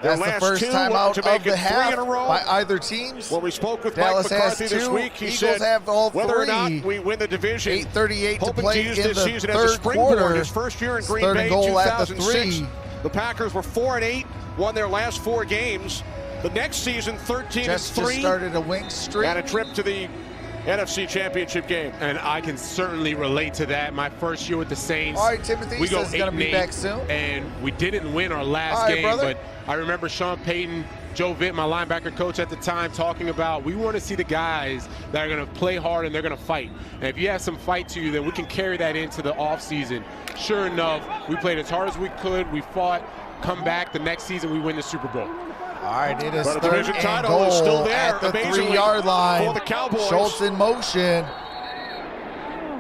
their That's the last first 2 timeout to make of the it 3 half in a row. by either teams. When we spoke with Dallas Mike McCarthy has this 2. week, he Eagles said have all whether 3. or not we win the division, 8:38 to hoping play to use in this the season as a 3rd springboard. quarter. His first year in Green 3rd Bay and in goal at the 2006. 3. The Packers were 4-8, won their last 4 games. The next season, 13-3. Just started a wing streak. And a trip to the NFC Championship game. And I can certainly relate to that. My first year with the Saints. All right, Timothy we go says he's going to be 8-8, back soon. And we didn't win our last All right, game, brother. but I remember Sean Payton, Joe Vitt, my linebacker coach at the time, talking about we want to see the guys that are going to play hard and they're going to fight. And if you have some fight to you, then we can carry that into the offseason. Sure enough, we played as hard as we could. We fought, come back. The next season, we win the Super Bowl. All right, it is But the 3rd division and title goal is still there, at the amazingly, 3-yard line. for the Cowboys. Schultz in motion.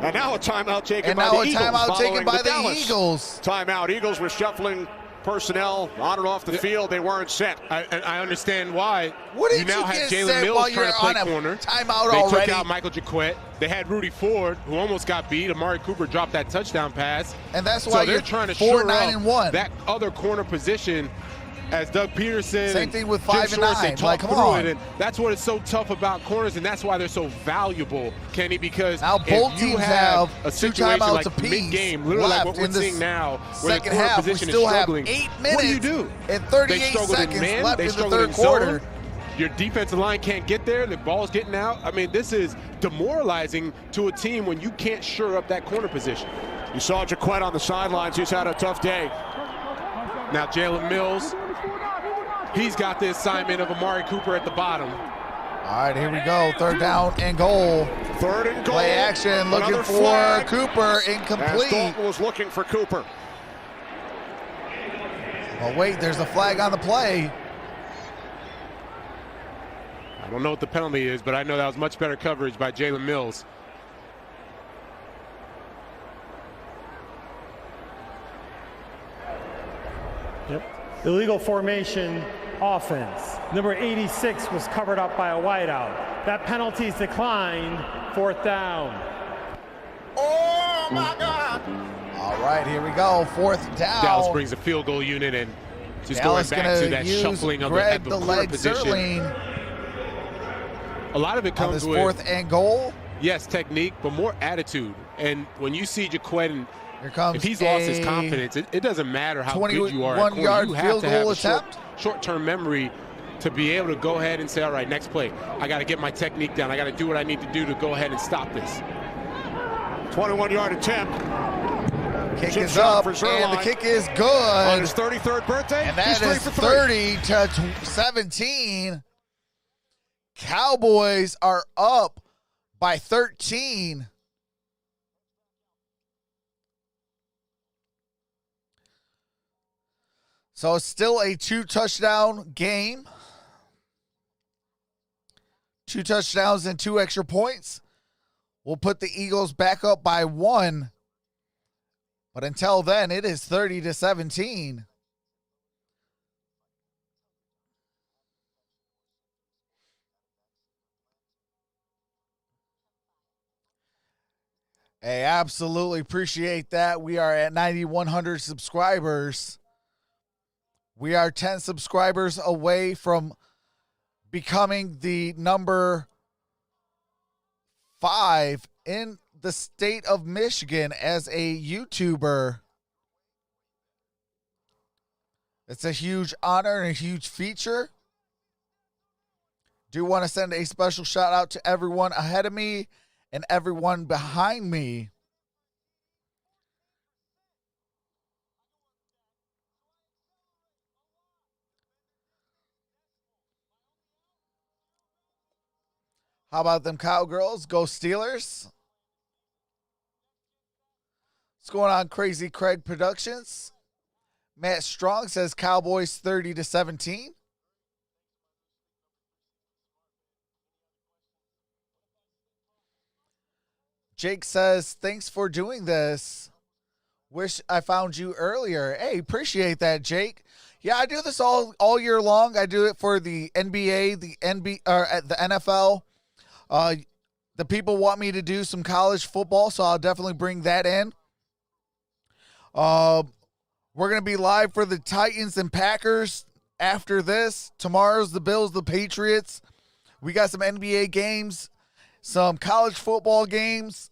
And now a timeout taken And by now the a Eagles. timeout taken following by the Dallas Eagles. Timeout. Eagles were shuffling personnel on and off the field. They weren't set. I understand why. What did now you have get Jalen set Mills while trying you're to play on a corner. timeout They already? took out Michael Jaquette. They had Rudy Ford, who almost got beat. Amari Cooper dropped that touchdown pass. And that's So why they're you're trying to 4, shore 9, up and 1. that other corner position. As Doug Peterson, Same thing with Jim 5 and Schwartz, 9. they talk Like, come through on. it, and that's what is so tough about corners, and that's why they're so valuable, Kenny. Because Now both if you teams have have a 2 situation timeouts like apiece mid-game, literally like what left we're in this seeing now, where the second corner half. We position still is have struggling. 8 minutes What do you do? and 38 they struggled seconds in man, left they in the struggled 3rd in quarter. zone. Your defensive line can't get there. The ball's getting out. I mean, this is demoralizing to a team when you can't shore up that corner position. You saw Jaquette on the sidelines. He's had a tough day. Now Jalen Mills, he's got the assignment of Amari Cooper at the bottom. All right, here we go. 3rd down and goal. 3rd and goal. Play action, looking Another for flag. Cooper, As incomplete. Dalton was looking for Cooper. Oh, wait, there's a flag on the play. I don't know what the penalty is, but I know that was much better coverage by Jalen Mills. Yep. Illegal formation offense. Number 86 was covered up by a wideout. That penalty's declined. 4th down. Oh my God. All right, here we go. 4th down. Dallas brings a field goal unit, and just Dallas going back to gonna that use shuffling of Greg the the corner leg position. Sterling A lot of it on comes this with 4th and goal. yes, technique, but more attitude. And when you see Jaquette, and Here comes if he's lost his a confidence, it doesn't matter how good you are at corner. 21-yard You have field to have goal a attempt. short-term memory to be able to go ahead and say, all right, next play, I got to get my technique down. I got to do what I need to do to go ahead and stop this. 21-yard attempt. Kick Chip is shot up, for and Zerline. the kick is On good. his 33rd birthday, And that he's 3 is for 3. 30-17. Cowboys are up by 13. So it's still a 2-touchdown game. 2 touchdowns and 2 extra points will put the Eagles back up by 1. But until then, it is 30-17. Hey, absolutely appreciate that. We are at 9,100 subscribers. We are 10 subscribers away from becoming the number 5 in the state of Michigan as a YouTuber. It's a huge honor and a huge feature. Do want to send a special shout out to everyone ahead of me and everyone behind me. How about them Cowgirls? Go Steelers. What's going on, Crazy Craig Productions? Matt Strong says Cowboys 30-17. Jake says, thanks for doing this. Wish I found you earlier. Hey, appreciate that, Jake. Yeah, I do this all year long. I do it for the NBA, the NFL. The people want me to do some college football, so I'll definitely bring that in. We're going to be live for the Titans and Packers after this. Tomorrow's the Bills, the Patriots. We got some NBA games, some college football games.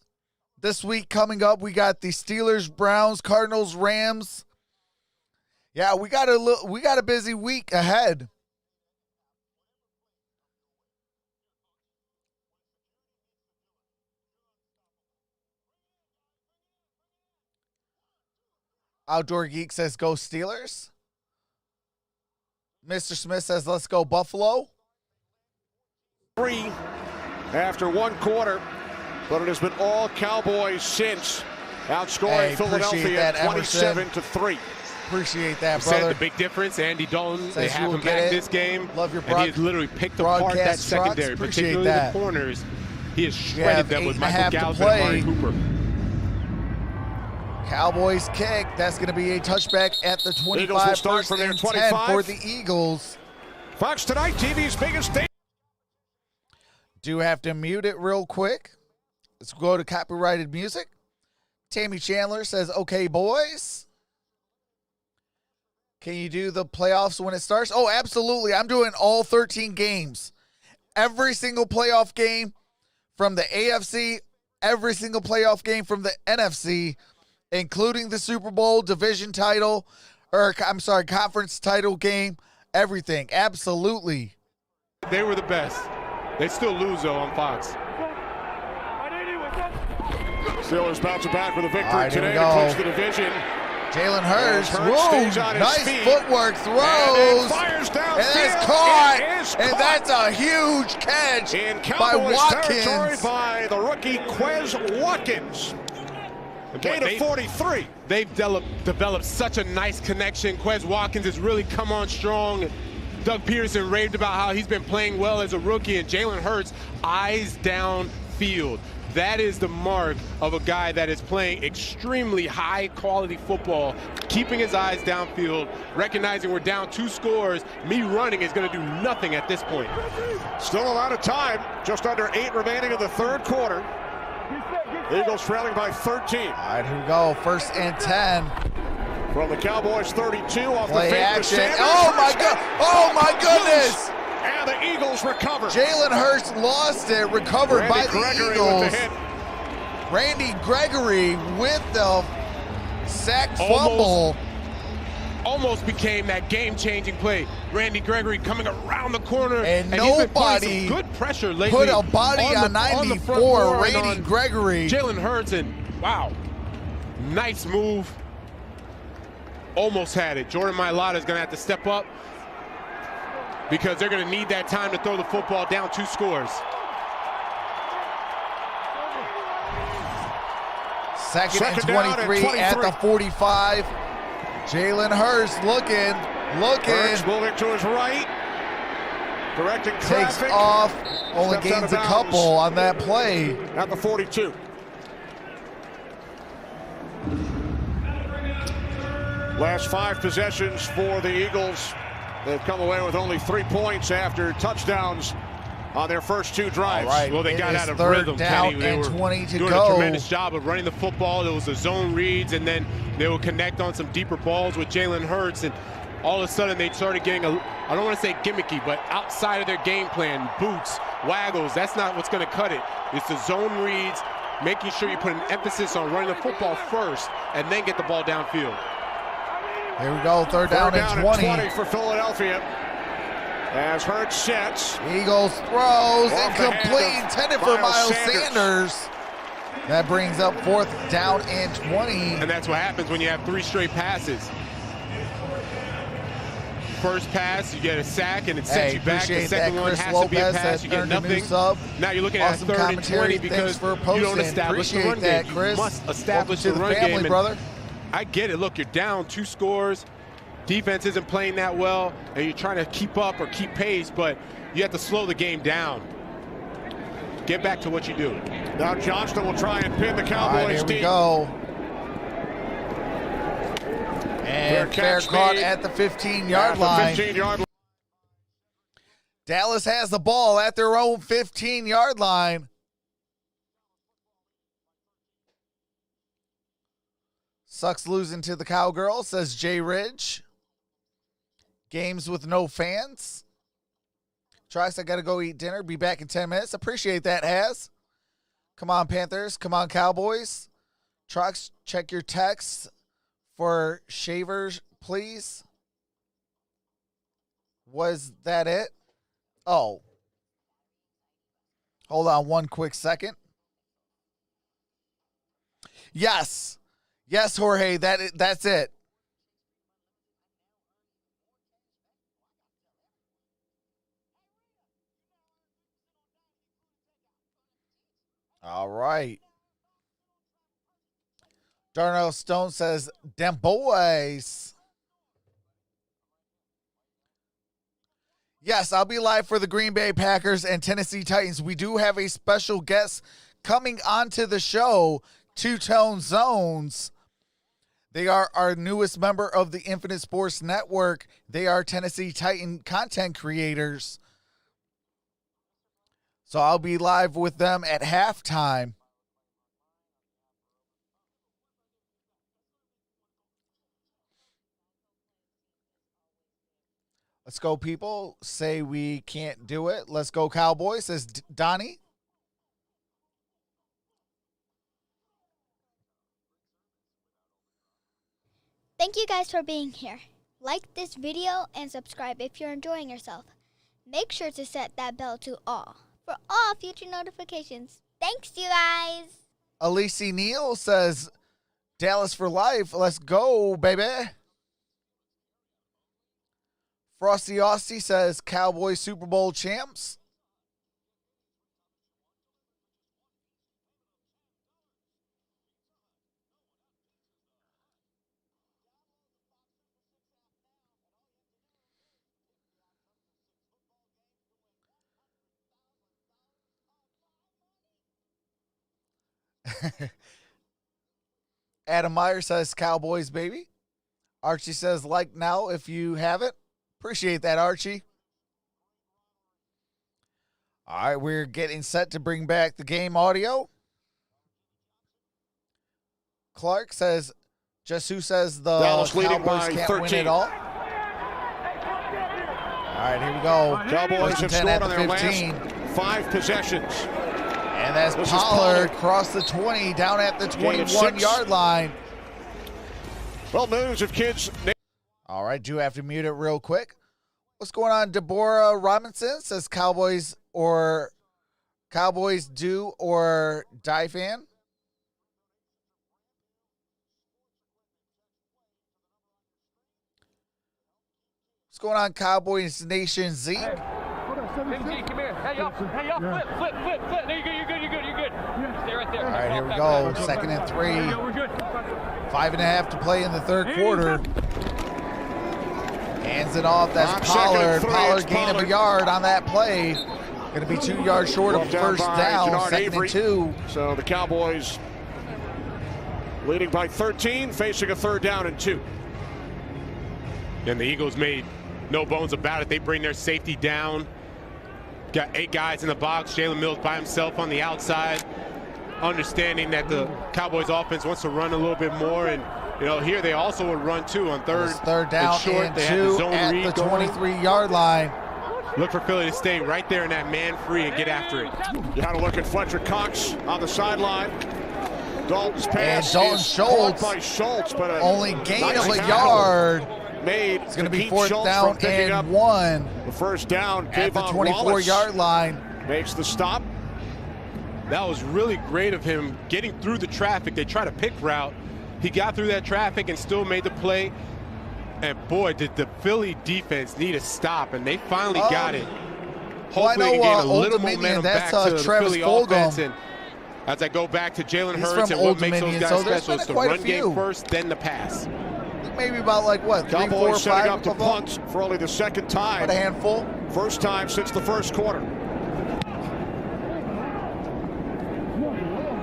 This week coming up, we got the Steelers, Browns, Cardinals, Rams. Yeah, we got a busy week ahead. Outdoor Geek says, go Steelers. Mr. Smith says, let's go Buffalo. 3 after 1 quarter, but it has been all Cowboys since, outscoring Philadelphia 27-3. Appreciate that, said brother. the big difference, Andy Dalton, they have him get back it. this game. Love your and he has literally picked apart that secondary, particularly the corners. He has shredded them with Michael Gallup and Amari Cooper. Cowboys kick. That's going to be a touchback at the 25. Eagles will start from their 25 for the Eagles. Fox Tonight, TV's biggest day. Do have to mute it real quick. Let's go to copyrighted music. Tammy Chandler says, okay, boys. Can you do the playoffs when it starts? Oh, absolutely. I'm doing all 13 games. Every single playoff game from the AFC, every single playoff game from the NFC, including the Super Bowl division title, conference title game, everything. Absolutely. They were the best. They still lose, though, on Fox. Steelers bouncing back with a victory right, today to clinch the division. Jalen Hurts, stays on his nice feet. footwork, throws, and fires downfield. and it's caught, and that's a huge catch in by Cowboys Watkins. territory by the rookie Quez Watkins. Gain of 43. They've developed such a nice connection. Quez Watkins has really come on strong. Doug Peterson raved about how he's been playing well as a rookie, and Jalen Hurts, eyes downfield. That is the mark of a guy that is playing extremely high-quality football, keeping his eyes downfield, recognizing we're down 2 scores. Me running is going to do nothing at this point. Still a lot of time. Just under 8 remaining in the 3rd quarter. Eagles trailing by 13. All right, here we go. 1st and 10. From the Cowboys 32 off Play the fake to action. Sanders. Oh, my God. Oh, my goodness. And the Eagles recover. Jalen Hurts lost it, recovered by the Eagles. Randy Gregory with the sack fumble. Almost became that game-changing play. Randy Gregory coming around the corner, and nobody some good pressure lately. Put a body on 94, Randy Gregory. Jalen Hurts, and wow. Nice move. Almost had it. Jordan Mailata is going to have to step up because they're going to need that time to throw the football down 2 scores. Second and 23 at the 45. Jalen Hurts looking. Hurts moving to his right. Directing Takes traffic. off. Only Steps out gains of a couple bounds on that play. at the 42. Last 5 possessions for the Eagles. They've come away with only 3 points after touchdowns on their first 2 drives. All right. Well, they It got is out of third rhythm, down Kenny. They and were 20 to doing go. a tremendous job of running the football. There was the zone reads, and then they would connect on some deeper balls with Jalen Hurts, and all of a sudden they started getting I don't want to say gimmicky, but outside of their game plan, boots, waggles. That's not what's going to cut it. It's the zone reads, making sure you put an emphasis on running the football first and then get the ball downfield. Here we go, third down and 20 for Philadelphia. As Hurts sets. Eagles throws, Off the incomplete, hand of intended for Miles Miles Sanders. That brings up 4th down and 20. And that's what happens when you have 3 straight passes. First pass, you get a sack, and it sets you back. The second one has to be a pass, you get nothing. Now you're looking at a 3rd and 20 because you don't establish the run game. You must establish the run game. Brother. I get it. Look, you're down 2 scores. Defense isn't playing that well, and you're trying to keep up or keep pace, but you have to slow the game down. Get back to what you do. Now Johnston will try and pin the Cowboys deep. Here we go. And fair caught at the 15-yard line. Dallas has the ball at their own 15-yard line. Sucks losing to the Cowgirls, says Jay Ridge. Games with no fans. Trox, I got to go eat dinner. Be back in 10 minutes. Appreciate that, Haz. Come on, Panthers. Come on, Cowboys. Trox, check your texts for shavers, please. Was that it? Oh. Hold on one quick second. Yes. Yes, Jorge, that's it. All right. Darnell Stone says, "Dem boys." Yes, I'll be live for the Green Bay Packers and Tennessee Titans. We do have a special guest coming onto the show, Two Tone Zones. They are our newest member of the Infinite Sports Network. They are Tennessee Titan content creators. So I'll be live with them at halftime. Let's go, people. Say we can't do it. Let's go, Cowboys, says Donnie. Thank you guys for being here. Like this video and subscribe if you're enjoying yourself. Make sure to set that bell to all for all future notifications. Thanks, you guys. Elise Neal says, Dallas for life. Let's go, baby. Frosty Austie says, Cowboys Super Bowl champs. Adam Meyer says, Cowboys, baby. Archie says, like now if you have it. Appreciate that, Archie. All right, we're getting set to bring back the game audio. Clark says, just who says the Dallas Cowboys can't 13. win it all? All right, here we go. Cowboys have scored on their 15. last 5 possessions. And that's Pollard across the 20, down at the 21-yard line. Well, news of kids. All right, do have to mute it real quick. What's going on? Deborah Robinson says Cowboys do or die fan. What's going on, Cowboys Nation? Zeke? Hey, come here. Hey, up, flip. There you go, you're good. Stay right there. All right, here we go. 2nd and 3. We're good. 5.5 to play in the third quarter. Hands it off. That's Pollard. Pollard gain of a yard on that play. Going to be 2 yards short of first down. 2nd and 2. So the Cowboys leading by 13, facing a 3rd down and 2. And the Eagles made no bones about it. They bring their safety down. Got 8 guys in the box. Jalen Mills by himself on the outside. Understanding that the Cowboys offense wants to run a little bit more. And, here they also would run too on third down short. And they 2 at the 23-yard line. Look for Philly to stay right there in that man free and get after it. You got to look at Fletcher Cox on the sideline. Dalton's pass Dalton is Schultz, by Schultz, but only gain nice of a tackle yard. Made. It's going to be keep 4th Schultz down and 1. The first down at the Kayvon 24-yard line. Makes the stop. That was really great of him getting through the traffic. They tried a pick route. He got through that traffic and still made the play. And boy, did the Philly defense need a stop, and they finally got it. Hopefully they can gain a little momentum back to the Philly offense. And as I go back to Jalen Hurts and what makes those guys special, it's the run game first, then the pass. Maybe about like what, 3, 4, 5 setting up to punt for only the 2nd time. What a handful. First time since the first quarter.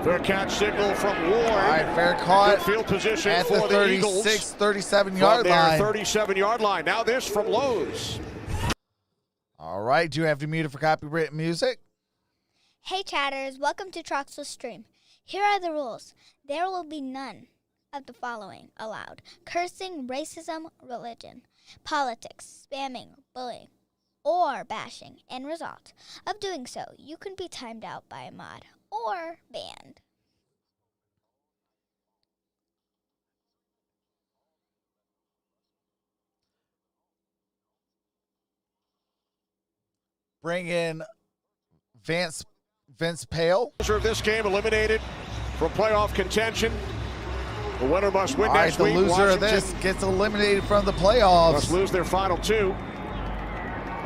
Fair catch signal from Ward. All right, fair caught. Good field position at for the 36, 37-yard line. 37-yard line. Now this from Lowe's. All right, do you have to mute it for copyright music? Hey chatters, welcome to Troxel Stream. Here are the rules. There will be none of the following allowed: cursing, racism, religion, politics, spamming, bullying, or bashing. End result of doing so, you can be timed out by a mod or banned. Bring in Vince Pale. Loser of this game eliminated from playoff contention. The winner must win All right, next the week. loser Washington of this gets eliminated from the playoffs. Must lose their final 2.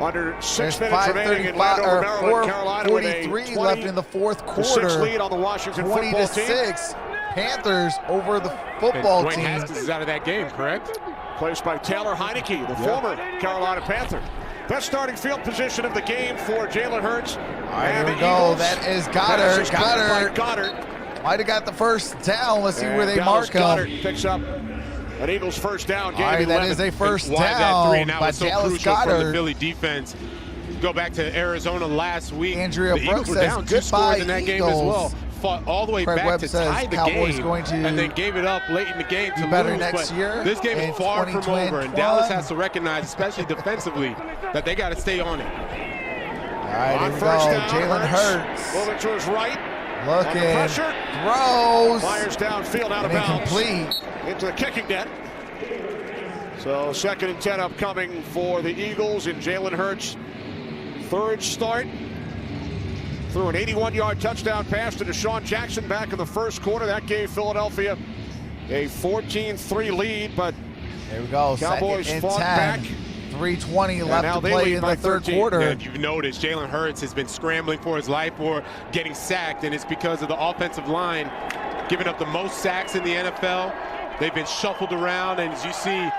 Under 6 There's minutes remaining in Landover, Maryland, Carolina with a 4:43 left in the fourth quarter. 6 lead on the Washington football team. 20-6, Panthers over the football Dwayne team. Haskins is out of that game, correct? Placed by Taylor Heineke, the former Carolina Panther. Best starting field position of the game for Jalen Hurts. All right, here we go. That is Goddard. Goddard. Might have got the first down. Let's see where they mark him. Goddard picks up an Eagles first down. All right, that is a first down by Dallas Goddard. For the Philly defense. Go back to Arizona last week. Andrea the Brooks Eagles were says down 2 scores in that game as well. Fought all the way Craig back Webb to says tie the Cowboys game, going to and then gave it up late in the game to better lose. next year This game in is far from over, and 2021. Dallas has to recognize, especially defensively, that they got to stay on it. All right, here we go. Jalen Hurts. Moving to his right. Looking. Pressure. Throws. Fires downfield out of bounds. Incomplete. Into the kicking net. So 2nd and 10 upcoming for the Eagles in Jalen Hurts' 3rd start. Threw an 81-yard touchdown pass to Deshaun Jackson back in the first quarter. That gave Philadelphia a 14-3 lead, but there we go. Cowboys 2nd and fought 10. back. 3:20 left to play in the third quarter. And you've noticed Jalen Hurts has been scrambling for his life or getting sacked, and it's because of the offensive line giving up the most sacks in the NFL. They've been shuffled around, and as you see,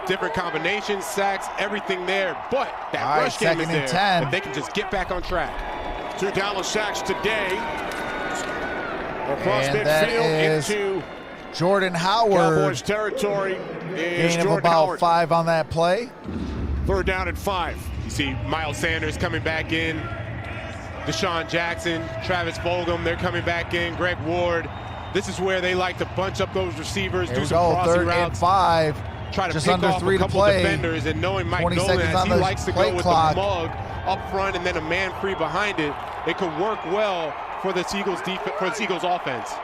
different combinations, sacks, everything there. But that rush game is there. 10. If they can just get back on track. 2 Dallas sacks today. Across And that midfield is into Jordan Howard. Cowboys territory is Gain of Jordan about Howard. 5 on that play. 3rd down and 5. You see Miles Sanders coming back in. Deshaun Jackson, Travis Fulgham, they're coming back in. Greg Ward. This is where they like to bunch up those receivers, Here do we some go. crossing 3rd routes. and 5. Try to Just pick under off 3 a to couple play. defenders, and knowing Mike 20 Nolan, seconds as on he the likes to play go with clock. the mug up front and then a man free behind it, it could work well for this Eagles defense, for this Eagles offense.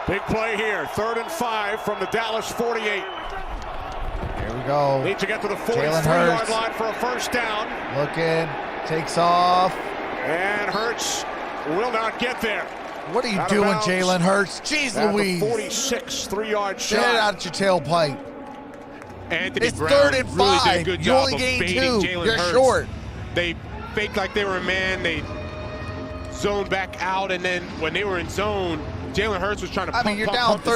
Big play here. 3rd and 5 from the Dallas 48. Here we go. Need to get to the 43-yard line for a first down. Looking. Takes off. And Hurts will not get there. What are you Out of doing, bounds. Jalen Hurts? Jeez At Louise. the 46, 3-yard Get shot. it out your tailpipe. Anthony It's Brown 3rd and really 5. did a good You job only of gained baiting 2. Jalen You're Hurts. short. They faked like they were a man. They zoned back out, and then when they were in zone, Jalen Hurts was trying to pump to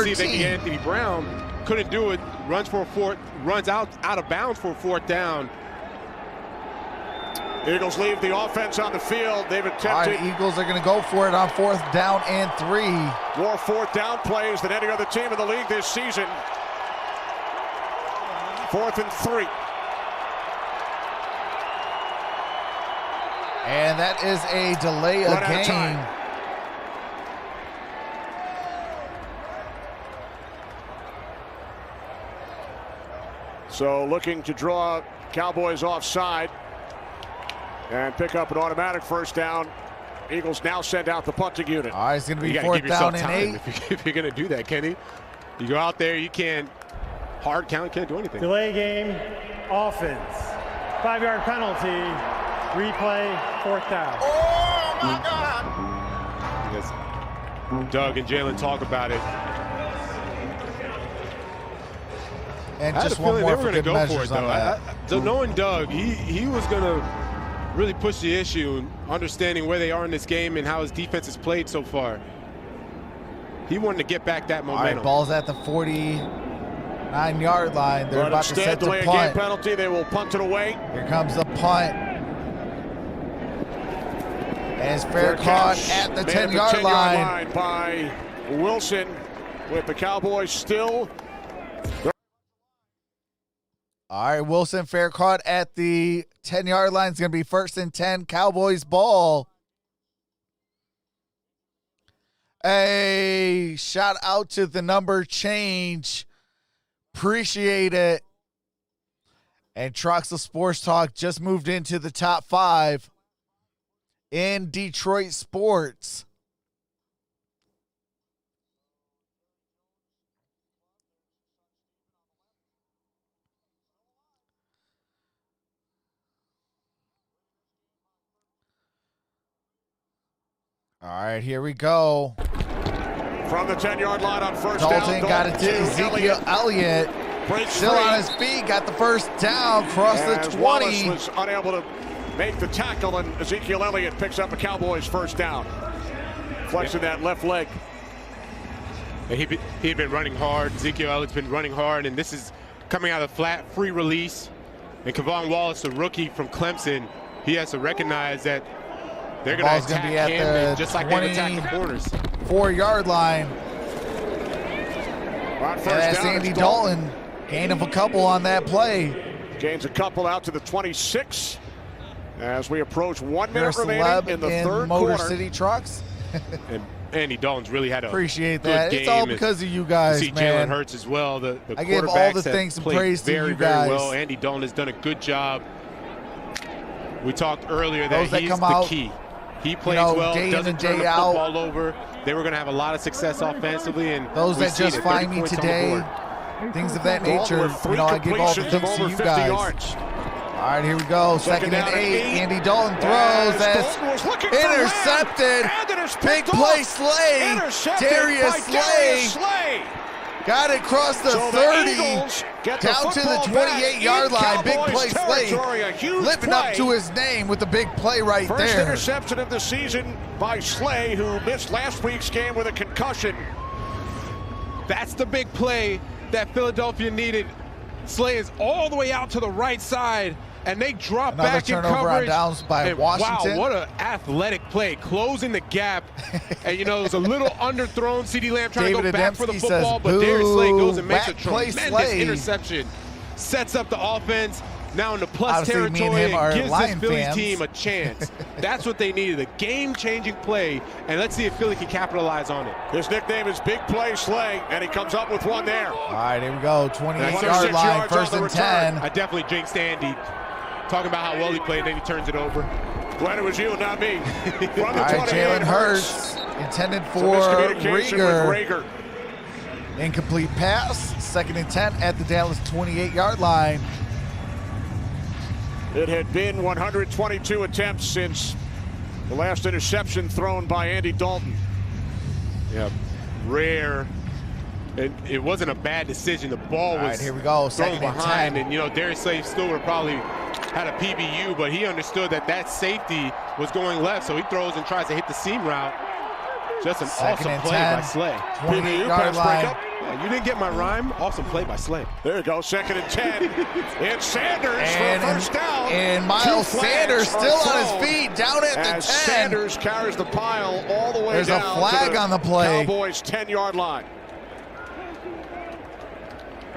see if they could get Anthony Brown. Couldn't do it. Runs out of bounds for a 4th down. Eagles leave the offense on the field. They've attempted. All right, Eagles are going to go for it on 4th down and 3. More 4th down plays than any other team in the league this season. 4th and 3. And that is a delay of game. So looking to draw Cowboys offside and pick up an automatic 1st down. Eagles now send out the punting unit. All right, it's going to be you 4th down and 8. If you're going to do that, Kenny, you go out there, you can't hard count, can't do anything. Delay game, offense. 5-yard penalty, replay, 4th down. Oh, my God. Yes. Doug and Jalen talk about it. And I had just a one feeling more they for were going good to go for measures it, on though. that. So knowing Doug, he was going to really push the issue and understanding where they are in this game and how his defense has played so far. He wanted to get back that momentum. All right, ball's at the 49-yard line. They're about to set the delay punt. Game penalty. They will punt it away. Here comes the punt. As fair caught at the 10-yard line by Wilson, with the Cowboys still. All right, Wilson, fair caught at the 10-yard line. It's going to be 1st and 10, Cowboys ball. Hey, shout out to the number change. Appreciate it. And Troxel Sports Talk just moved into the top 5 in Detroit sports. All right, here we go. From the 10-yard line on 1st Dalton down. got it to Ezekiel Elliott. Still on his feet, got the 1st down, crossed the 20. Wallace was unable to make the tackle, and Ezekiel Elliott picks up a Cowboys 1st down. Flexing that left leg. He had been running hard. Ezekiel Elliott's been running hard, and this is coming out of flat, free release. And Kevon Wallace, the rookie from Clemson, he has to recognize that they're going to attack him just like they attack the corners. 4-yard line. And that's Andy Dalton. Gain of a couple on that play. Gains a couple out to the 26 as we approach 1 minute remaining in the 3rd Motor quarter. City Trucks. And Andy Dalton's really had a appreciate good that. game. It's all because of you guys, see man. Jalen Hurts as well. The I give all the quarterbacks thanks and played praise to you very guys. well. Andy Dalton has done a good job. We talked earlier that Those that he's come the out, key. He plays well, day in doesn't and turn day the out. football over. They were going to have a lot of success offensively, and Those we that see just it, find 30 me points on the today, board. things of that Dalton nature. with 3 I give all the completions of thanks to over you 50 guys. yards. All right, here we go. Second and 8. Andy Dalton throws. That's intercepted. Big play, Slay. Darius Slay. Got it across the 30. Down to the 28-yard line. Big play, Slay. Living up to his name with a big play right there. First interception of the season by Slay, who missed last week's game with a concussion. That's the big play that Philadelphia needed. Slay is all the way out to the right side, and they drop Another back in turnover coverage. on downs by And Washington. Wow, what an athletic play, closing the gap. And you know, it was a little underthrown. CeeDee Lamb trying to go back for the football, but Darius Slay goes and makes a tremendous interception. Sets up the offense. Now in the plus Obviously, territory, and gives Lion this Philly fans. team a chance. That's what they needed, a game-changing play, and let's see if Philly can capitalize on it. His nickname is Big Play Slay, and he comes up with one there. All right, here we go. 28-yard line, 1st and 10. I definitely jinxed Andy, talking about how well he played, and then he turns it over. Glad it was you, not me. All right, Jalen Hurts, intended for Rieger. Incomplete pass, 2nd and 10 at the Dallas 28-yard line. It had been 122 attempts since the last interception thrown by Andy Dalton. Yeah, rare it wasn't a bad decision. The ball was here we go. thrown Second and behind, 10. and, you know, Darius Slay still would have probably had a PBU, but he understood that safety was going left, so he throws and tries to hit the seam route. Just an awesome play by Slay. 28-yard line. Yeah, you didn't get my rhyme. Awesome play by Slay. There you go, 2nd and 10. It's Sanders for a first down. And Miles Sanders still on his feet, down at the 10. Sanders carries the pile all the way There's down. There's a flag on the play. Cowboys 10-yard line.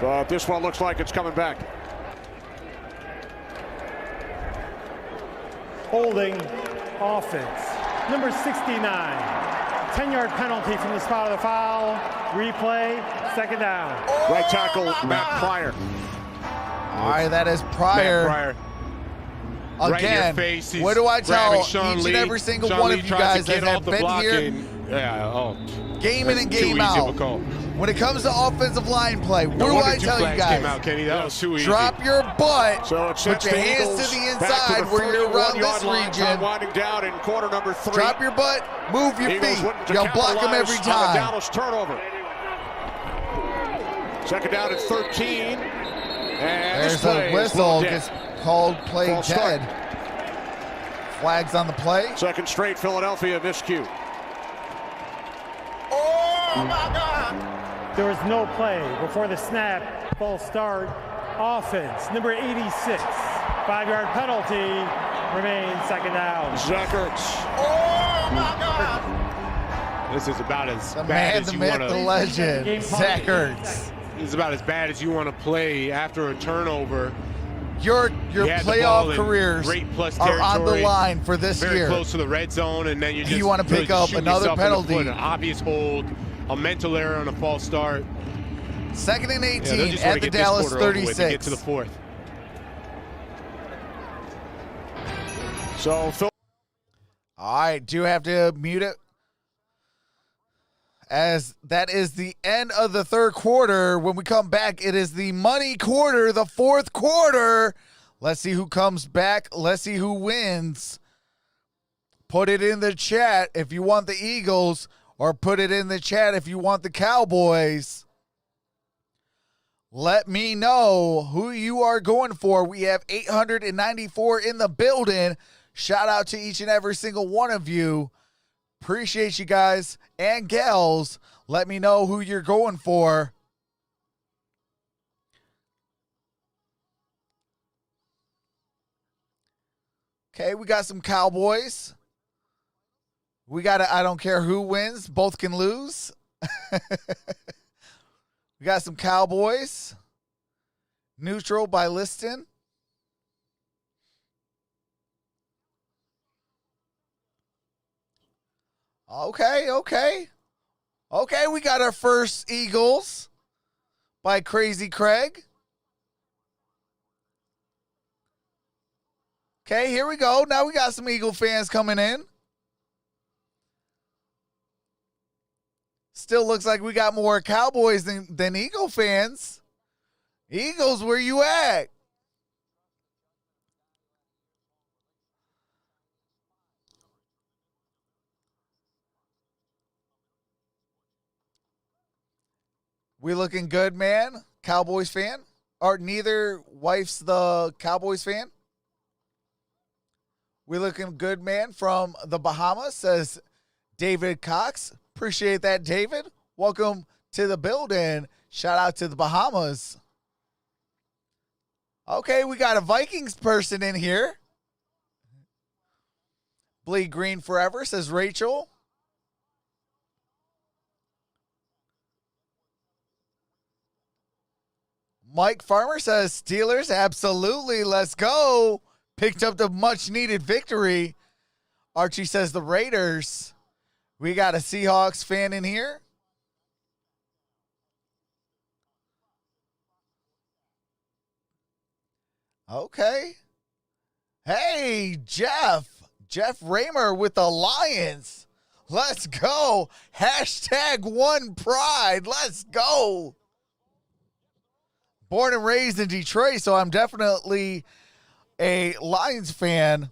But this one looks like it's coming back. Holding offense. Number 69. 10-yard penalty from the spot of the foul. Replay, 2nd down. Right tackle, Matt Pryor. All right, that is Pryor. Matt Pryor. Again, right in your face. what do I tell each Sean and every single Sean one Lee of you guys that have been here game in and game out? When it comes to offensive line play, what do I tell you guys? Came out, Kenny. That was too easy. Drop your butt, so it put your hands to the inside where you're around this region. Winding down in quarter number 3. Drop your butt, move your Eagles feet. You'll block them every time. Dallas turnover. 2nd down at 13. And there's a whistle. Gets called play dead. Flags on the play. 2nd straight Philadelphia miscue. Oh my God! There was no play before the snap. False start. Offense. Number 86. 5-yard penalty. Remains 2nd down. Zuckerts. Oh my God! This is about as the bad man, as the you myth, want to. the legend. Zuckerts. It's about as bad as you want to play after a turnover. Your playoff careers are on the line for this very year. Very close to the red zone, and then you want to pick up another penalty. An obvious hold, a mental error on a false start. 2nd and 18 at the Dallas 36. To get to the 4th. So, Phil. All right, do have to mute it. As that is the end of the 3rd quarter. When we come back, it is the money quarter, the 4th quarter. Let's see who comes back. Let's see who wins. Put it in the chat if you want the Eagles, or put it in the chat if you want the Cowboys. Let me know who you are going for. We have 894 in the building. Shout out to each and every single one of you. Appreciate you guys and gals. Let me know who you're going for. Okay, we got some Cowboys. We got I don't care who wins. Both can lose. We got some Cowboys. Neutral by Liston. Okay. Okay, we got our first Eagles by Crazy Craig. Okay, here we go. Now we got some Eagle fans coming in. Still looks like we got more Cowboys than Eagle fans. Eagles, where you at? We looking good, man? Cowboys fan? Or neither wife's the Cowboys fan? We looking good, man, from the Bahamas, says David Cox. Appreciate that, David. Welcome to the building. Shout out to the Bahamas. Okay, we got a Vikings person in here. Bleed green forever, says Rachel. Mike Farmer says Steelers, absolutely, let's go. Picked up the much-needed victory. Archie says the Raiders. We got a Seahawks fan in here. Okay. Hey, Jeff Raymer with the Lions. Let's go. #1pride. Let's go. Born and raised in Detroit, so I'm definitely a Lions fan.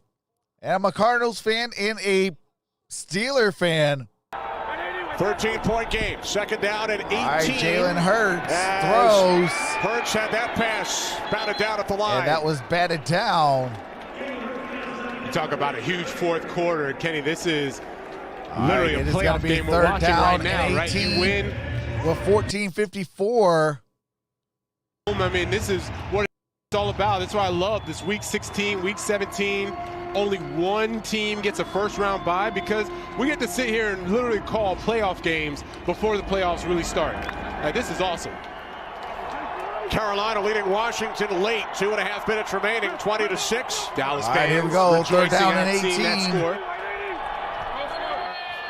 And I'm a Cardinals fan and a Steeler fan. 13-point game. Second down and 18. All right, Jalen Hurts throws. Hurts had that pass batted down at the line. And that was batted down. You talk about a huge fourth quarter. Kenny, this is literally a playoff game we're watching right now, right? You win. With 14:54. I mean, this is what it's all about. That's why I love this week 16, week 17. Only one team gets a first-round bye because we get to sit here and literally call playoff games before the playoffs really start. Like, this is awesome. Carolina leading Washington late. 2.5 minutes remaining, 20-6. Dallas All fans right, here we go. Third rejoicing down at and seeing that 18. score.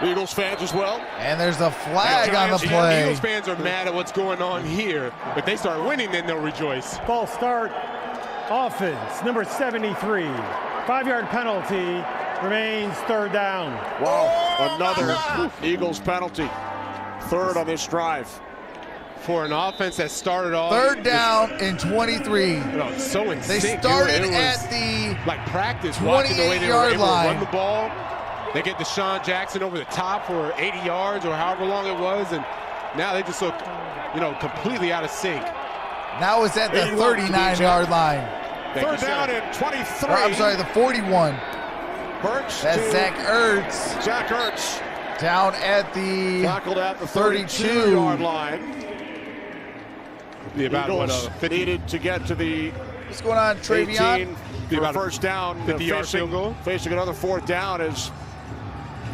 Eagles fans as well. And there's a flag on the play. Eagles fans are mad at what's going on here. If they start winning, then they'll rejoice. False start. Offense, number 73. 5-yard penalty. Remains third down. Wow, another Eagles penalty. Third on this drive. For an offense that started off. Third down and 23. So in They sync. started It was at the like practice, watching the way they were 28-yard able to line. run the ball. They get Deshaun Jackson over the top for 80 yards or however long it was, and now they just look, completely out of sync. Now it's at the 39-yard line. Third down and 23. Or, I'm sorry, the 41. Hurts. That's Zach Ertz. Zach Ertz. Down at the Tackled at the 32. 32-yard line. Be about Eagles needed to get to the What's going on, Travion? 18 for a first down. 50-yard field goal. Facing another fourth down as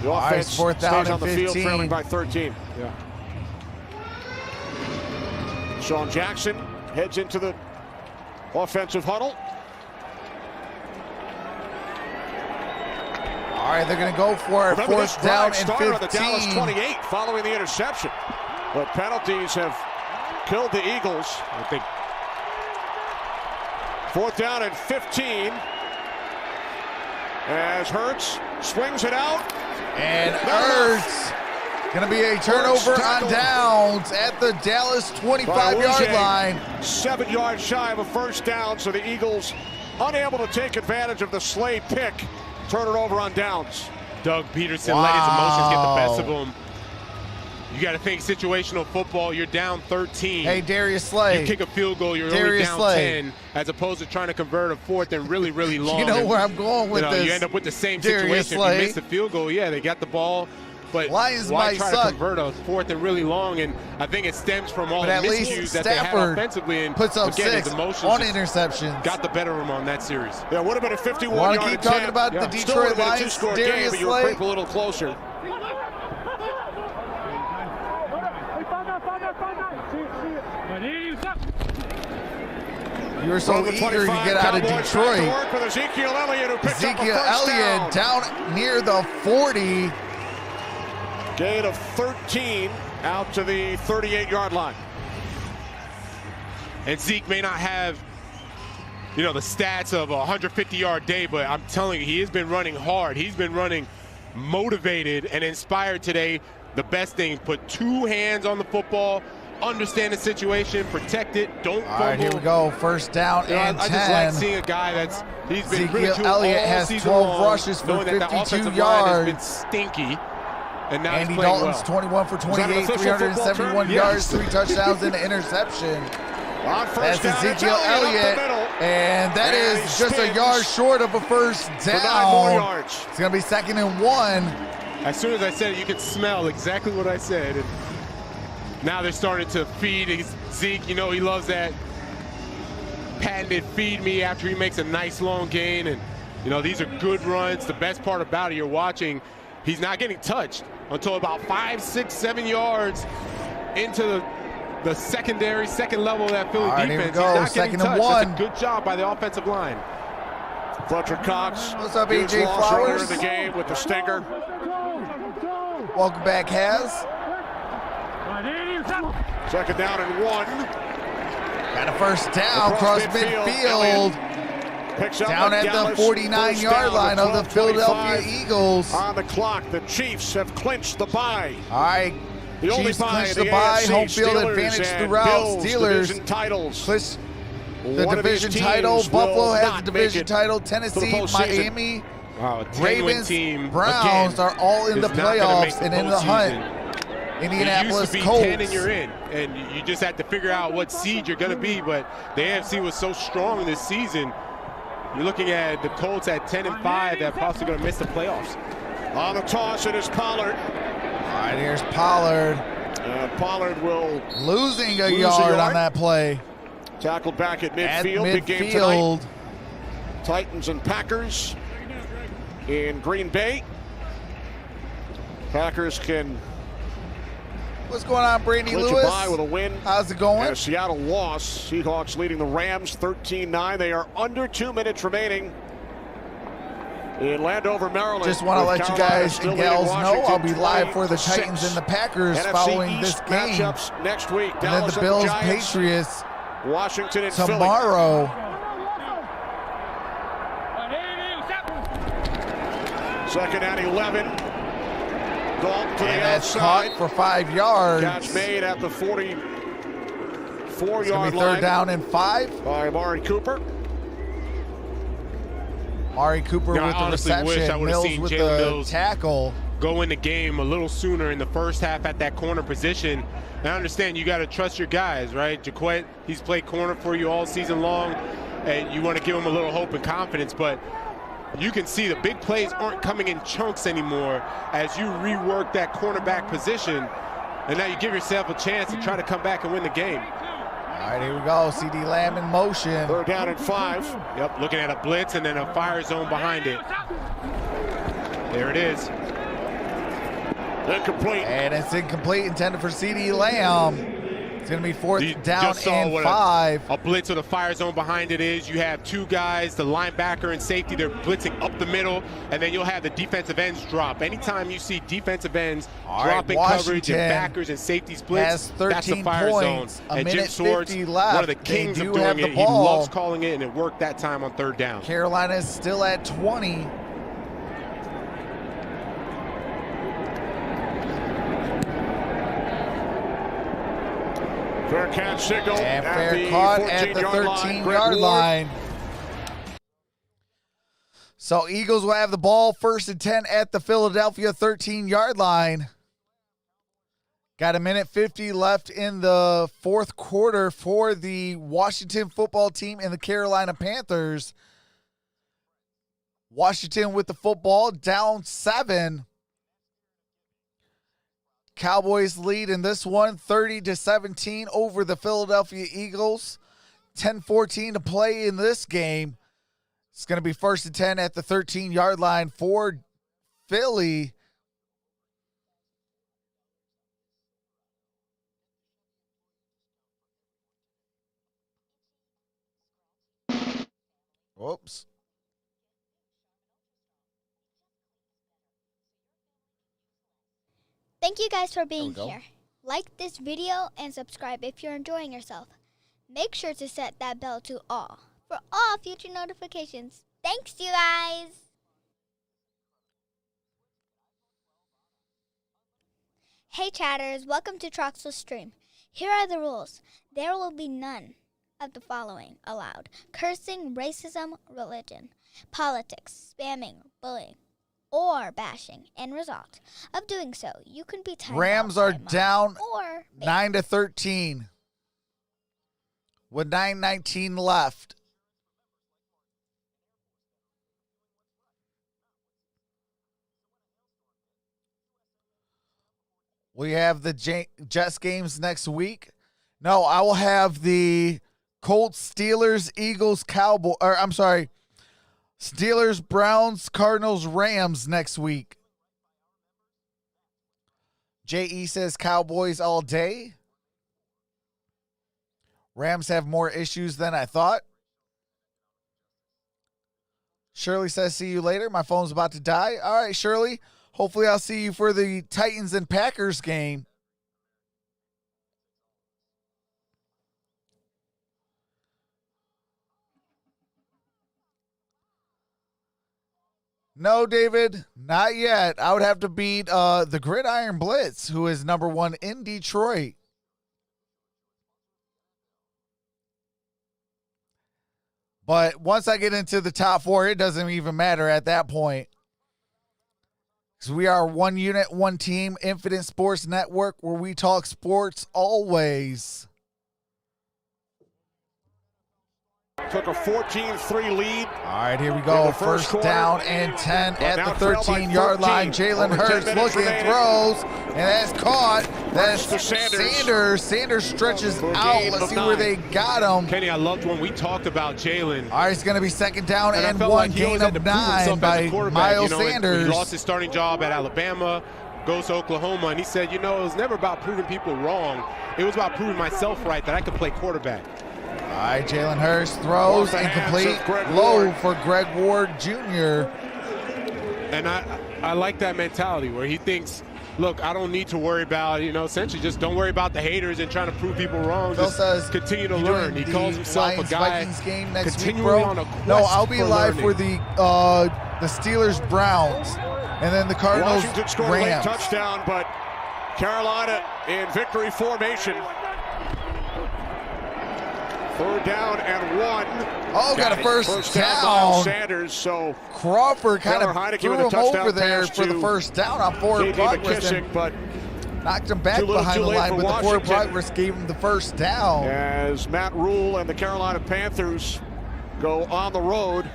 the All right, offense fourth down stays on and the field 15. trailing by 13. Yeah. Sean Jackson heads into the offensive huddle. All right, they're going to go for it. Remember, Fourth down and started 15. on the Dallas 28 following the interception. But penalties have killed the Eagles. I think fourth down and 15. As Hurts swings it out. And Ertz going to be a turnover on downs at the Dallas 25-yard line. 7 yards shy of a first down, so the Eagles unable to take advantage of the Slay pick. Turn it over on downs. Doug Peterson let his emotions get the best of him. You got to think situational football. You're down 13. Hey, Darius Slay. You kick a field goal, you're Darius only down Slay. 10, as opposed to trying to convert a fourth and really, really long. You know where I'm going with this. You end up with the same Darius situation. Slay. If you miss the field goal, yeah, they got the ball. But Lions why might try suck. to convert a fourth and really long? And I think it stems from all But the at least miscues that they had Stafford offensively. And puts up again, 6 his emotions on just interceptions. got the better of him on that series. Yeah, would have been a 51-yard Want to keep talking about the Detroit Lions, two-score game, Darius but you were Slay? creep a little closer. You were so eager to get out of Detroit. Ezekiel Elliott, who picked up a Ezekiel first Elliott down near the 40. Gain of 13 out to the 38-yard line. And Zeke may not have, the stats of a 150-yard day, but I'm telling you, he has been running hard. He's been running motivated and inspired today. The best thing, put 2 hands on the football, understand the situation, protect it, don't fumble. All right, here we go. First down and 10. I just like seeing a guy he's been really Ezekiel Elliott has 12 rushes for 52 yards. Been stinky. And now Andy he's playing Dalton's well. 21 for 28, 371 yards, 3 touchdowns, and an interception. That's Ezekiel Elliott, and that is just a yard short of a first down. It's going to be 2nd and 1. As soon as I said it, you could smell exactly what I said. And now they're starting to feed Zeke. He loves that patented feed me after he makes a nice long gain. And, these are good runs. The best part about it, you're watching, he's not getting touched until about 5, 6, 7 yards into the second level of that Philly defense. Here we go. He's not getting 2nd and touched. 1. That's a good job by the offensive line. Fletcher Cox. What's up, Huge AJ loss earlier Flowers? in the game with the stinger. Welcome back, Haz. 2nd down and 1. Got a first down across midfield. Picks up Down at the 49-yard line of the Philadelphia Eagles. On the clock, the Chiefs have clinched the bye. All right, The only Chiefs bye clinched in the bye, AFC, home field Steelers advantage and throughout. Bills Steelers division titles. clinched the One of these division teams title. will Buffalo has not the make division it title. to the Tennessee, postseason. Miami, Wow, a 10-win Ravens, team Browns again are all in the is not gonna make playoffs the and in the postseason. hunt. Indianapolis it used to be Colts. 10 and you're in, and you just had to figure out what seed you're going to be. But the AFC was so strong this season. You're looking at the Colts at 10 and 5 that possibly going to miss the playoffs. On the toss, it is Pollard. All right, here's Pollard. Pollard will losing a lose yard on that play. Tackled back at midfield. Big game tonight. Titans and Packers in Green Bay. Packers can. What's going on, Brady Lewis? Lewis? By with a win. How's it going? And a Seattle loss. Seahawks leading the Rams 13-9. They are under 2 minutes remaining in Landover, Maryland. Just want to let you guys and gals know I'll be live for the Titans and the Packers NFC following East this game. Matchups next week. And Dallas then the Bills, Giants, Patriots, Washington and tomorrow. Philly. Second and 11. Dalton to and the that's outside. Caught for 5 yards. Catch made at the 44-yard line. Third down and 5 by Amari Cooper. Amari Cooper with the reception. Mills with the tackle. Go in the game a little sooner in the first half at that corner position. And I understand you got to trust your guys, right? Jaquette, he's played corner for you all season long, and you want to give him a little hope and confidence, but you can see the big plays aren't coming in chunks anymore as you rework that cornerback position, and now you give yourself a chance to try to come back and win the game. All right, here we go. CD Lamb in motion. Third down and 5. Yep, looking at a blitz and then a fire zone behind it. There it is. Incomplete. And it's incomplete, intended for CD Lamb. It's going to be fourth down and 5. A blitz with a fire zone behind it is. You have two guys, the linebacker and safety, they're blitzing up the middle, and then you'll have the defensive ends drop. Anytime you see defensive ends dropping coverage and backers and safeties blitz, that's the fire zone. And Jim Swords, one of the kings of doing it. He loves calling it, and it worked that time on third down. Carolina's still at 20. Fair catch signal and fair caught at the 13-yard line. So Eagles will have the ball first and 10 at the Philadelphia 13-yard line. Got a minute 50 left in the fourth quarter for the Washington football team and the Carolina Panthers. Washington with the football, down 7. Cowboys lead in this one 30-17 over the Philadelphia Eagles. 10-14 to play in this game. It's going to be first and 10 at the 13-yard line for Philly. Whoops. Thank you guys for being here. Like this video and subscribe if you're enjoying yourself. Make sure to set that bell to all for all future notifications. Thanks, you guys. Hey chatters, welcome to Troxel Stream. Here are the rules. There will be none of the following allowed: cursing, racism, religion, politics, spamming, bullying, or bashing. End result of doing so, you can be timed Rams are down 9-13 with 9:19 left. We have the Jets games next week. No, I will have the Colts, Steelers, Eagles, Cowboys, or I'm sorry, Steelers, Browns, Cardinals, Rams next week. J.E. says Cowboys all day. Rams have more issues than I thought. Shirley says, see you later. My phone's about to die. All right, Shirley. Hopefully I'll see you for the Titans and Packers game. No, David, not yet. I would have to beat the Gridiron Blitz, who is number 1 in Detroit. But once I get into the top 4, it doesn't even matter at that point. Because we are one unit, one team, Infinite Sports Network, where we talk sports always. Took a 14-3 lead. All right, here we go. First down and 10 at the 13-yard line. Jalen Hurts looking, throws, and that's caught. That's Sanders. Sanders stretches out. Let's see where they got him. Kenny, I loved when we talked about Jalen. All right, it's going to be second down and one, gain of 9 by Miles Sanders. He lost his starting job at Alabama, goes to Oklahoma, and he said, you know, it was never about proving people wrong. It was about proving myself right, that I could play quarterback. All right, Jalen Hurts throws incomplete, low for Greg Ward Jr. And I like that mentality where he thinks, look, I don't need to worry about, you know, essentially just don't worry about the haters and trying to prove people wrong. Just continue to learn. He calls himself a guy game next week, continually on a quest. No, I'll be live learning. for the Steelers Browns, and then the Cardinals Washington scored a late Rams. touchdown, but Carolina in victory formation. Third down and 1. Oh, got a first down. Miles Sanders. So Crawford kind of threw him over there pass for the first down on forward progress. But knocked him back behind the line, but the forward progress gave him the first down. As Matt Rule and the Carolina Panthers go on the road,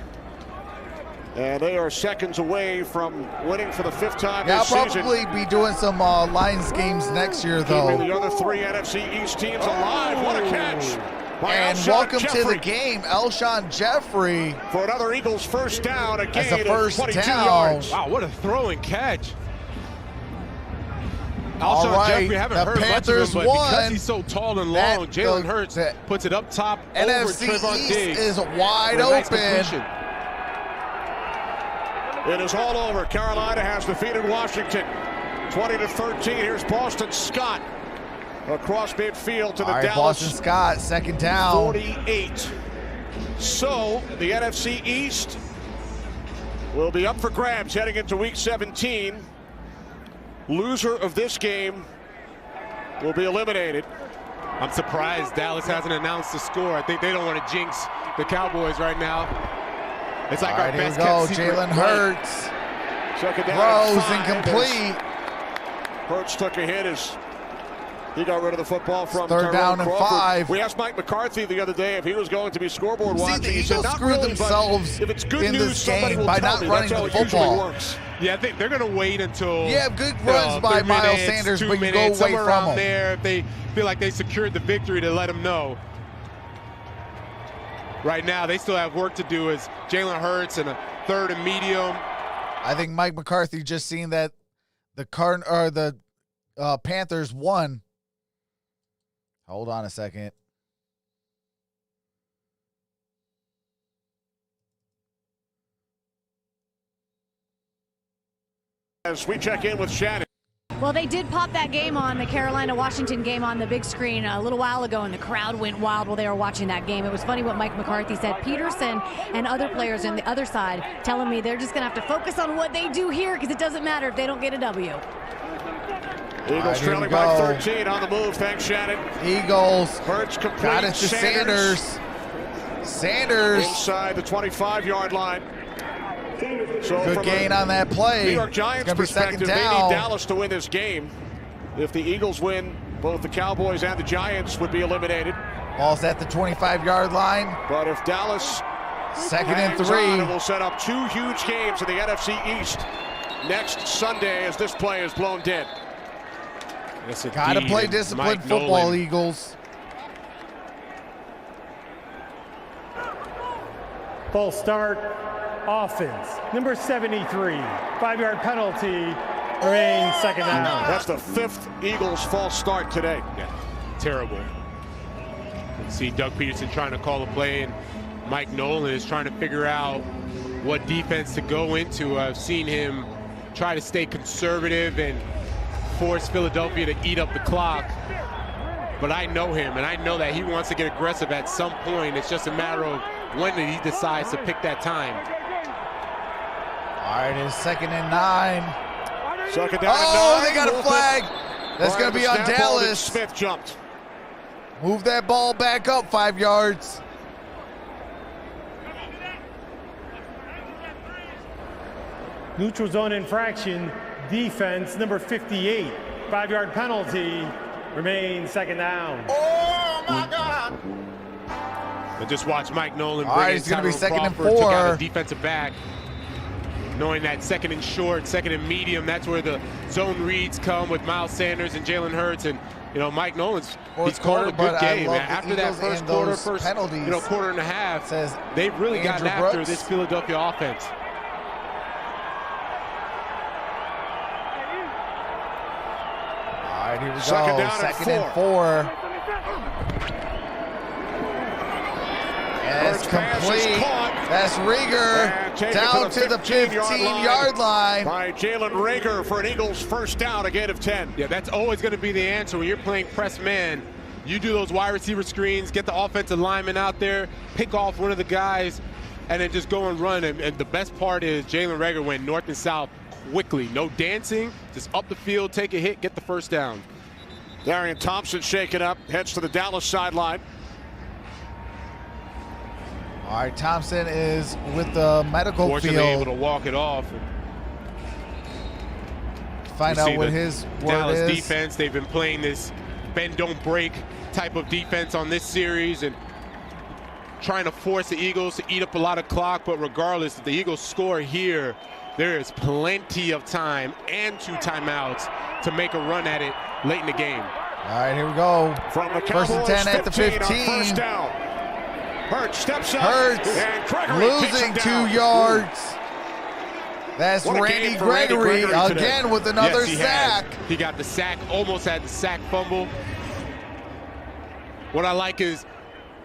and they are seconds away from winning for the 5th time this season. I'll probably be doing some Lions games next year, though. Keeping the other 3 NFC East teams alive. What a catch. And welcome to the game, Alshon Jeffrey. For another Eagles first down, a gain as a first of 22 down. yards. Wow, what a throw and catch. All Alshon right, Jeffrey, haven't the heard Panthers much of him, but won. because he's so tall and long, Jalen Hurts puts it up top over NFC Trevon East Diggs. is wide Nice open. completion. It is all over. Carolina has defeated Washington 20-13. Here's Boston Scott across midfield to the Dallas. Boston Scott, second down. 48. So the NFC East will be up for grabs heading into Week 17. Loser of this game will be eliminated. I'm surprised Dallas hasn't announced the score. I think they don't want to jinx the Cowboys right now. It's like our best kept secret. Jalen Hurts throws incomplete. Hurts took a hit as he got rid of the football from third down and Crawford. 5. We asked Mike McCarthy the other day if he was going to be scoreboard watching. The He said, Eagles not screwed really, themselves if it's good in news, this somebody game will by tell not me. running That's how the it usually football. works. Yeah, I think they're going to wait until good runs by 3 Miles minutes, Sanders, 2 but you minutes, go away somewhere from around him. there if they feel like they secured the victory to let them know. Right now, they still have work to do as Jalen Hurts and a third and medium. I think Mike McCarthy just seen that the Panthers won. Hold on a second. As we check in with Shannon. Well, they did pop that game on, the Carolina-Washington game on the big screen a little while ago, and the crowd went wild while they were watching that game. It was funny what Mike McCarthy said. Peterson and other players on the other side telling me they're just going to have to focus on what they do here because it doesn't matter if they don't get a W. Eagles trailing by 13 on the move. Thanks, Shannon. Eagles Hurts complete. got it to Sanders. Sanders inside the 25-yard line. So good gain on that play. New York Giants perspective, they need Dallas to win this game. If the Eagles win, both the Cowboys and the Giants would be eliminated. Ball's at the 25-yard line. But if Dallas second and 3, it will set up 2 huge games in the NFC East next Sunday as this play is blown dead. Yes, got to play disciplined football, Nolan. Eagles. False start, offense. Number 73, 5-yard penalty, remains second down. That's the 5th Eagles false start today. Yeah, terrible. You can see Doug Peterson trying to call a play, and Mike Nolan is trying to figure out what defense to go into. I've seen him try to stay conservative and force Philadelphia to eat up the clock. But I know him, and I know that he wants to get aggressive at some point. It's just a matter of when he decides to pick that time. All right, it's second and 9. Second down and 9. They got a flag. That's going to be on Dallas. Smith jumped. Move that ball back up 5 yards. Neutral zone infraction, defense, number 58. 5-yard penalty, remains second down. Oh my God! But just watch Mike Nolan All bring right, in it's going to be Tyrone second and Crawford, took out 4. a defensive back. Knowing that second and short, second and medium, that's where the zone reads come with Miles Sanders and Jalen Hurts. And, you know, Mike Nolan's he's called a good game. After that first quarter, quarter and a half, they've really gotten after this Philadelphia offense. All right, here we go. Second down Second and and 4. That's complete. That's Rieger down to the 15-yard line. By Jalen Reagor for an Eagles first down, a gain of 10. Yeah, that's always going to be the answer when you're playing press man. You do those wide receiver screens, get the offensive lineman out there, pick off one of the guys, and then just go and run. And the best part is Jalen Reagor went north and south quickly. No dancing, just up the field, take a hit, get the first down. Darian Thompson shaken up, heads to the Dallas sideline. All right, Thompson is with the medical Fortunately field. able to walk it off. Find out what his word Dallas is. defense, they've been playing this bend don't break type of defense on this series and trying to force the Eagles to eat up a lot of clock. But regardless, if the Eagles score here, there is plenty of time and 2 timeouts to make a run at it late in the game. All right, here we go. From the First and 10 at the 15. On first down. Hurts steps up. Hurts and Gregory losing 2 yards. That's Randy Gregory again with another sack. He got the sack, almost had the sack fumble. What I like is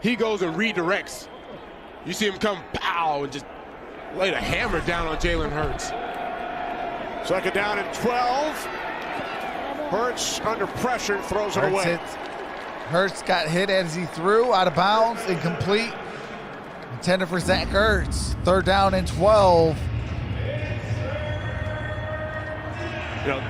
he goes and redirects. You see him come, pow, and just laid a hammer down on Jalen Hurts. Second down and 12. Hurts under pressure, throws it away. Hurts got hit as he threw out of bounds, incomplete. Intended for Zach Ertz. Third down and 12. You know,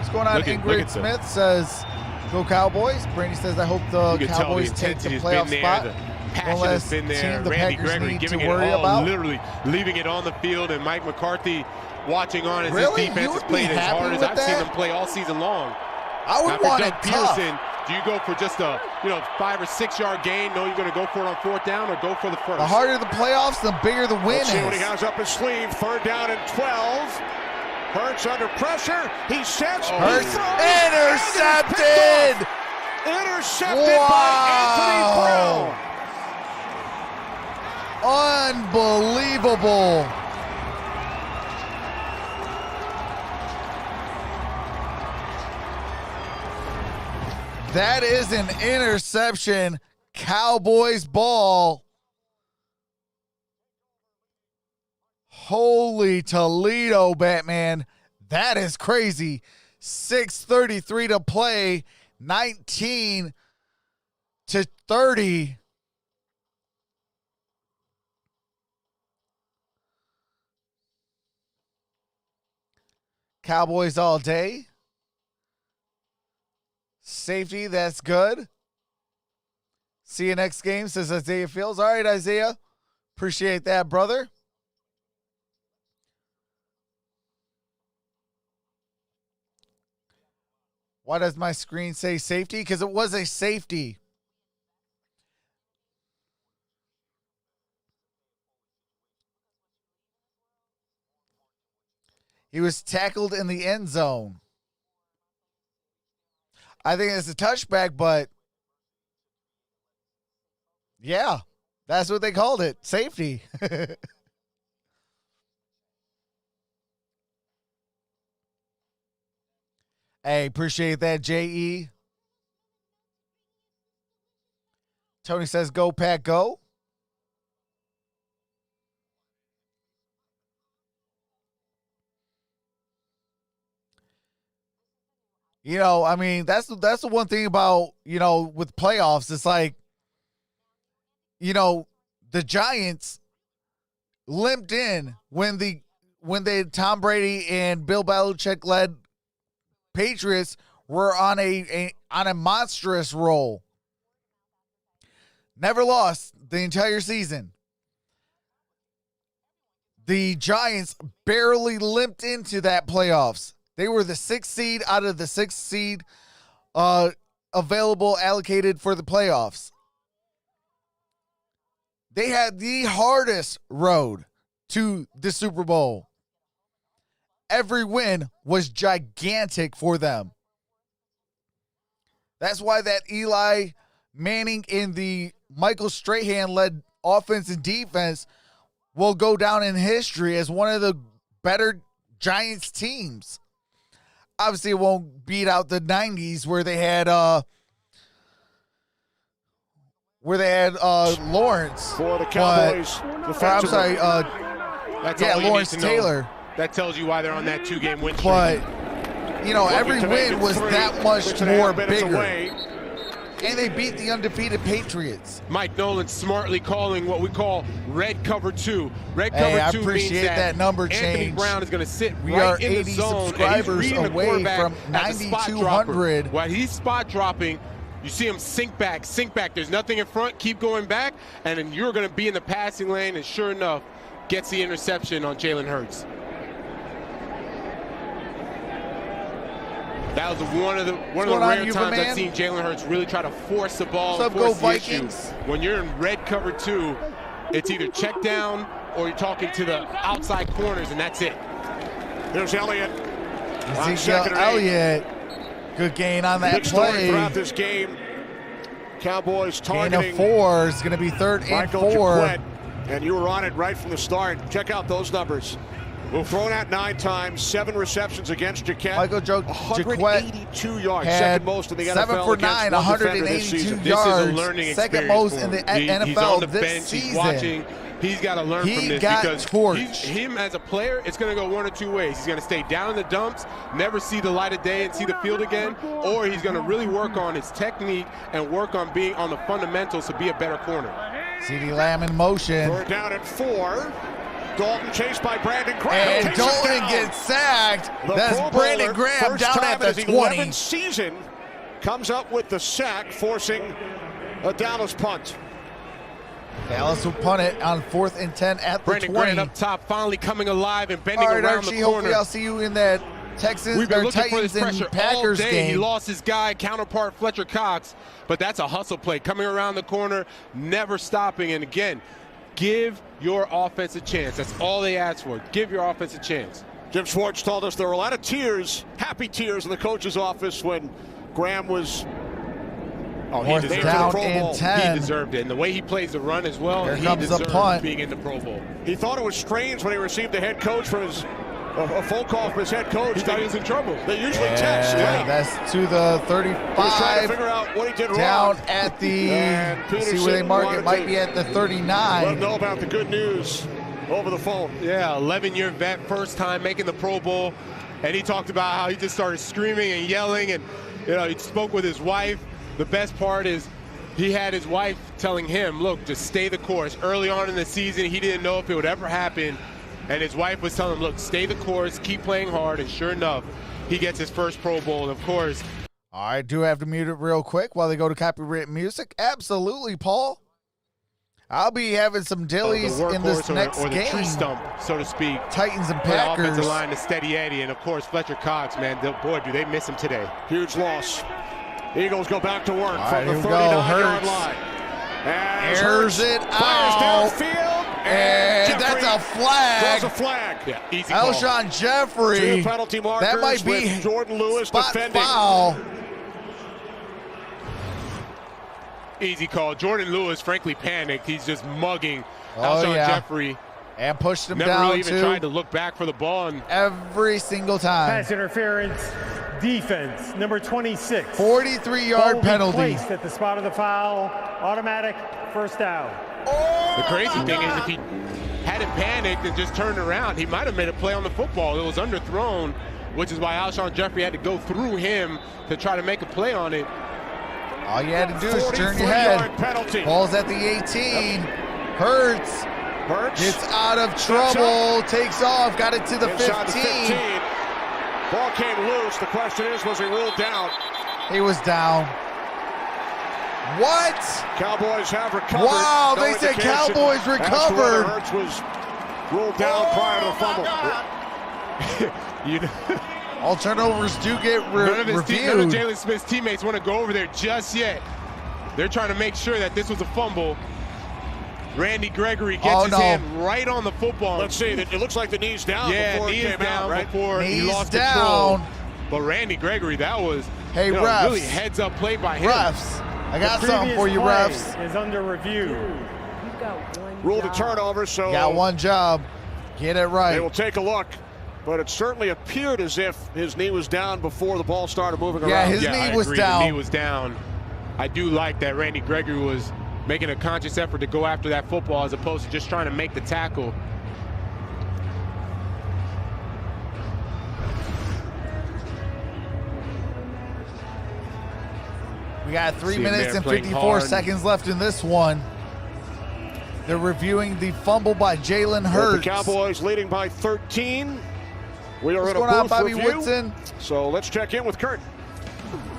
What's going on? Ingrid Smith says, "Go Cowboys." Brandy says, "I hope the Cowboys take the playoff spot." The passion has been there. Randy Gregory giving it all, literally leaving it on the field, and Mike McCarthy watching on as his defense has played as hard as I've seen them play all season long. I would want it tough. Do you go for just a 5 or 6 yard gain? No, you're going to go for it on 4th down, or go for the first? The harder the playoffs, the bigger the win Let's see what he is. has up his sleeve. Third down and 12. Hurts under pressure. He sets. Hurts intercepted. Intercepted by Anthony Brown. Unbelievable. That is an interception. Cowboys ball. Holy Toledo, Batman. That is crazy. 6:33 to play. 19-30. Cowboys all day. Safety, that's good. See you next game, says Isaiah Fields. All right, Isaiah. Appreciate that, brother. Why does my screen say safety? Because it was a safety. He was tackled in the end zone. I think it's a touchback, but yeah, that's what they called it. Safety. Hey, appreciate that, J.E. Tony says, go, Pack, go. You know, I mean, that's the one thing about, with playoffs. It's like, the Giants limped in when the Tom Brady and Bill Belichick led Patriots were on a monstrous roll. Never lost the entire season. the Giants barely limped into that playoffs. They were the 6th seed out of the 6th seed available, allocated for the playoffs. They had the hardest road to the Super Bowl. Every win was gigantic for them. That's why that Eli Manning in the Michael Strahan-led offense and defense will go down in history as one of the better Giants teams. Obviously, it won't beat out the 90s where they had Lawrence for the Cowboys. I'm sorry, That's all you Lawrence need to know. Taylor. That tells you why they're on that 2-game win streak. But every win was that much more bigger. And they beat the undefeated Patriots. Mike Nolan smartly calling what we call red cover 2. Red cover 2 I means appreciate that number Anthony change. Brown is going to sit We right are in the 80 zone, subscribers and he's away reading the from quarterback as a spot dropper. 9,200. While he's spot dropping, you see him sink back. There's nothing in front. Keep going back, and then you're going to be in the passing lane, and sure enough, gets the interception on Jalen Hurts. That was one of the rare times I've seen Jalen Hurts really try to force the ball and force the issue. When you're in red cover 2, it's either check down or you're talking to the outside corners, and that's it. There's Elliott. Ezekiel Elliott. Good gain on that Big story play. throughout this game. Cowboys targeting gain of 4 is going to be 3rd and Michael 4. Jaquette, and you were on it right from the start. Check out those numbers. Thrown out 9 times, 7 receptions against Jaquette. Michael Jaquette 182 yards, second most in the NFL. 7 for 9, 182 yards. Second most in the NFL he's on the this bench, season. He's watching. He's got to learn from this because him as a player, it's going to go one or two ways. He's going to stay down in the dumps, never see the light of day and see the field again, or he's going to really work on his technique and work on being on the fundamentals to be a better corner. CeeDee Lamb in motion. We're down at 4. Dalton chased by Brandon Graham. And Dalton gets sacked. That's Brandon Graham down at the 20. 11th season comes up with the sack, forcing a Dallas punt. Dallas will punt it on 4th and 10 at the 20. Brandon Graham up top, finally coming alive and bending around Archie, the corner. hopefully I'll see you in that Texans We've been or looking Titans for this pressure and Packers all day. game. He lost his guy, counterpart Fletcher Cox, but that's a hustle play. Coming around the corner, never stopping, and again, give your offense a chance. That's all they asked for. Give your offense a chance. Jim Schwartz told us there were a lot of tears, happy tears in the coach's office when Graham was he deserved down in 10. He deserved it. And the way he plays the run as well, Here he comes deserved the punt. being in the Pro Bowl. He thought it was strange when he received the head coach from his a phone call from his head coach. He thought he was in trouble. They usually text. Yeah. That's to the 35. He's trying to figure out what he did down wrong. At the, see where they mark it, might be at the 39. Let him know about the good news over the phone. Yeah, 11-year vet, first time making the Pro Bowl. And he talked about how he just started screaming and yelling, and he spoke with his wife. The best part is he had his wife telling him, look, just stay the course. Early on in the season, he didn't know if it would ever happen. And his wife was telling him, look, stay the course, keep playing hard. And sure enough, he gets his first Pro Bowl. And of course. All right, do have to mute it real quick while they go to copyright music. Absolutely, Paul. I'll be having some dillies in this next or the game. Tree stump, so to speak. Titans and The Packers. offensive line to steady Eddie. And of course, Fletcher Cox, man, boy, do they miss him today. Huge loss. Eagles go back to work All from right, the here we go. 39-yard Hurts. line. Airs it fires out. downfield. And that's a flag. Throws a flag. Yeah, easy call. Alshon Jeffrey. 2 penalty markers That might be with Jordan Lewis spot defending. foul. Easy call. Jordan Lewis, frankly, panicked. He's just mugging Oh, Alshon yeah. Jeffrey. And pushed him Never down really even too. tried to look back for the ball. And Every single time. Pass interference, defense, number 26. 43-yard Ball penalty. placed at the spot of the foul, automatic first down. the crazy thing is if he hadn't panicked and just turned around, he might have made a play on the football. It was underthrown, which is why Alshon Jeffrey had to go through him to try to make a play on it. All you had to do is turn your head. Penalty. Ball's at the 18. Hurts. Gets out of trouble. Takes off. Got it to the 15. Inside the 15. Ball came loose. The question is, was he ruled down? He was down. What? Cowboys have recovered. Wow, No they said indication Cowboys as to whether recovered. Hurts was ruled down prior to the fumble. All turnovers do get none of reviewed. Jalen Smith's teammates want to go over there just yet. They're trying to make sure that this was a fumble. Randy Gregory gets his hand right on the football. Let's see. It looks like the knee's down before knee it is came down out, right? before he lost down. control. But Randy Gregory, that was refs. really heads-up play by him. Refs, I got something for you, refs. Is under review. Ruled a turnover, so got one job. Get it right. They will take a look. But it certainly appeared as if his knee was down before the ball started moving around. Yeah, his knee was down. The knee was down. I do like that Randy Gregory was making a conscious effort to go after that football as opposed to just trying to make the tackle. We got 3 minutes and 54 seconds left in this one. They're reviewing the fumble by Jalen Hurts. The Cowboys leading by 13. We are What's in a going on, booth Bobby review. Woodson? So let's check in with Kurt.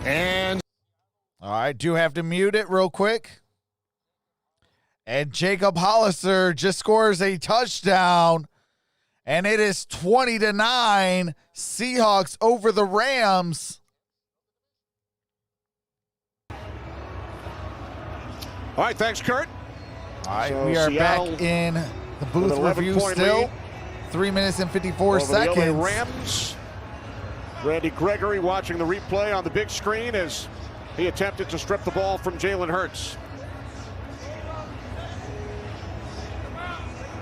And all right, do have to mute it real quick. And Jacob Hollister just scores a touchdown. And it is 20-9. Seahawks over the Rams. All right, thanks, Kurt. All right, So we are Seattle back in the booth review still. lead. 3 minutes and 54 Over the seconds. LA Rams. Randy Gregory watching the replay on the big screen as he attempted to strip the ball from Jalen Hurts.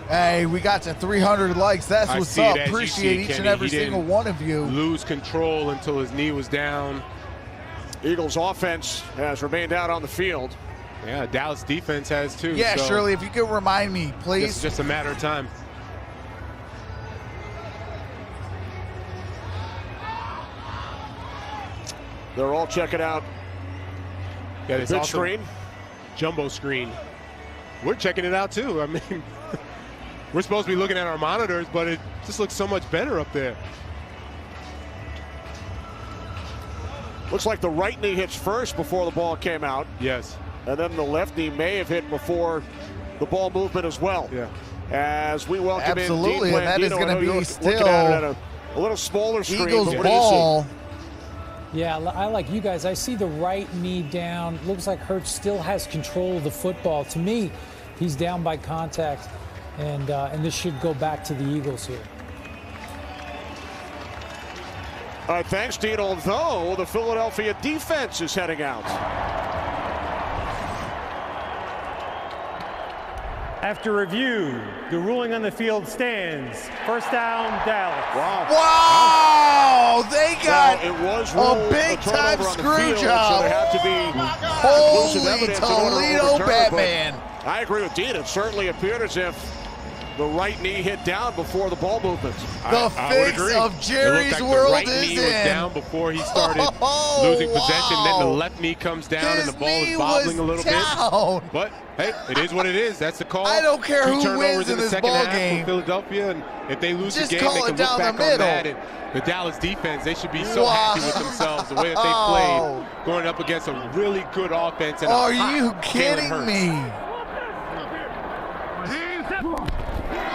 Hey, we got to 300 likes. That's what's up. Appreciate each and every single one of you. Lose control until his knee was down. Eagles offense has remained out on the field. Yeah, Dallas defense has too. Yeah, so Shirley, if you could remind me, please. It's just a matter of time. They're all checking out the big screen. Jumbo screen. We're checking it out too. I mean, we're supposed to be looking at our monitors, but it just looks so much better up there. Looks like the right knee hits first before the ball came out. Yes. And then the left knee may have hit before the ball movement as well. Yeah. As we welcome Absolutely, in Dean and that is Blandino. going to be still looking at it a little smaller screen. Eagles but ball. Yeah, I like you guys. I see the right knee down. Looks like Hurts still has control of the football. To me, he's down by contact, and this should go back to the Eagles here. All right, thanks, Dean. Although the Philadelphia defense is heading out. After review, the ruling on the field stands. First down, Dallas. Wow! They got it was a big-time screw job. So there had to be Holy Toledo Batman. I agree with Dean. It certainly appeared as if the right knee hit down before the ball movement. The face of Jerry's world right is knee in. was down before he started losing possession. Then the left knee comes down His and the ball knee is bobbling a was little down. bit. But hey, it is what it is. That's the call. I don't care 2 who turnovers wins in the this second ball half game. for Philadelphia, and if they lose Just the game, call they it can down look back the on middle. that. And the Dallas defense, they should be so happy with themselves the way that they played, going up against a really good offense. And Are you kidding me?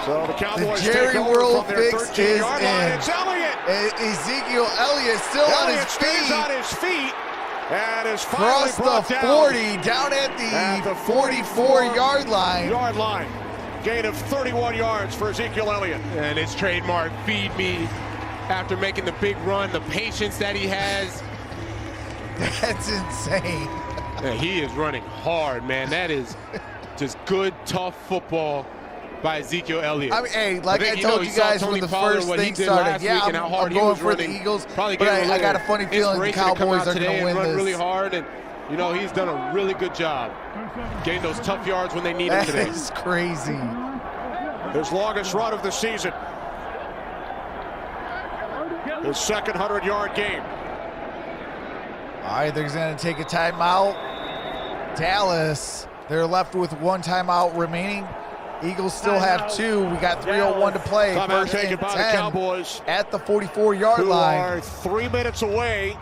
So the Cowboys the Jerry take over World from their fix 13-yard is line. in. It's Elliott. Ezekiel Elliott still on his stays feet. on his feet and is finally Across the brought 40, down at the 44-yard line. Gain of 31 yards for Ezekiel Elliott. And his trademark feed me after making the big run, the patience that he has. That's insane. Yeah, he is running hard, man. That is just good, tough football by Ezekiel Elliott. I mean, hey, like I think, told you guys when the first thing started, yeah, I'm going for the Eagles, but I got a funny feeling the Cowboys are going to win this. Really hard, and you know he's done a really good job getting those tough yards when they need him today. That is crazy. His longest run of the season. His second 100-yard game. All right, they're going to take a timeout. Dallas, they're left with one timeout remaining. Eagles still have 2. We got 3:01 to play. Timeout taken by the Cowboys at the 44-yard who line. are 3 minutes away.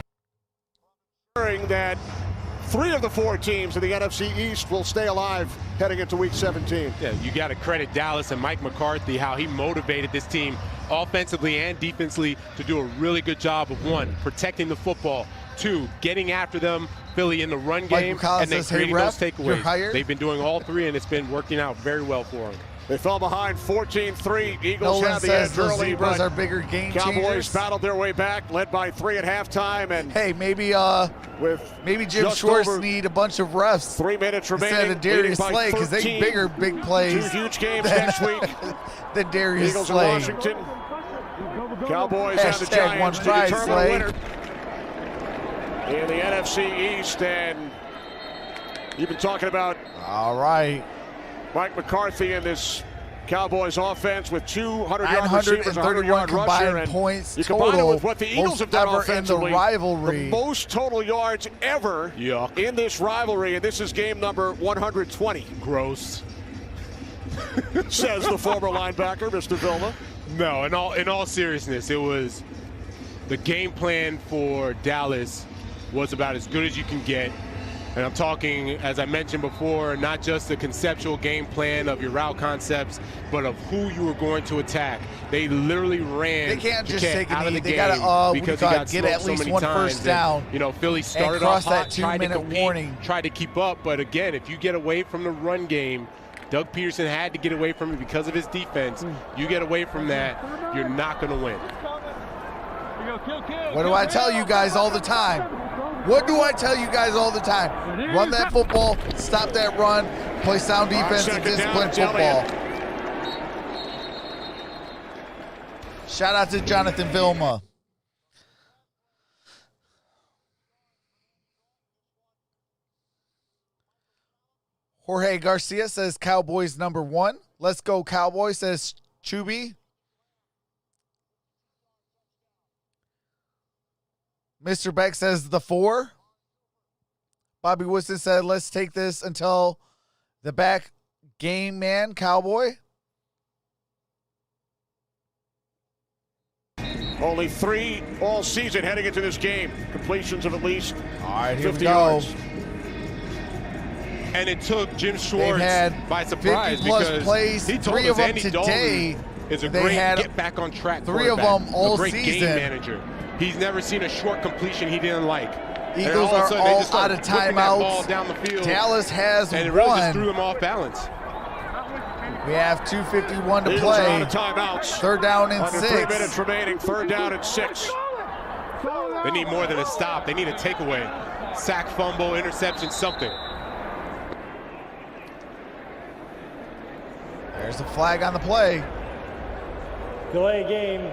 That 3 of the 4 teams in the NFC East will stay alive heading into Week 17. Yeah, you got to credit Dallas and Mike McCarthy, how he motivated this team offensively and defensively to do a really good job of, 1, protecting the football, 2, getting after them, Philly in the run game, and then creating those takeaways. They've been doing all 3, and it's been working out very well for them. They fell behind 14-3. Eagles Nolan had the says edge the early, Zebras but are bigger game Cowboys changers. battled their way back, led by 3 at halftime. And hey, maybe maybe Jim just Schwartz over need a bunch of refs 3 minutes remaining instead of Darius Slay, because they bigger big plays. 2 huge games next week. than Darius Eagles Slay. in Washington. Cowboys and the Hashtag Giants to one determine Slay. a winner in the NFC East. And you've been talking about all right, Mike McCarthy and this Cowboys offense with 200-yard receivers, 931 100-yard rusher, and points you combine it total, with what the Eagles have done offensively, in the rivalry. the most total yards ever in this rivalry, and this is game number 120. Gross. Says the former linebacker, Mr. Vilma. No, in all seriousness, it was the game plan for Dallas was about as good as you can get. And I'm talking, as I mentioned before, not just the conceptual game plan of your route concepts, but of who you were going to attack. They literally ran They can't just Jaquette take a out of knee. the They game gotta because he got get at smoked so least many one times. first down. And, you know, Philly started cross off hot, that tried to 2-minute compete, warning. tried to keep up. But again, if you get away from the run game, Doug Peterson had to get away from it because of his defense. You get away from that, you're not going to win. What do I tell you guys all the time? What do I tell you guys all the time? Run that football, stop that run, play sound defense, and discipline football. Shout out to Jonathan Vilma. Jorge Garcia says Cowboys #1. Let's go Cowboys, says Chubby. Mr. Beck says the 4. Bobby Woodson said, let's take this until the back game man, Cowboy. Only 3 all season heading into this game. Completions of at least 50 yards. And it took Jim Schwartz by surprise 50 plus because plays, he told 3 us of them Andy today. Dalton is a They great had get back on track 3 of quarterback, them all a great season. game manager. He's never seen a short completion he didn't like. Eagles are all out of timeouts. Down the field, Dallas has and it really just 1. threw them off balance. We have 2:51 to Eagles play. are out of timeouts. 3rd down and Under 6. 3 minutes remaining. 3rd down and 6. They need more than a stop. They need a takeaway. Sack, fumble, interception, something. There's a flag on the play. Delay game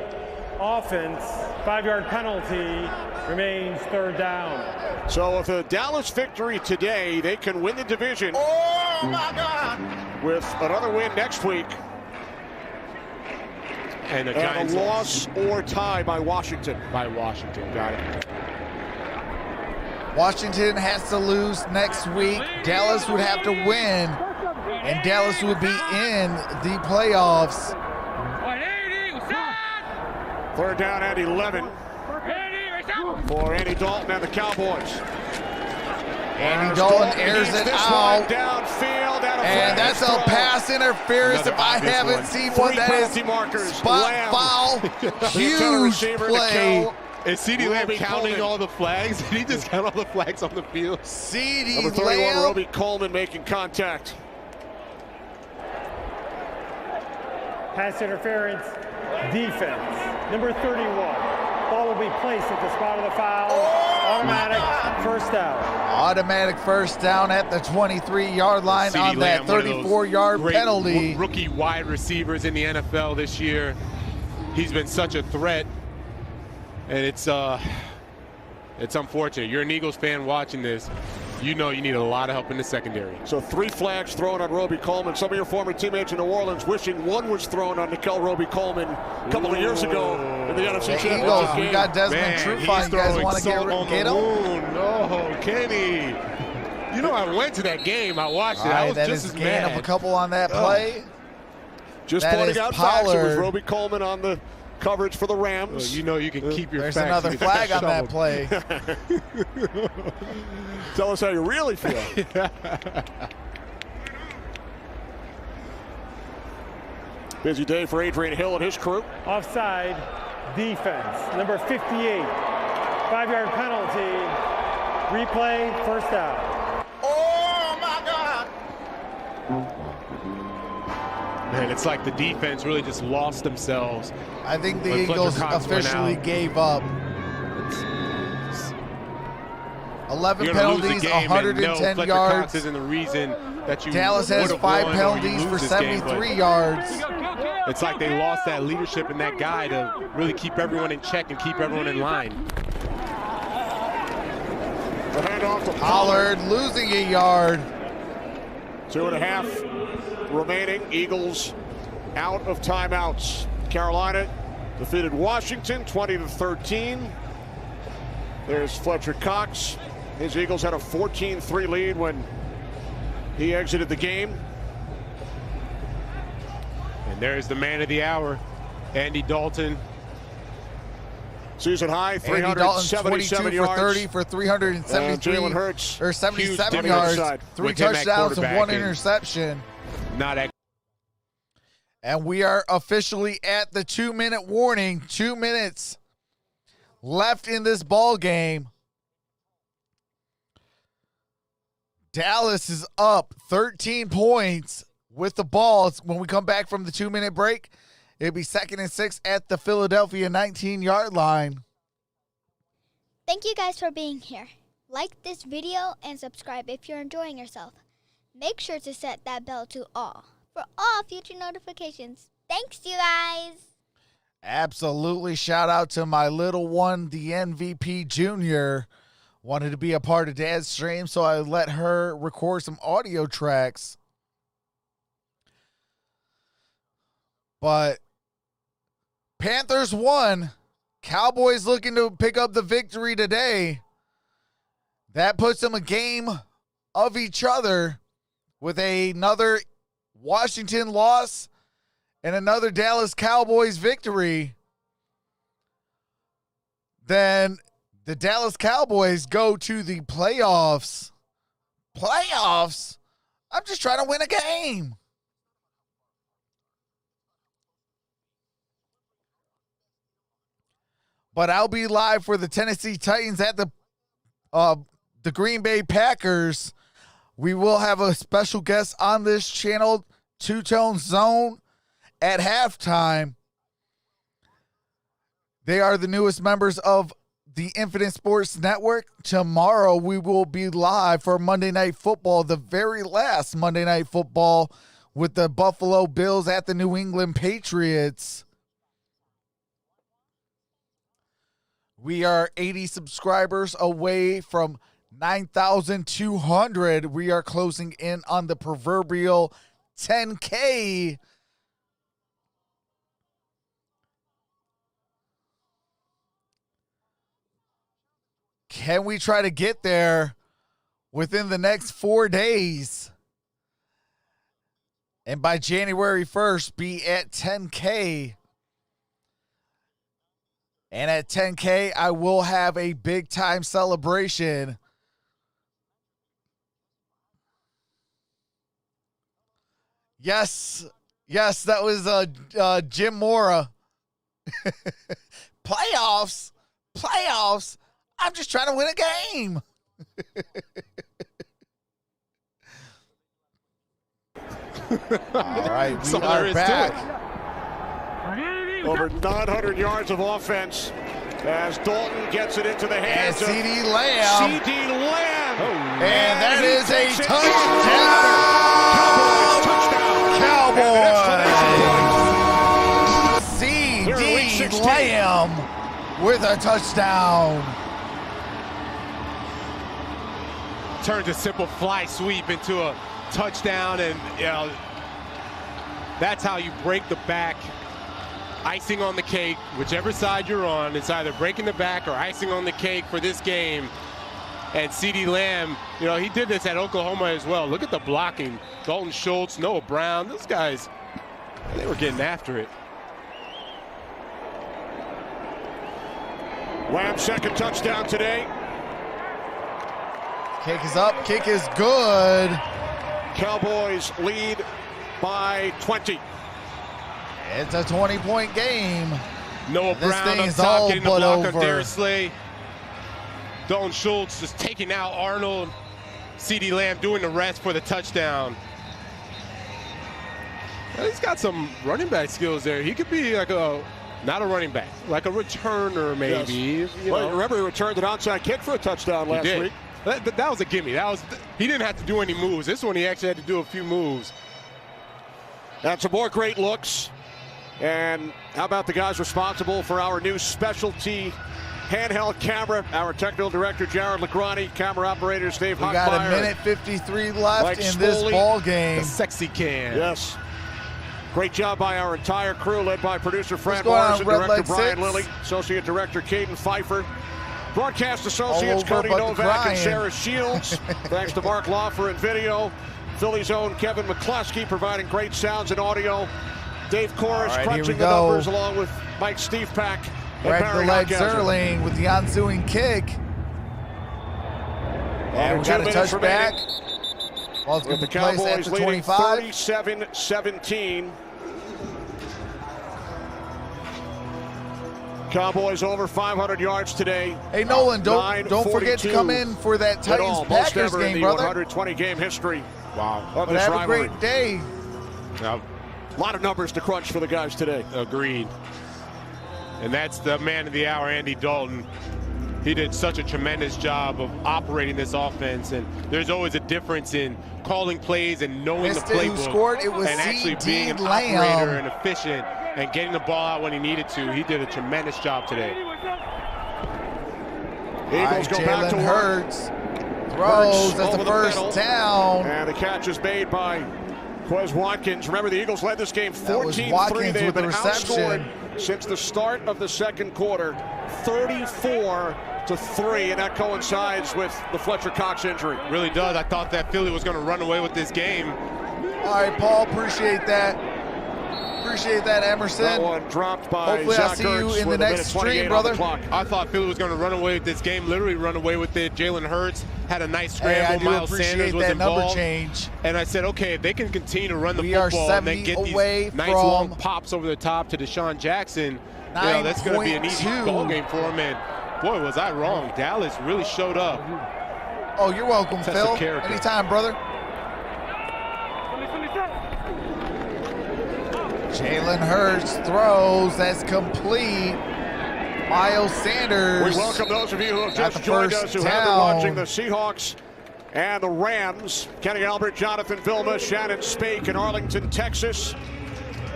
offense, 5-yard penalty, remains 3rd down. So with a Dallas victory today, they can win the division. Oh my God! With another win next week. And the Giants a loss or tie by Washington. Got it. Washington has to lose next week. Dallas would have to win, and Dallas would be in the playoffs. 3rd down and 11 for Andy Dalton and the Cowboys. Andy Dalton airs it out. Downfield, and that's a pass interference. If I haven't seen one, that is markers. Spot foul. Huge play. Is CeeDee Lamb counting all the flags? Did he just count all the flags on the field? CeeDee Number 31, Lamb. Roby Coleman making contact. Pass interference, defense. Number 31. Ball will be placed at the spot of the foul. Automatic first down. Automatic first down at the 23-yard line CeeDee on that Lamb, 34-yard penalty. Rookie wide receivers in the NFL this year. He's been such a threat, and it's unfortunate. You're an Eagles fan watching this. You know you need a lot of help in the secondary. So 3 flags thrown on Roby Coleman. Some of your former teammates in New Orleans wishing one was thrown on Nikel Roby Coleman a couple of years ago in the NFC Championship Eagles, game. we got Desmond Trufant. You guys want to get him? No, Kenny. You know I went to that game. I watched it. I was just as mad. Gain of a couple on that play. Just that pointing out facts. It was Roby Coleman on the coverage for the Rams. Well, you know you can keep your There's facts. another flag on that play. Tell us how you really feel. Busy day for Adrian Hill and his crew. Offside defense, number 58. 5-yard penalty. Replay, first down. Oh, my God. Man, it's like the defense really just lost themselves. I think the when Eagles Fletcher Cox went officially out. gave up. 11 You're gonna lose penalties, the game, 110 and no, Fletcher yards. Cox isn't the reason that you Dallas has would've 5 won or you penalties lose for this game, 73 but yards. It's like they lost that leadership and that guy to really keep everyone in check and keep everyone in line. The handoff to Pollard losing a yard. 2.5 remaining. Eagles out of timeouts. Carolina defeated Washington 20-13. There's Fletcher Cox. His Eagles had a 14-3 lead when he exited the game. And there's the man of the hour, Andy Dalton. Season high, Andy Dalton, 377 22 yards. for 30 for 373 Jalen Hurts, or 77 huge yards, upside. 3 With him at touchdowns and 1 quarterback and interception. Not at And we are officially at the 2-minute warning. 2 minutes left in this ball game. Dallas is up 13 points with the ball. When we come back from the 2-minute break, it'll be 2nd and 6 at the Philadelphia 19-yard line. Thank you guys for being here. Like this video and subscribe if you're enjoying yourself. Make sure to set that bell to all for all future notifications. Thanks, you guys. Absolutely. Shout out to my little one, the MVP Junior. Wanted to be a part of Dad's stream, so I let her record some audio tracks. But Panthers won. Cowboys looking to pick up the victory today. That puts them a game of each other with another Washington loss and another Dallas Cowboys victory. Then the Dallas Cowboys go to the playoffs. Playoffs? I'm just trying to win a game. But I'll be live for the Tennessee Titans at the Green Bay Packers. We will have a special guest on this channel, Two Tone Zone, at halftime. They are the newest members of the Infinite Sports Network. Tomorrow we will be live for Monday Night Football, the very last Monday Night Football, with the Buffalo Bills at the New England Patriots. We are 80 subscribers away from 9,200. We are closing in on the proverbial 10K. Can we try to get there within the next 4 days? And by January 1st, be at 10K. And at 10K, I will have a big time celebration. Yes, that was Jim Mora. Playoffs. I'm just trying to win a game. All right, we are back. Over 900 yards of offense as Dalton gets it into the hands of CeeDee Lamb. CeeDee Lamb. Oh, and that is a touchdown. Cowboys. CeeDee Lamb with a touchdown. Turns a simple fly sweep into a touchdown, and that's how you break the back. Icing on the cake, whichever side you're on, it's either breaking the back or icing on the cake for this game. And CeeDee Lamb, he did this at Oklahoma as well. Look at the blocking. Dalton Schultz, Noah Brown, those guys, they were getting after it. Lamb's second touchdown today. Kick is up. Kick is good. Cowboys lead by 20. It's a 20-point game. Noah This Brown thing up is top all getting the but block over. of Darius Slay. Dalton Schultz just taking out Arnold. CeeDee Lamb doing the rest for the touchdown. Well, he's got some running back skills there. He could be like not a running back, like a returner maybe. Yes. You know. Remember, he returned an onside kick for a touchdown last week. That was a gimme. He didn't have to do any moves. This one he actually had to do a few moves. And some more great looks. And how about the guys responsible for our new specialty handheld camera? Our technical director, Jared Legrani, camera operators, Dave Hochmeyer. We got a minute 53 left Mike in this Smoley, ball game. The sexy cam. Yes. Great job by our entire crew, led by producer Fran going on, Morrison, Red director Leg Brian 6? Lilly, associate director Caden Pfeiffer, broadcast All associates over Cody but the Novak crying. and Sarah Shields. Thanks to Mark Lawfer in video. Philly's own Kevin McCluskey providing great sounds and audio. Dave Corris All right, crunching the numbers along with Mike Stevepack and Greg Barry the Leg Hockhauser. Zerling with the ensuing kick. And we got a 2 minutes touchback. remaining. Ball's going With to the be placed at Cowboys the leading 25. 37-17. Cowboys over 500 yards today. Hey, Nolan, don't forget to come in for that Titans-Packers most ever game, in the brother. 120-game history Wow. of But this have rivalry. a great day. Now, A lot of numbers to crunch for the guys today. agreed. And that's the man of the hour, Andy Dalton. He did such a tremendous job of operating this offense, and there's always a difference in calling plays and knowing Missed the it, who playbook scored? It was and actually CeeDee being an Lamb. operator and efficient and getting the ball out when he needed to. He did a tremendous job today. Eagles go back to Jalen work. Hurts throws. That's over the the first middle. down. And the catch is made by Quez Watkins. Remember, the Eagles led this game That was 14-3. Watkins They've with the been outscored reception. since the start of the second quarter, 34-3, and that coincides with the Fletcher Cox injury. Really does. I thought that Philly was going to run away with this game. All right, Paul, appreciate that. Appreciate that, Emerson. That one dropped by Hopefully Zach I'll see you Ertz in the with a next minute 28 stream, on brother. the clock. I thought Philly was going to run away with this game, literally run away with it. Jalen Hurts had a nice Hey, scramble. I do Miles Sanders appreciate was that involved. number change. And I said, okay, if they can continue to run the We are football and then 70 get away these nice from long pops over the top to Deshaun Jackson, that's going to be an easy 9.2. ball game for him. And boy, was I wrong. Dallas really showed up. Oh, you're welcome, Test Phil. of character. Anytime, brother. Jalen Hurts throws. That's complete. Miles Sanders. We welcome those of you who have got just the joined first us who have been down. watching the Seahawks and the Rams. Kenny Albert, Jonathan Vilma, Shannon Spake in Arlington, Texas.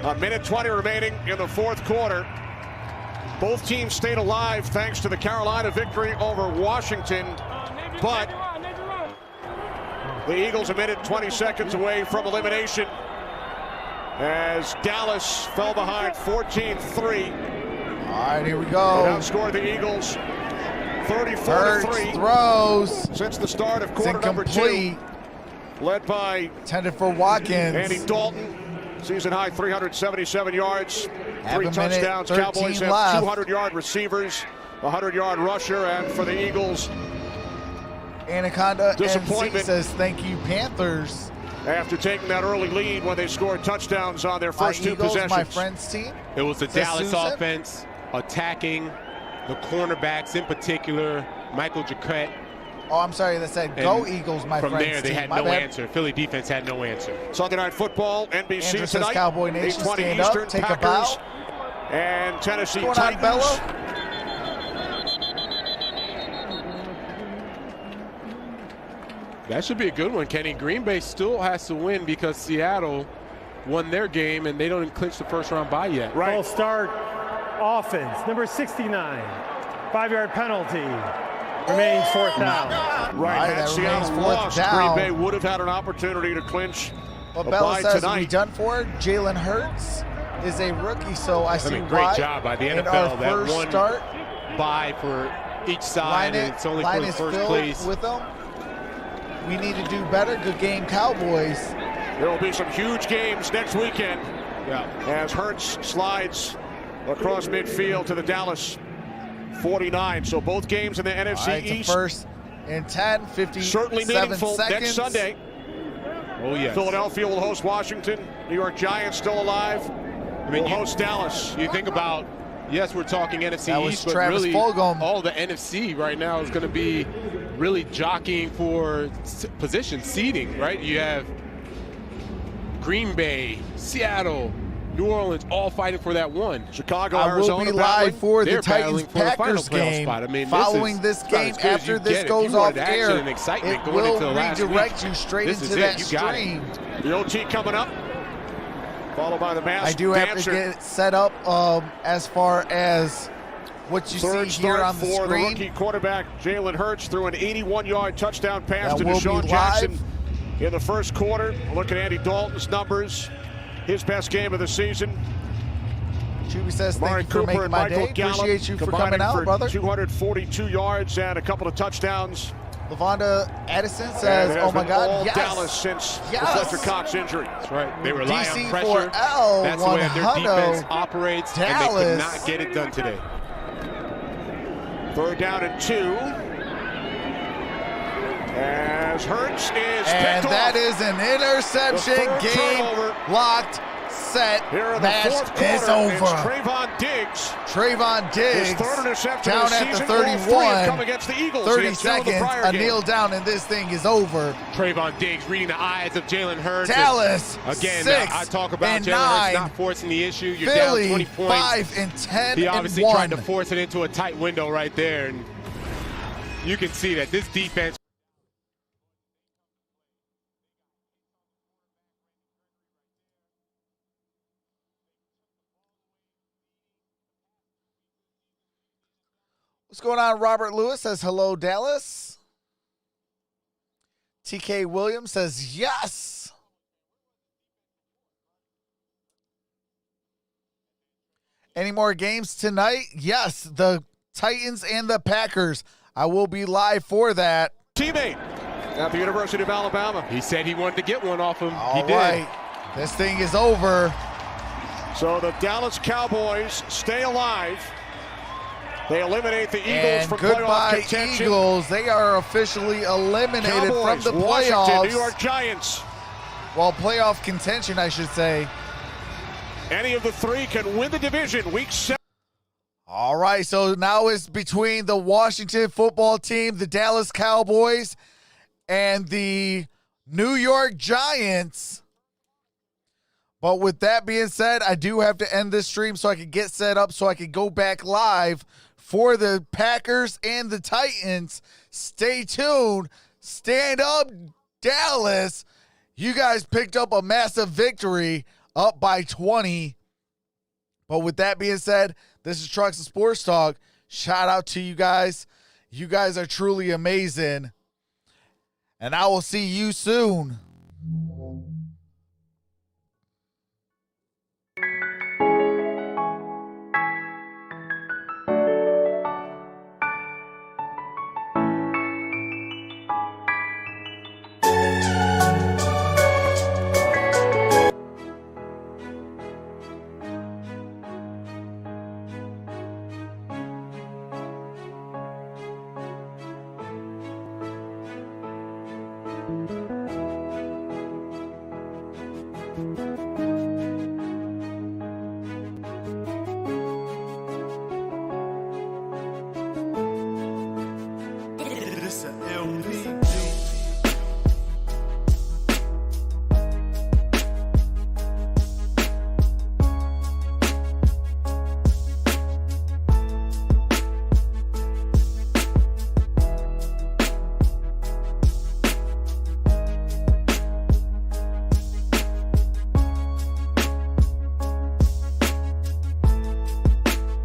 A minute 20 remaining in the fourth quarter. Both teams stayed alive thanks to the Carolina victory over Washington, but the Eagles a minute 20 seconds away from elimination as Dallas fell behind 14-3. All right, here we And go. outscored the Eagles Hurts 34-3 throws. since the start of It's quarter number 2. incomplete. Led by Intended for Watkins. Andy Dalton, season high 377 yards, Have 3 a minute, touchdowns. 13 Cowboys have left. 200-yard receivers, a 100-yard rusher, and for the Eagles, Anaconda MC Disappointment. says thank you, Panthers. after taking that early lead when they scored touchdowns on their first My 2 Eagles, possessions. my friend's team. It was the Says Dallas Susan. offense attacking the cornerbacks, in particular, Michael Jacquet. Oh, I'm sorry. That said go And Eagles, my From friend's there, they team. had My no bad. answer. Philly defense had no answer. Sunday Night Football, NBC Andrew says tonight, Cowboy Nation, 8:20 stand up, Eastern, take a Packers bow. and Tennessee What's going on, Titans. Bella? That should be a good one, Kenny. Green Bay still has to win because Seattle won their game and they don't clinch the first round bye yet. Right. Full start offense, number 69. 5-yard penalty. Remains fourth down. Right, had that Seattle remains fourth lost, down. Green Bay would have had an opportunity to clinch But a Bella bye says tonight. we done for. Jalen Hurts is a rookie, so I see Great why. job by the In NFL. our That first one start, bye for each side, line and it's only for line the is first filled place. with them. We need to do better. Good game, Cowboys. There will be some huge games next weekend as Hurts slides across midfield to the Dallas 49. So both games in the NFC East. First and 10, 57 certainly meaningful seconds. next Sunday. Oh, yes. Philadelphia will host Washington. New York Giants still alive. Will host Dallas. You think about, yes, we're talking NFC East, but Travis really Fulgham. all the NFC right now is going to be really jockeying for position seeding, right? You have Green Bay, Seattle, New Orleans, all fighting for that one. Chicago, I Arizona, will be live for the They're battling for the final Titans-Packers playoff game. spot. I mean, Following this game, after this goes off air, and excitement it going will into the last redirect week. you straight This into is that it. You got stream. The OT coming up, followed by the masked I do have dancer. to get it set up as far as what you Third see here start on the for the screen. rookie quarterback Jalen Hurts threw an 81-yard touchdown pass That to will Deshaun be Jackson live. in the first quarter. Look at Andy Dalton's numbers. His best game of the season. Chewy says, Amari thank you for Cooper making and my Michael day. Gallup Appreciate you for combining coming out, for brother. 242 yards and a couple of touchdowns. Lavonda Addison And says, it has oh my been God, all yes. Dallas since the Yes. Fletcher Cox injury. That's right. They rely on pressure. DC4L, That's the way that their 100. defense operates, and they could Dallas. not get it done today. Third down and 2. As Hurts is And picked that off. is an interception. The third Game turnover. locked, set, Here in the match. fourth quarter, It's over. it's Trayvon Diggs. Trayvon His Diggs third interception down of the at the season. All three have come 31. against the Eagles. 30 He had two in the seconds, prior a game. kneel down, and this thing is over. Trayvon Diggs reading the eyes of Jalen Hurts. Dallas, Again, 6 I talk about and Jalen Hurts 9. not forcing the issue. You're Philly, down 20 points. 5 and 10 He obviously and 1. tried to force it into a tight window right there, and you can see that this defense. What's going on? Robert Lewis says, hello, Dallas. TK Williams says, yes. Any more games tonight? Yes, the Titans and the Packers. I will be live for that. Teammate at the University of Alabama. He said he wanted to get one off him. All He did. right. This thing is over. So the Dallas Cowboys stay alive. They eliminate the Eagles And from playoff goodbye, contention. Eagles. They are officially eliminated Cowboys, from the Washington, playoffs. New York Giants. Well, playoff contention, I should say. Any of the three can win the division. Week 7. All right, so now it's between the Washington football team, the Dallas Cowboys, and the New York Giants. But with that being said, I do have to end this stream so I can get set up so I can go back live for the Packers and the Titans. Stay tuned. Stand up, Dallas. You guys picked up a massive victory, up by 20. But with that being said, this is Troxel Sports Talk. Shout out to you guys. You guys are truly amazing. And I will see you soon.